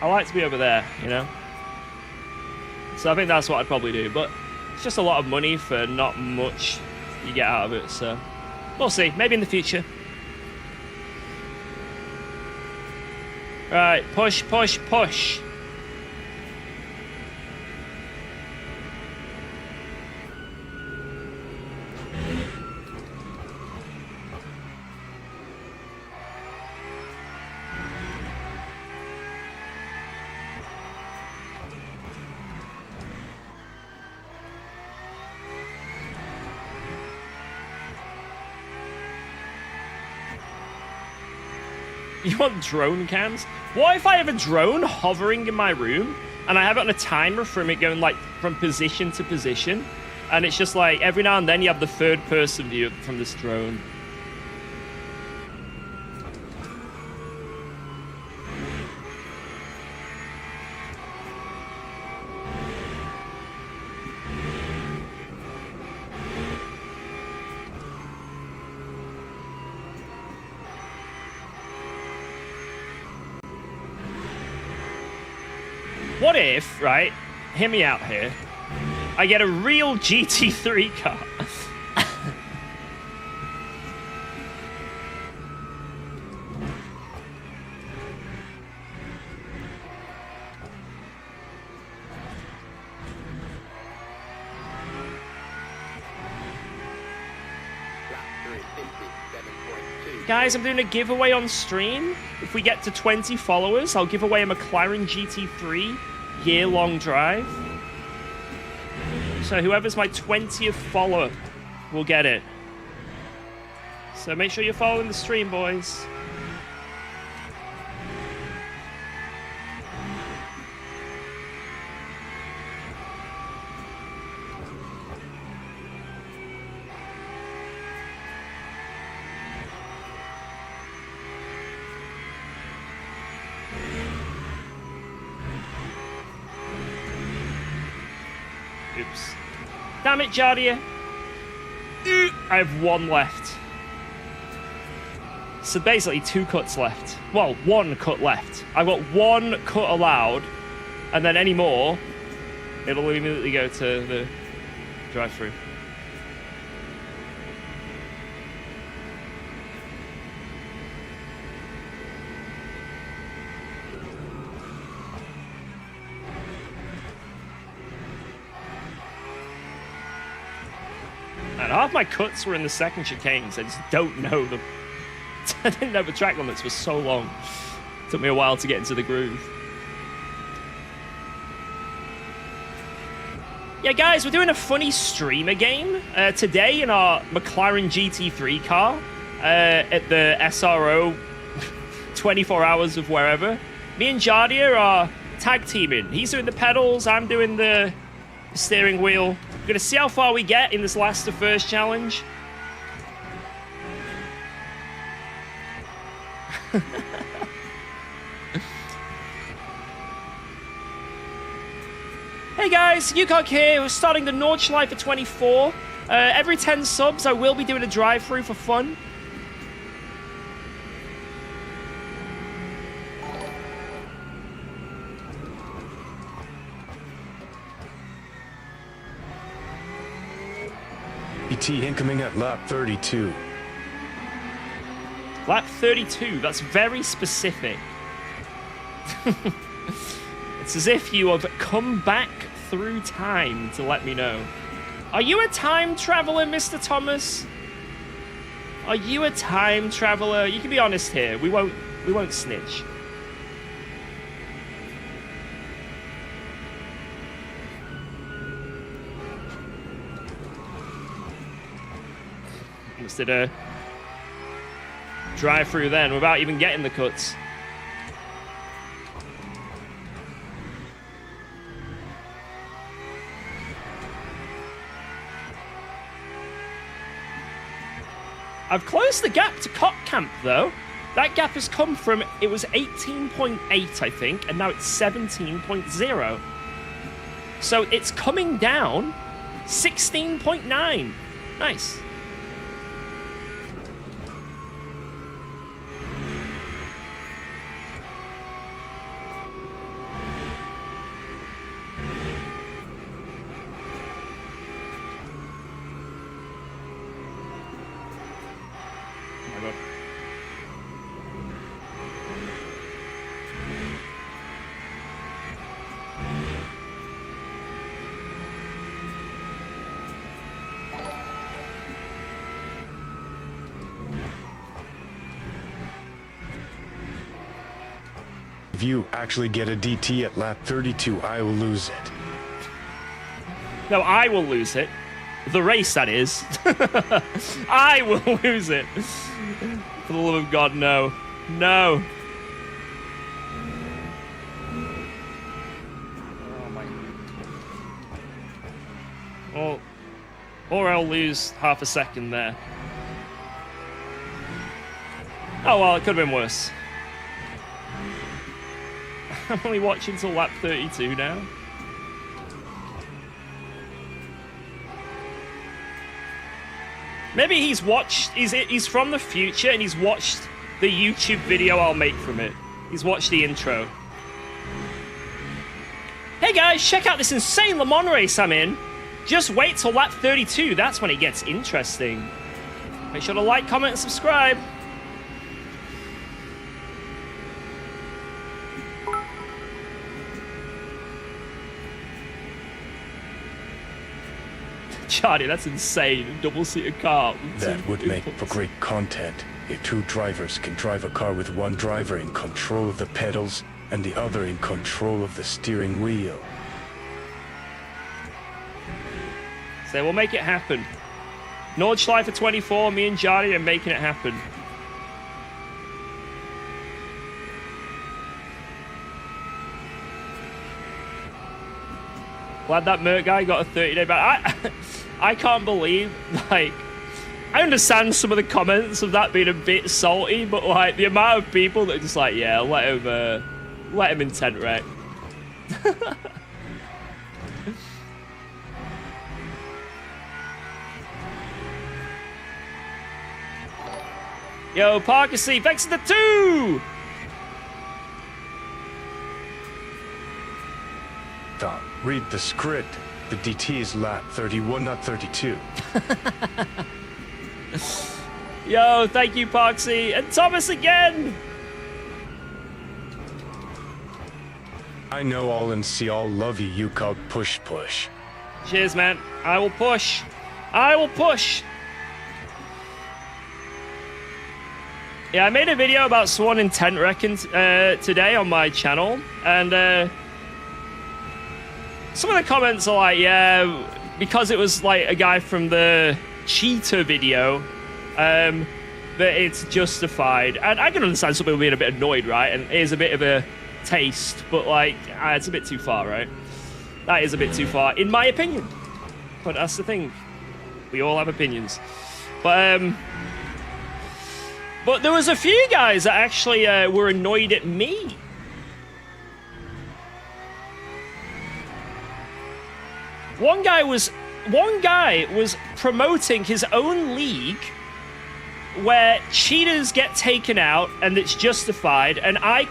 I like to be over there, you know? So I think that's what I'd probably do. But it's just a lot of money for not much you get out of it. So we'll see. Maybe in the future. Right, push, push, push. You want drone cams? What if I have a drone hovering in my room and I have it on a timer from it going like from position to position, and it's just like every now and then you have the third person view from this drone. What if, right, hear me out here, I get a real GT3 car. Guys, I'm doing a giveaway on stream. If we get to 20 followers, I'll give away a McLaren GT3 year-long drive. So whoever's my 20th follower will get it. So make sure you're following the stream, boys. Oops. Damn it, Jardia. I have one left. So basically 2 cuts left. Well, 1 cut left. I've got 1 cut allowed, and then any more, it'll immediately go to the drive-through. And half my cuts were in the second chicanes. I just don't know them. I didn't know the track limits for so long. It took me a while to get into the groove. Yeah, guys, we're doing a funny streamer game today in our McLaren GT3 car at the SRO 24 hours of wherever. Me and Jardia are tag teaming. He's doing the pedals, I'm doing the steering wheel. We're going to see how far we get in this last to first challenge. Hey guys, UKOG here. We're starting the Nordschleife for 24. Every 10 subs, I will be doing a drive-through for fun. ET incoming at lap 32. Lap 32, that's very specific. It's as if you have come back through time to let me know. Are you a time traveler, Mr. Thomas? Are you a time traveler? You can be honest here. We won't snitch. Just did a drive through then without even getting the cuts. I've closed the gap to Cop Camp though. That gap has come from, it was 18.8 I think, and now it's 17.0. So it's coming down 16.9. Nice. If you actually get a DT at lap 32, I will lose it. No, I will lose it. The race, that is. I will lose it. For the love of God, no. No. Oh, my. Or I'll lose half a second there. Oh, well, it could have been worse. I'm only watching till lap 32 now. Maybe he's watched, he's from the future and he's watched the YouTube video I'll make from it. He's watched the intro. Hey guys, check out this insane Le Mans race I'm in. Just wait till lap 32, that's when it gets interesting. Make sure to like, comment, and subscribe. Charlie, that's insane. Double-seated car. That would make for great content if two drivers can drive a car with one driver in control of the pedals and the other in control of the steering wheel. So we'll make it happen. Nordschleifer 24, me and Jardy are making it happen. Glad that Mert guy got a 30-day ban. I can't believe, like, I understand some of the comments of that being a bit salty, but like the amount of people that are just like, yeah, let him intent wreck. Yo, Parker C, thanks for the 2! Tom, read the script. The DT is lap 31, not 32. Yo, thank you, Poxy. And Thomas again! I know all and see all love you, UKOG push. Cheers, man. I will push. I will push. Yeah, I made a video about Swan Intent Wrecking today on my channel, and some of the comments are like, yeah, because it was like a guy from the cheater video, that it's justified. And I can understand some people being a bit annoyed, right? And it is a bit of a taste, but like, it's a bit too far, right? That is a bit too far, in my opinion. But that's the thing. We all have opinions. But there was a few guys that actually were annoyed at me. One guy was promoting his own league where cheaters get taken out and it's justified, and I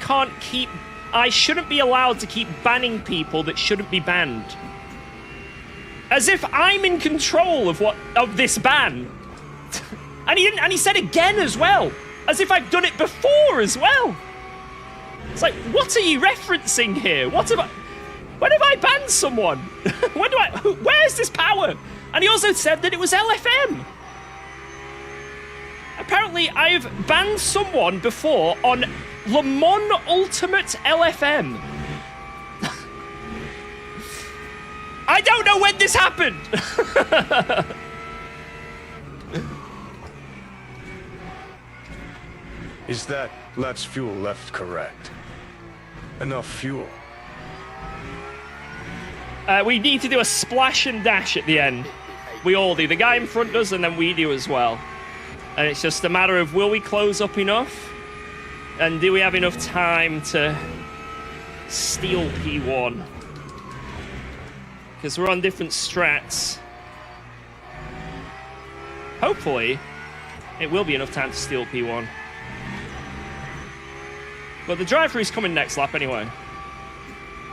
shouldn't be allowed to keep banning people that shouldn't be banned. As if I'm in control of this ban. And he said again as well, as if I've done it before as well. It's like, what are you referencing here? When have I banned someone? Where's this power? And he also said that it was LFM. Apparently, I've banned someone before on Le Mans Ultimate LFM. I don't know when this happened. Is that let's fuel left correct? Enough fuel. We need to do a splash and dash at the end. We all do. The guy in front does, and then we do as well. And it's just a matter of, will we close up enough? And do we have enough time to steal P1? Because we're on different strats. Hopefully, it will be enough time to steal P1. But the drive-through is coming next lap anyway.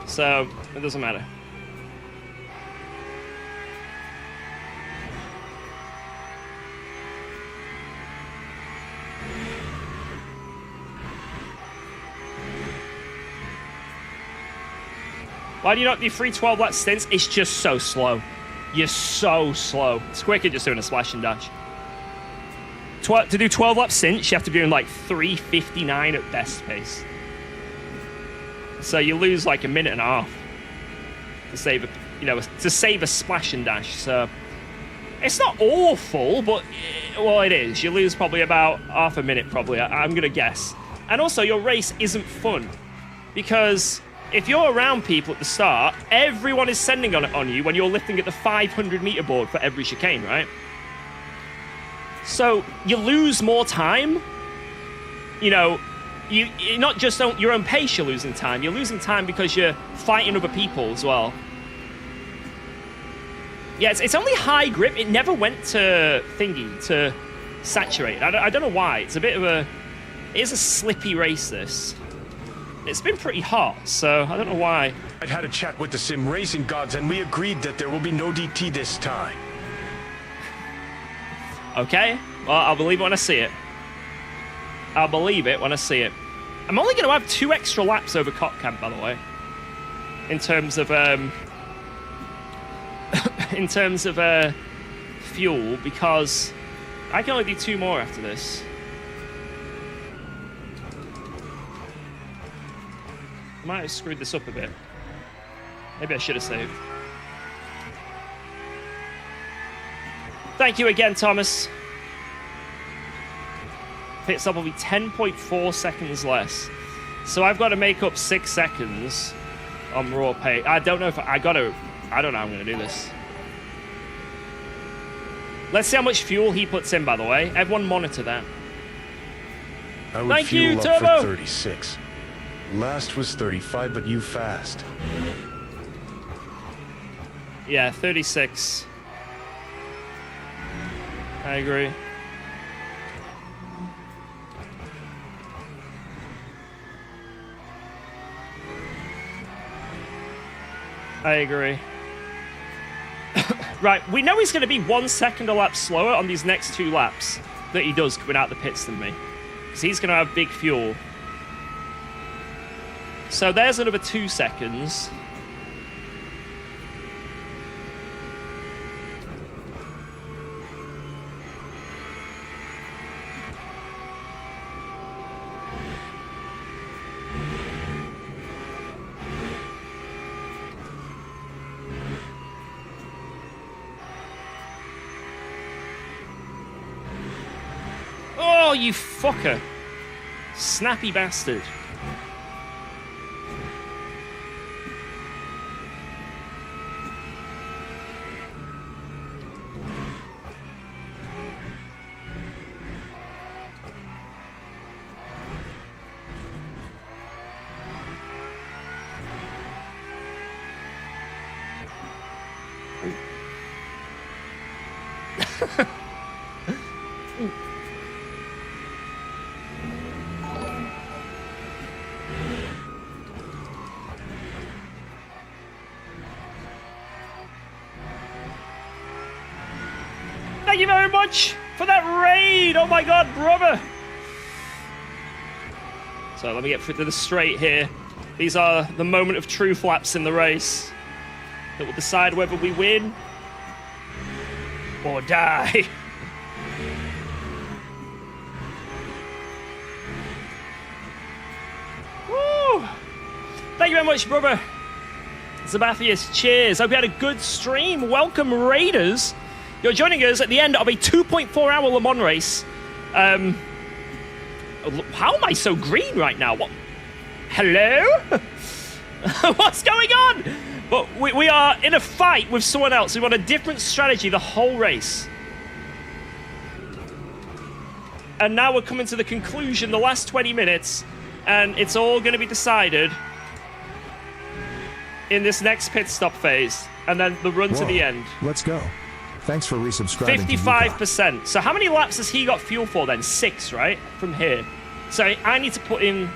So, it doesn't matter. Why do you not do 3 12-lap stints? It's just so slow. You're so slow. It's quicker just doing a splash and dash. To do 12-lap stints, you have to be doing like 3:59 at best pace. So you lose like a minute and a half to save a splash and dash. So it's not awful, but well, it is. You lose probably about half a minute, probably. I'm gonna guess. And also, your race isn't fun because if you're around people at the start, everyone is sending on you when you're lifting at the 500-meter board for every chicane, right? So you lose more time. You know, you're not just on your own pace. You're losing time. You're losing time because you're fighting other people as well. Yeah, it's only high grip. It never went to saturate. I don't know why. It's a bit of a... It is a slippy race, this. It's been pretty hot, so I don't know why. I had a chat with the sim racing gods, and we agreed that there will be no DT this time. Okay, well, I'll believe it when I see it. I'll believe it when I see it. I'm only going to have 2 extra laps over Cot Camp, by the way. In terms of fuel, because I can only do 2 more after this. I might have screwed this up a bit. Maybe I should have saved. Thank you again, Thomas. Pit stop will be 10.4 seconds less. So I've got to make up 6 seconds on raw pay. I don't know if I don't know how I'm going to do this. Let's see how much fuel he puts in, by the way. Everyone monitor that. I would Thank fuel you, up Turbo. for 36. Last was 35, but you fast. Yeah, 36. I agree. I agree. Right, we know he's going to be 1 second a lap slower on these next 2 laps that he does coming out the pits than me. Because he's going to have big fuel. So there's another 2 seconds. Oh, you fucker. Snappy bastard. Thank you very much for that raid. Oh my god, brother. So let me get through to the straight here. These are the moment of truth laps in the race that will decide whether we win or die. Woo! Thank you very much, brother. Sabathius, cheers. Hope you had a good stream. Welcome, Raiders. You're joining us at the end of a 2.4-hour Le Mans race. How am I so green right now? What? Hello? What's going on? But we are in a fight with someone else. We want a different strategy the whole race. And now we're coming to the conclusion, the last 20 minutes, and it's all going to be decided in this next pit stop phase, and then the run to the end. Let's go. Thanks for resubscribing. 55%. So how many laps has he got fuel for then? 6, right? From here. So I need to put in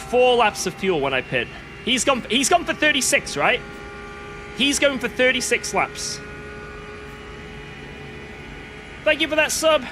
4 laps of fuel when I pit. He's gone for 36, right? He's going for 36 laps. Thank you for that sub.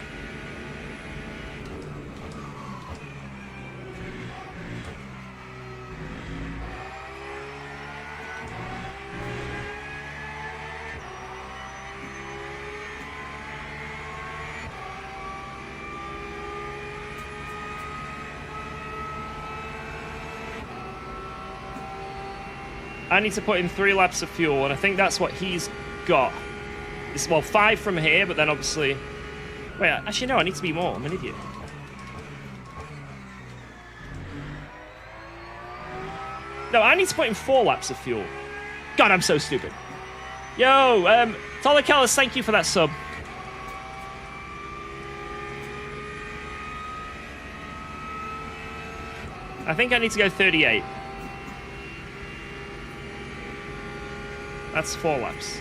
I need to put in 3 laps of fuel, and I think that's what he's got. It's, well, 5 from here, but then obviously... Wait, actually, no, I need to be more. I'm an idiot. No, I need to put in 4 laps of fuel. God, I'm so stupid. Yo, Tyler Kellis, thank you for that sub. I think I need to go 38. That's 4 laps.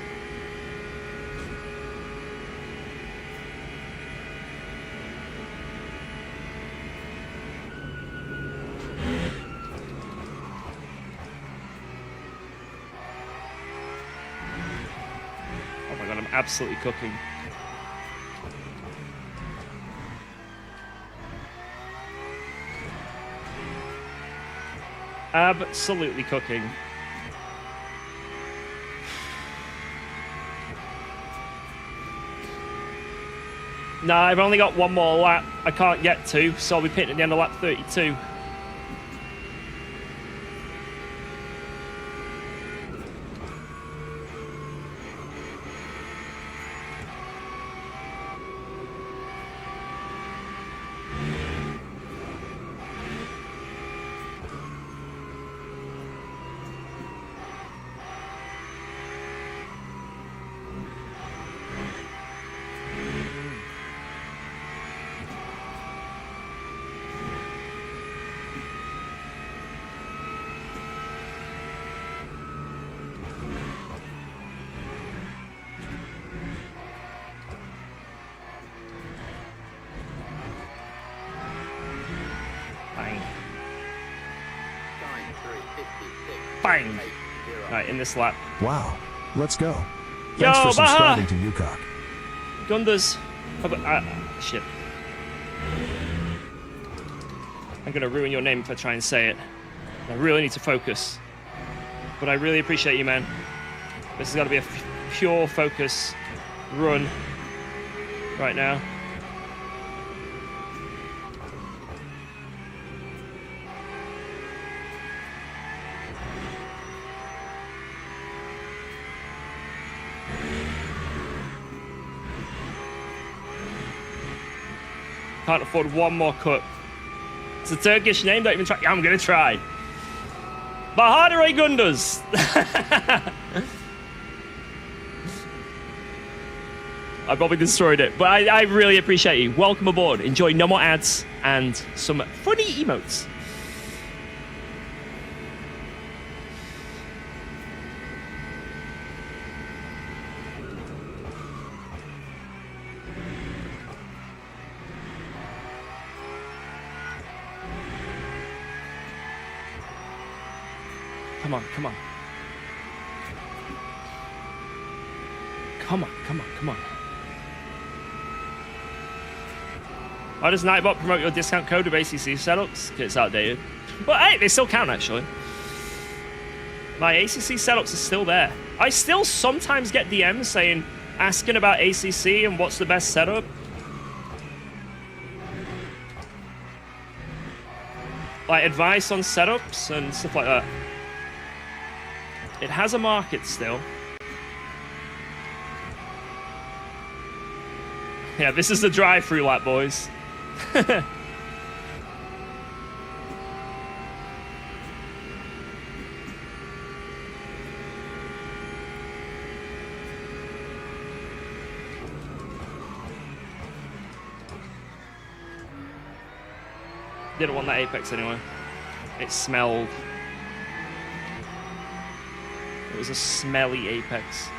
Oh my god, I'm absolutely cooking. Absolutely cooking. Nah, I've only got 1 more lap I can't get to, so I'll be pitting at the end of lap 32. Bang! Right, in this lap. Wow. Let's go. Yo, Thanks for Baha! subscribing to UKOG. Gunders. Shit. I'm gonna ruin your name if I try and say it. I really need to focus. But I really appreciate you, man. This has got to be a pure focus run right now. Can't afford 1 more cut. It's a Turkish name, don't even try. I'm gonna try. Bahadere Gunduz. I probably destroyed it, but I really appreciate you. Welcome aboard. Enjoy no more ads and some funny emotes. Come on, come on. Come on, come on, come on. Why does Nightbot promote your discount code of ACC setups? It's outdated. But hey, they still count, actually. My ACC setups are still there. I still sometimes get DMs saying, asking about ACC and what's the best setup. Like advice on setups and stuff like that. It has a market still. Yeah, this is the drive-through lap, boys. Didn't want that apex anyway. It smelled. It was a smelly apex.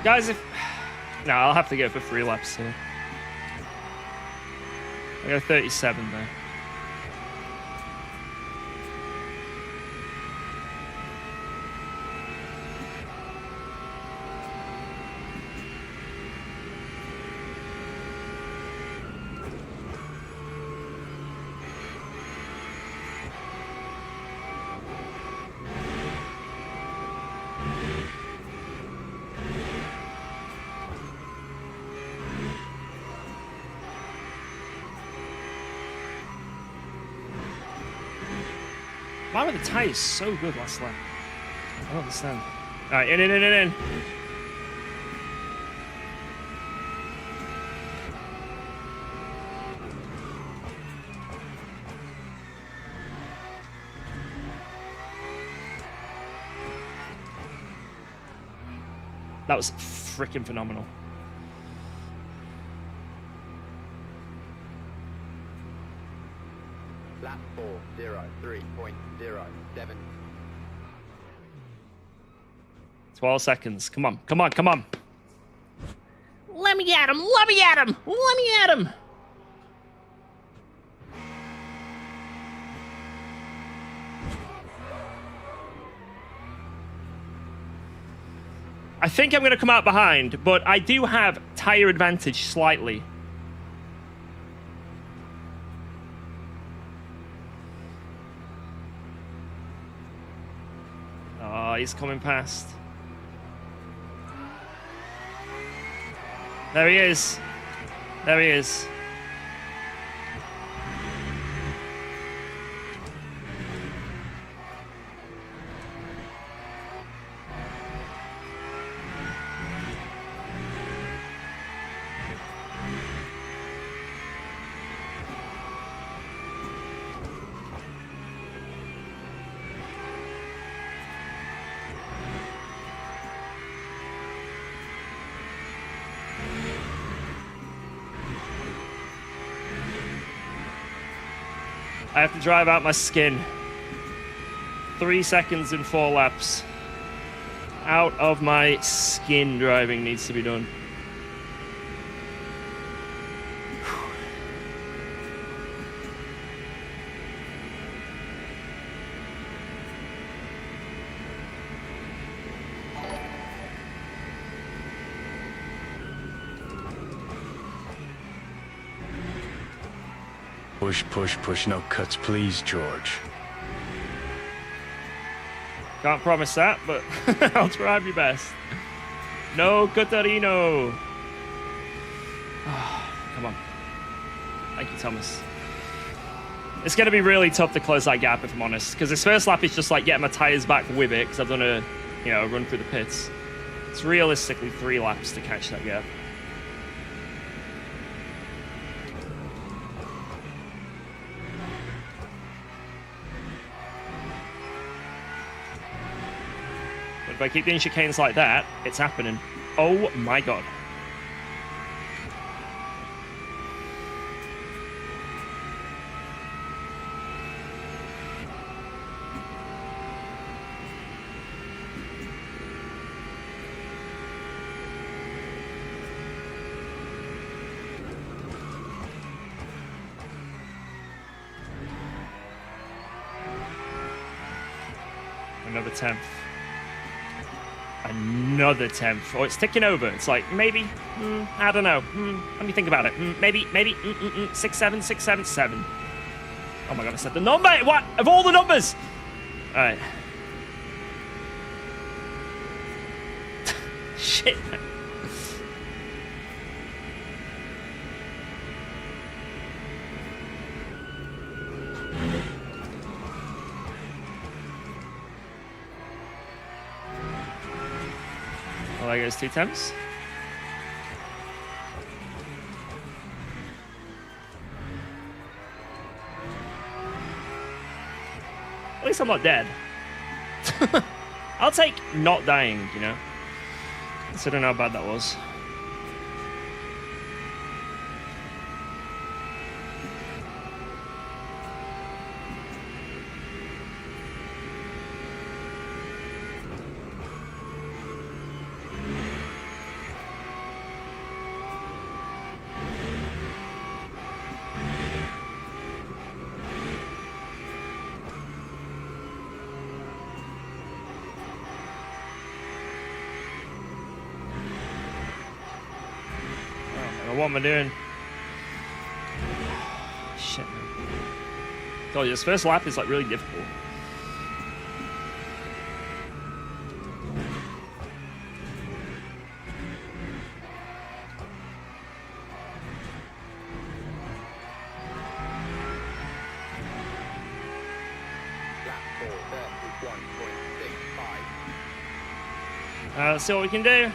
Guys, if... No, I'll have to go for 3 laps here. I go 37 there. Why were the tyres so good last lap? I don't understand. All right, in. That was freaking phenomenal. Lap 4:03.07. 12 seconds. Come on. Let me at him. I think I'm going to come out behind, but I do have tire advantage slightly. Oh, he's coming past. There he is. I have to drive out my skin. 3 seconds in 4 laps. Out of my skin driving needs to be done. Push, no cuts, please, George. Can't promise that, but I'll try my best. No Catarino. Come on. Thank you, Thomas. It's going to be really tough to close that gap, if I'm honest, because this first lap is just like getting my tyres back with it, because I've done a run through the pits. It's realistically 3 laps to catch that gap. If I keep doing chicanes like that, it's happening. Oh my god. Another 10th. Another 10th. Oh, it's ticking over. It's like, maybe, I don't know. Let me think about it. Maybe, 6, 7, 6, 7, 7. Oh my god, I said the number! What? Of all the numbers! Alright. Shit. Well, there goes 2 temps. At least I'm not dead. I'll take not dying, you know? Considering how bad that was. What am I doing? Shit, man. Oh, this first lap is like really difficult. Lap 4, 31.65. Let's see what we can do.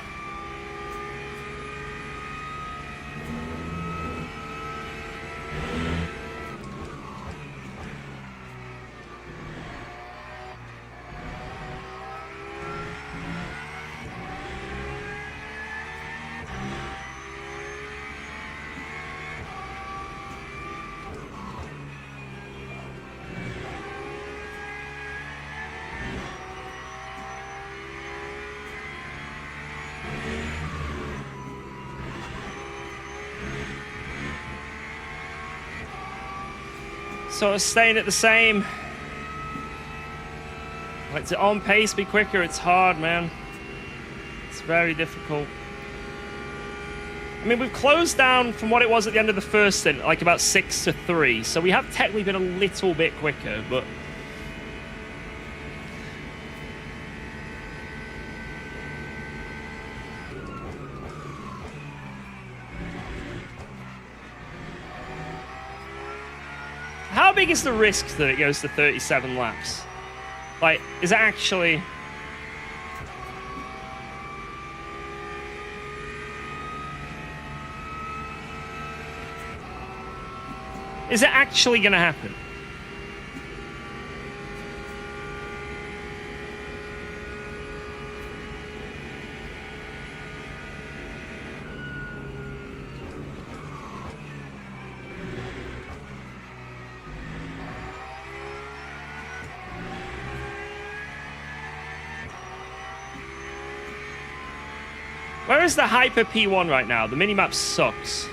Sort of staying at the same. Like to on pace, be quicker. It's hard, man. It's very difficult. I mean, we've closed down from what it was at the end of the first stint, like about 6-3. So we have technically been a little bit quicker, but how big is the risk that it goes to 37 laps? Like, is it actually... Is it actually going to happen? Where is the Hyper P1 right now? The minimap sucks.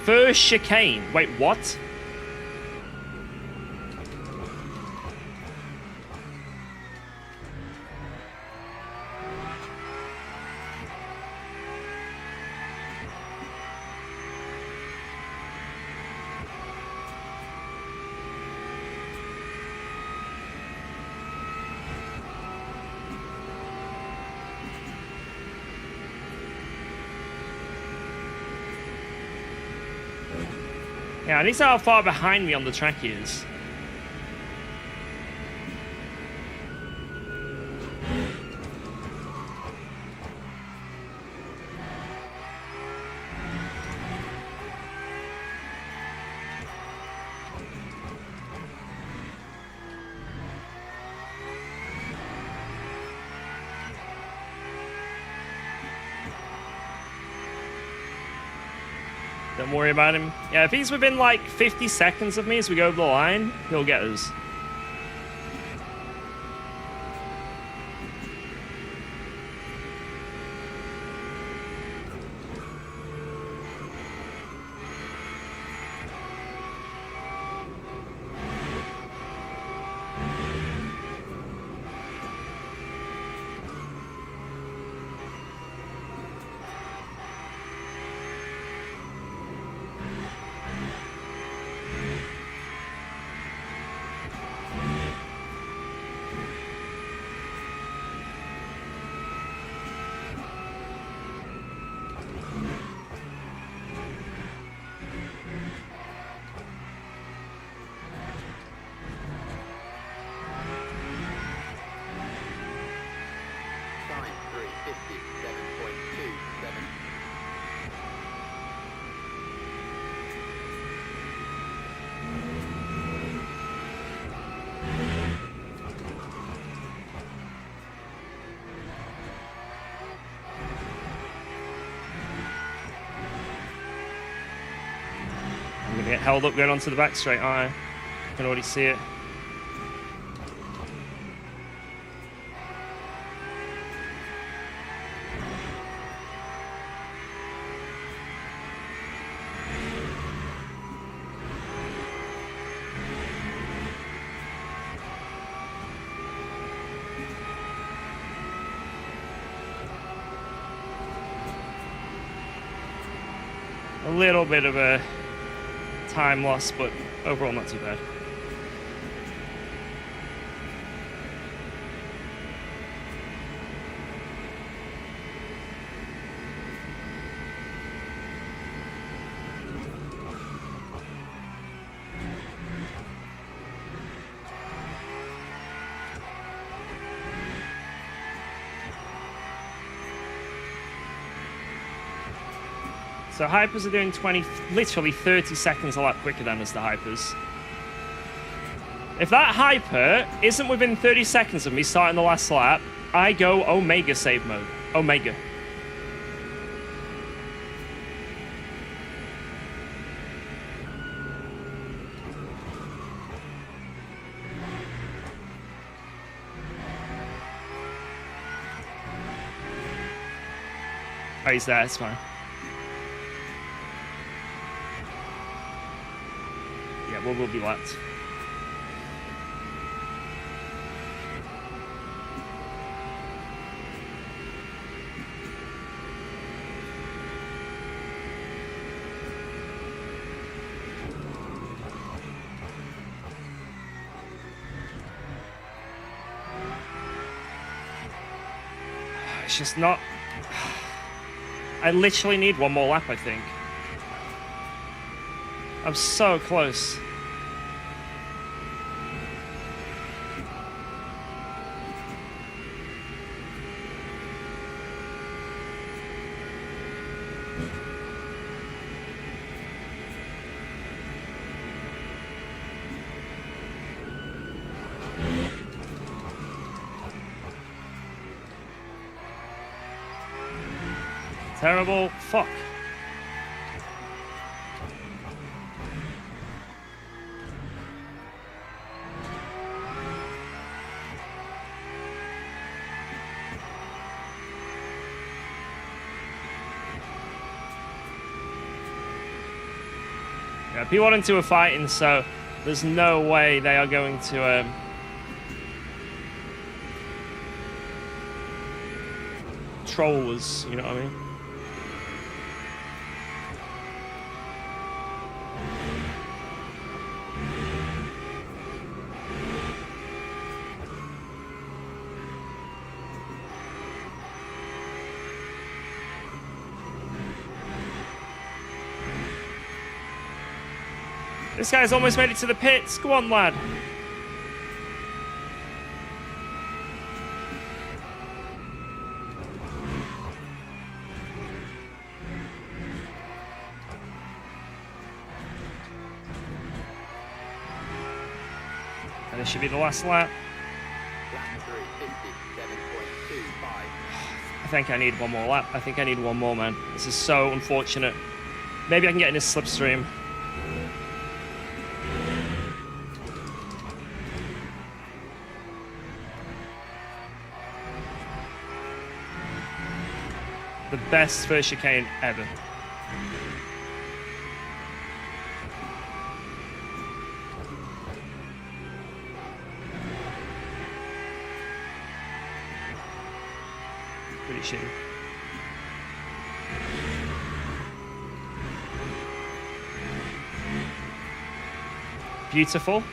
First chicane. Wait, what? Yeah, I need to know how far behind me on the track he is. Don't worry about him. Yeah, if he's within like 50 seconds of me as we go over the line, he'll get us. Time 3:57.27. I'm gonna get held up going onto the back straight, aren't I? I can already see it. A little bit of a time loss, but overall not too bad. So hypers are doing 20, literally 30 seconds a lap quicker than us, the hypers. If that hyper isn't within 30 seconds of me starting the last lap, I go Omega save mode. Omega. Oh, he's there, it's fine. Yeah, we'll be lapped. It's just not... I literally need one more lap, I think. I'm so close. Terrible. Fuck. Yeah, P1 and 2 are fighting, so there's no way they are going to troll us, you know what I mean? This guy's almost made it to the pits. Go on, lad. And this should be the last lap. Lap 3, 57.25. I think I need one more lap. I think I need one more, man. This is so unfortunate. Maybe I can get in his slipstream. The best first chicane ever. Pretty shitty. Beautiful.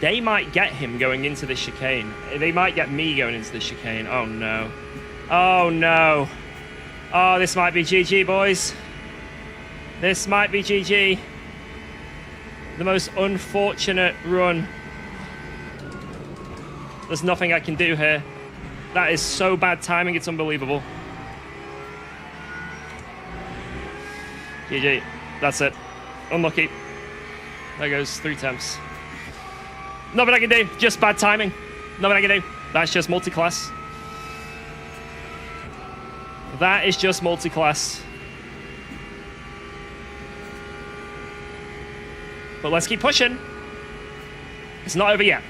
They might get him going into the chicane. They might get me going into the chicane. Oh no. Oh no. Oh, this might be GG, boys. This might be GG. The most unfortunate run. There's nothing I can do here. That is so bad timing, it's unbelievable. GG. That's it. Unlucky. There goes 3 attempts. Nothing I can do. Just bad timing. Nothing I can do. That's just multi-class. That is just multi-class. But let's keep pushing. It's not over yet.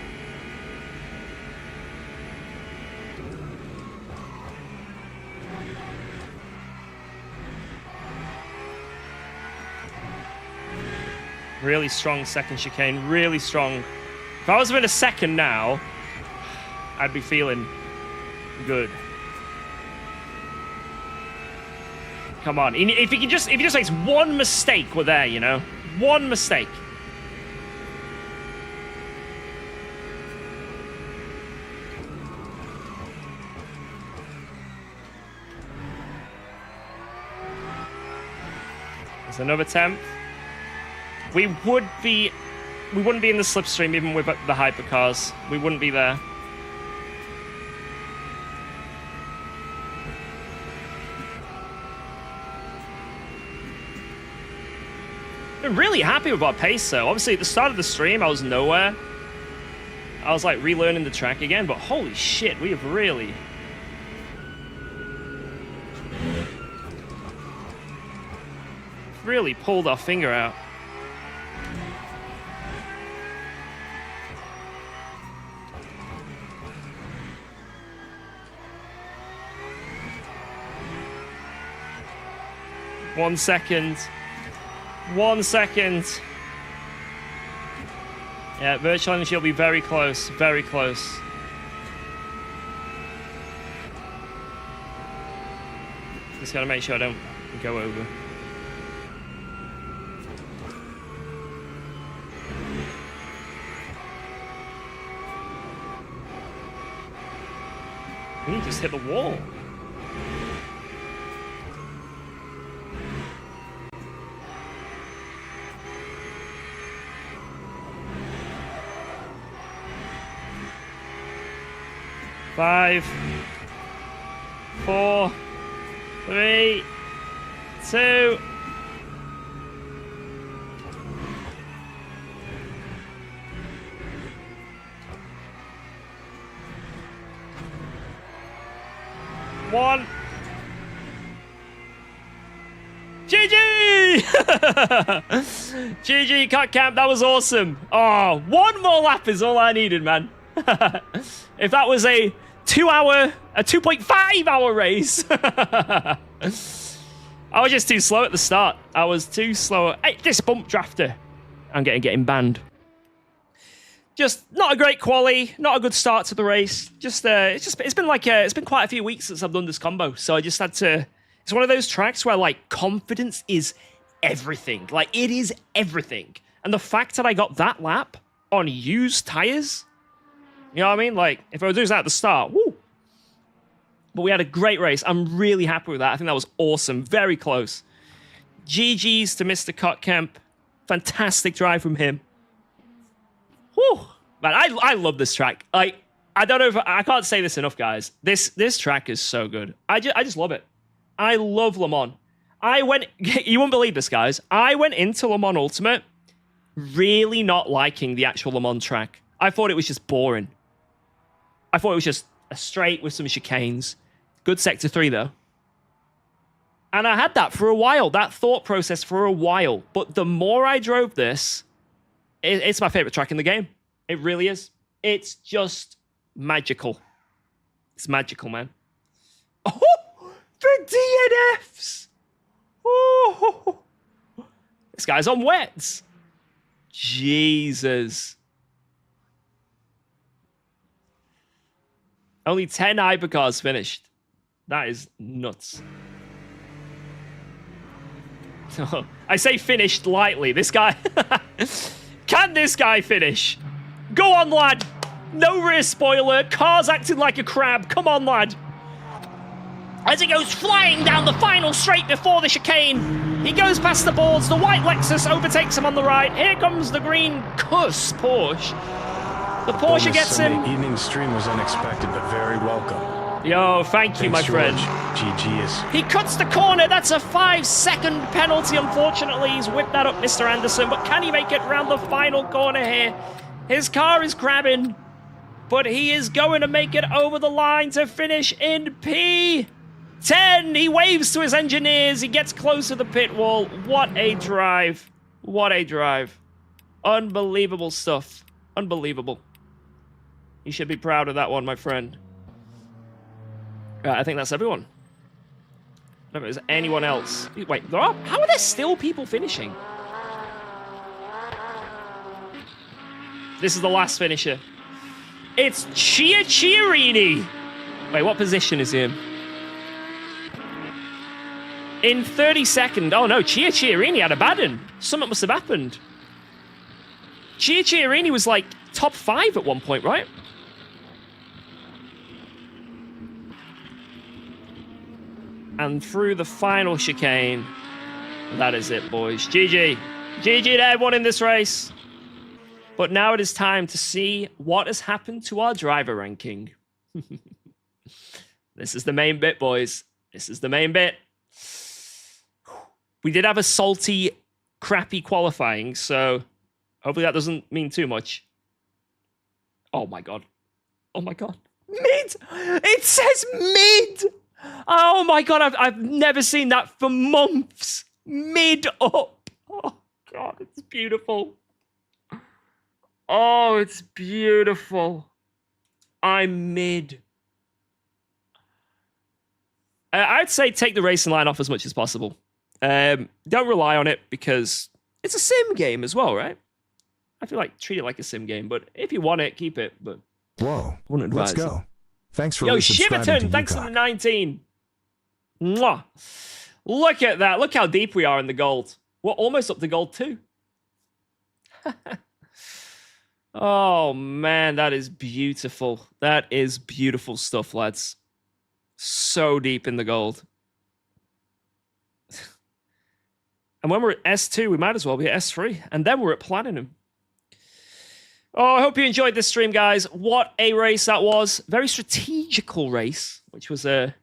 Really strong second chicane. Really strong. If I was within a second now, I'd be feeling good. Come on. If he just makes one mistake, we're there, you know? One mistake. There's another attempt. We wouldn't be in the slipstream even with the hypercars. We wouldn't be there. I'm really happy with our pace, though. Obviously, at the start of the stream, I was nowhere. I was, like, relearning the track again, but holy shit, we have really... really pulled our finger out. One second. 1 second. Yeah, virtual energy will be very close. Very close. Just gotta make sure I don't go over. He just hit the wall. Five, 4, 3, 2. One. GG! GG, cut camp. That was awesome. Oh, one more lap is all I needed, man. If that was a 2.5 hour race. I was just too slow at the start. I was too slow. Hey, this bump drafter. I'm getting banned. Just not a great quali, not a good start to the race. It's been quite a few weeks since I've done this combo, so I just had to. It's one of those tracks where like confidence is everything. Like it is everything, and the fact that I got that lap on used tires, you know what I mean? Like if I was doing that at the start, woo. But we had a great race. I'm really happy with that. I think that was awesome. Very close. GG's to Mr. Kotkamp. Fantastic drive from him. Whew. Man, I love this track. Like, I don't know if I can't say this enough, guys. This track is so good. I just love it. I love Le Mans. You won't believe this, guys. I went into Le Mans Ultimate really not liking the actual Le Mans track. I thought it was just boring. I thought it was just a straight with some chicanes. Good Sector 3, though. And I had that for a while, that thought process for a while. But the more I drove this, it's my favorite track in the game. It really is. It's just magical. It's magical, man. Oh, the DNFs. Oh, this guy's on wets. Jesus. Only 10 hypercars finished. That is nuts. I say finished lightly. This guy... Can this guy finish? Go on, lad. No rear spoiler. Car's acting like a crab. Come on, lad. As he goes flying down the final straight before the chicane, he goes past the boards. The white Lexus overtakes him on the right. Here comes the green cuss Porsche. The Porsche gets him. Sunday evening stream was unexpected, but very welcome. Yo, thank you, my friend. GG's. He cuts the corner. That's a 5-second penalty. Unfortunately, he's whipped that up, Mr. Anderson. But can he make it round the final corner here? His car is crabbing, but he is going to make it over the line to finish in P10. He waves to his engineers. He gets close to the pit wall. What a drive. What a drive. Unbelievable stuff. Unbelievable. You should be proud of that one, my friend. I think that's everyone. I don't know if there's anyone else. Wait, how are there still people finishing? This is the last finisher. It's Chiarini. Wait, what position is he in? In 32nd. Oh no, Chiarini had a bad one. Something must have happened. Chiarini was like top 5 at one point, right? And through the final chicane. That is it, boys. GG. GG to everyone in this race. But now it is time to see what has happened to our driver ranking. This is the main bit, boys. This is the main bit. We did have a salty crappy qualifying, so hopefully that doesn't mean too much. Oh my god. Oh my god. Mid! It says mid! Oh my god, I've never seen that for months. Mid up. Oh god, it's beautiful. Oh, it's beautiful. I'm mid. I'd say take the racing line off as much as possible. Don't rely on it because it's a sim game as well, right? I feel like treat it like a sim game, but if you want it, keep it. But Whoa, wouldn't let's advise go. Thanks for Yo, resubscribing to Shiverton, thanks for the UKOG. 19. Mwah. Look at that. Look how deep we are in the gold. We're almost up to gold 2. Oh, man, that is beautiful. That is beautiful stuff, lads. So deep in the gold. And when we're at S2, we might as well be at S3. And then we're at Platinum. Oh, I hope you enjoyed this stream, guys. What a race that was. Very strategical race, which was a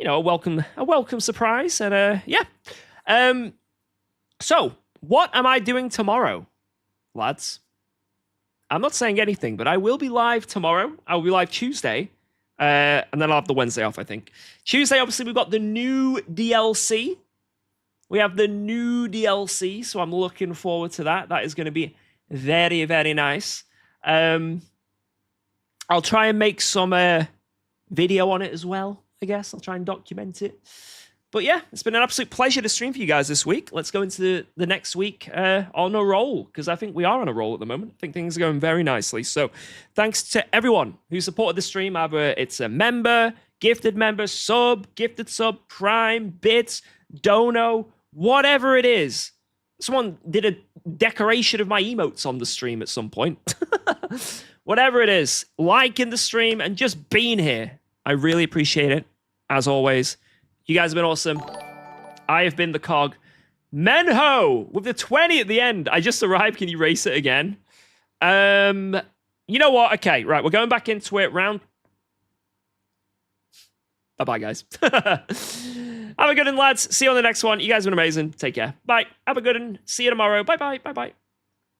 welcome surprise. And yeah. So, what am I doing tomorrow, lads? I'm not saying anything, but I will be live tomorrow. I will be live Tuesday. And then I'll have the Wednesday off, I think. Tuesday, obviously, we've got the new DLC. We have the new DLC, so I'm looking forward to that. That is going to be very, very nice. I'll try and make some video on it as well, I guess. I'll try and document it. But yeah, it's been an absolute pleasure to stream for you guys this week. Let's go into the next week on a roll, because I think we are on a roll at the moment. I think things are going very nicely. So thanks to everyone who supported the stream, either it's a member, gifted member, sub, gifted sub, prime, bits, dono, whatever it is. Someone did a decoration of my emotes on the stream at some point. Whatever it is, liking the stream and just being here. I really appreciate it, as always. You guys have been awesome. I have been the cog. Menho with the 20 at the end. I just arrived. Can you race it again? You know what? Okay, right. We're going back into it. Round. Bye-bye, guys. Have a good one, lads. See you on the next one. You guys have been amazing. Take care. Bye. Have a good one. See you tomorrow. Bye-bye. Bye-bye.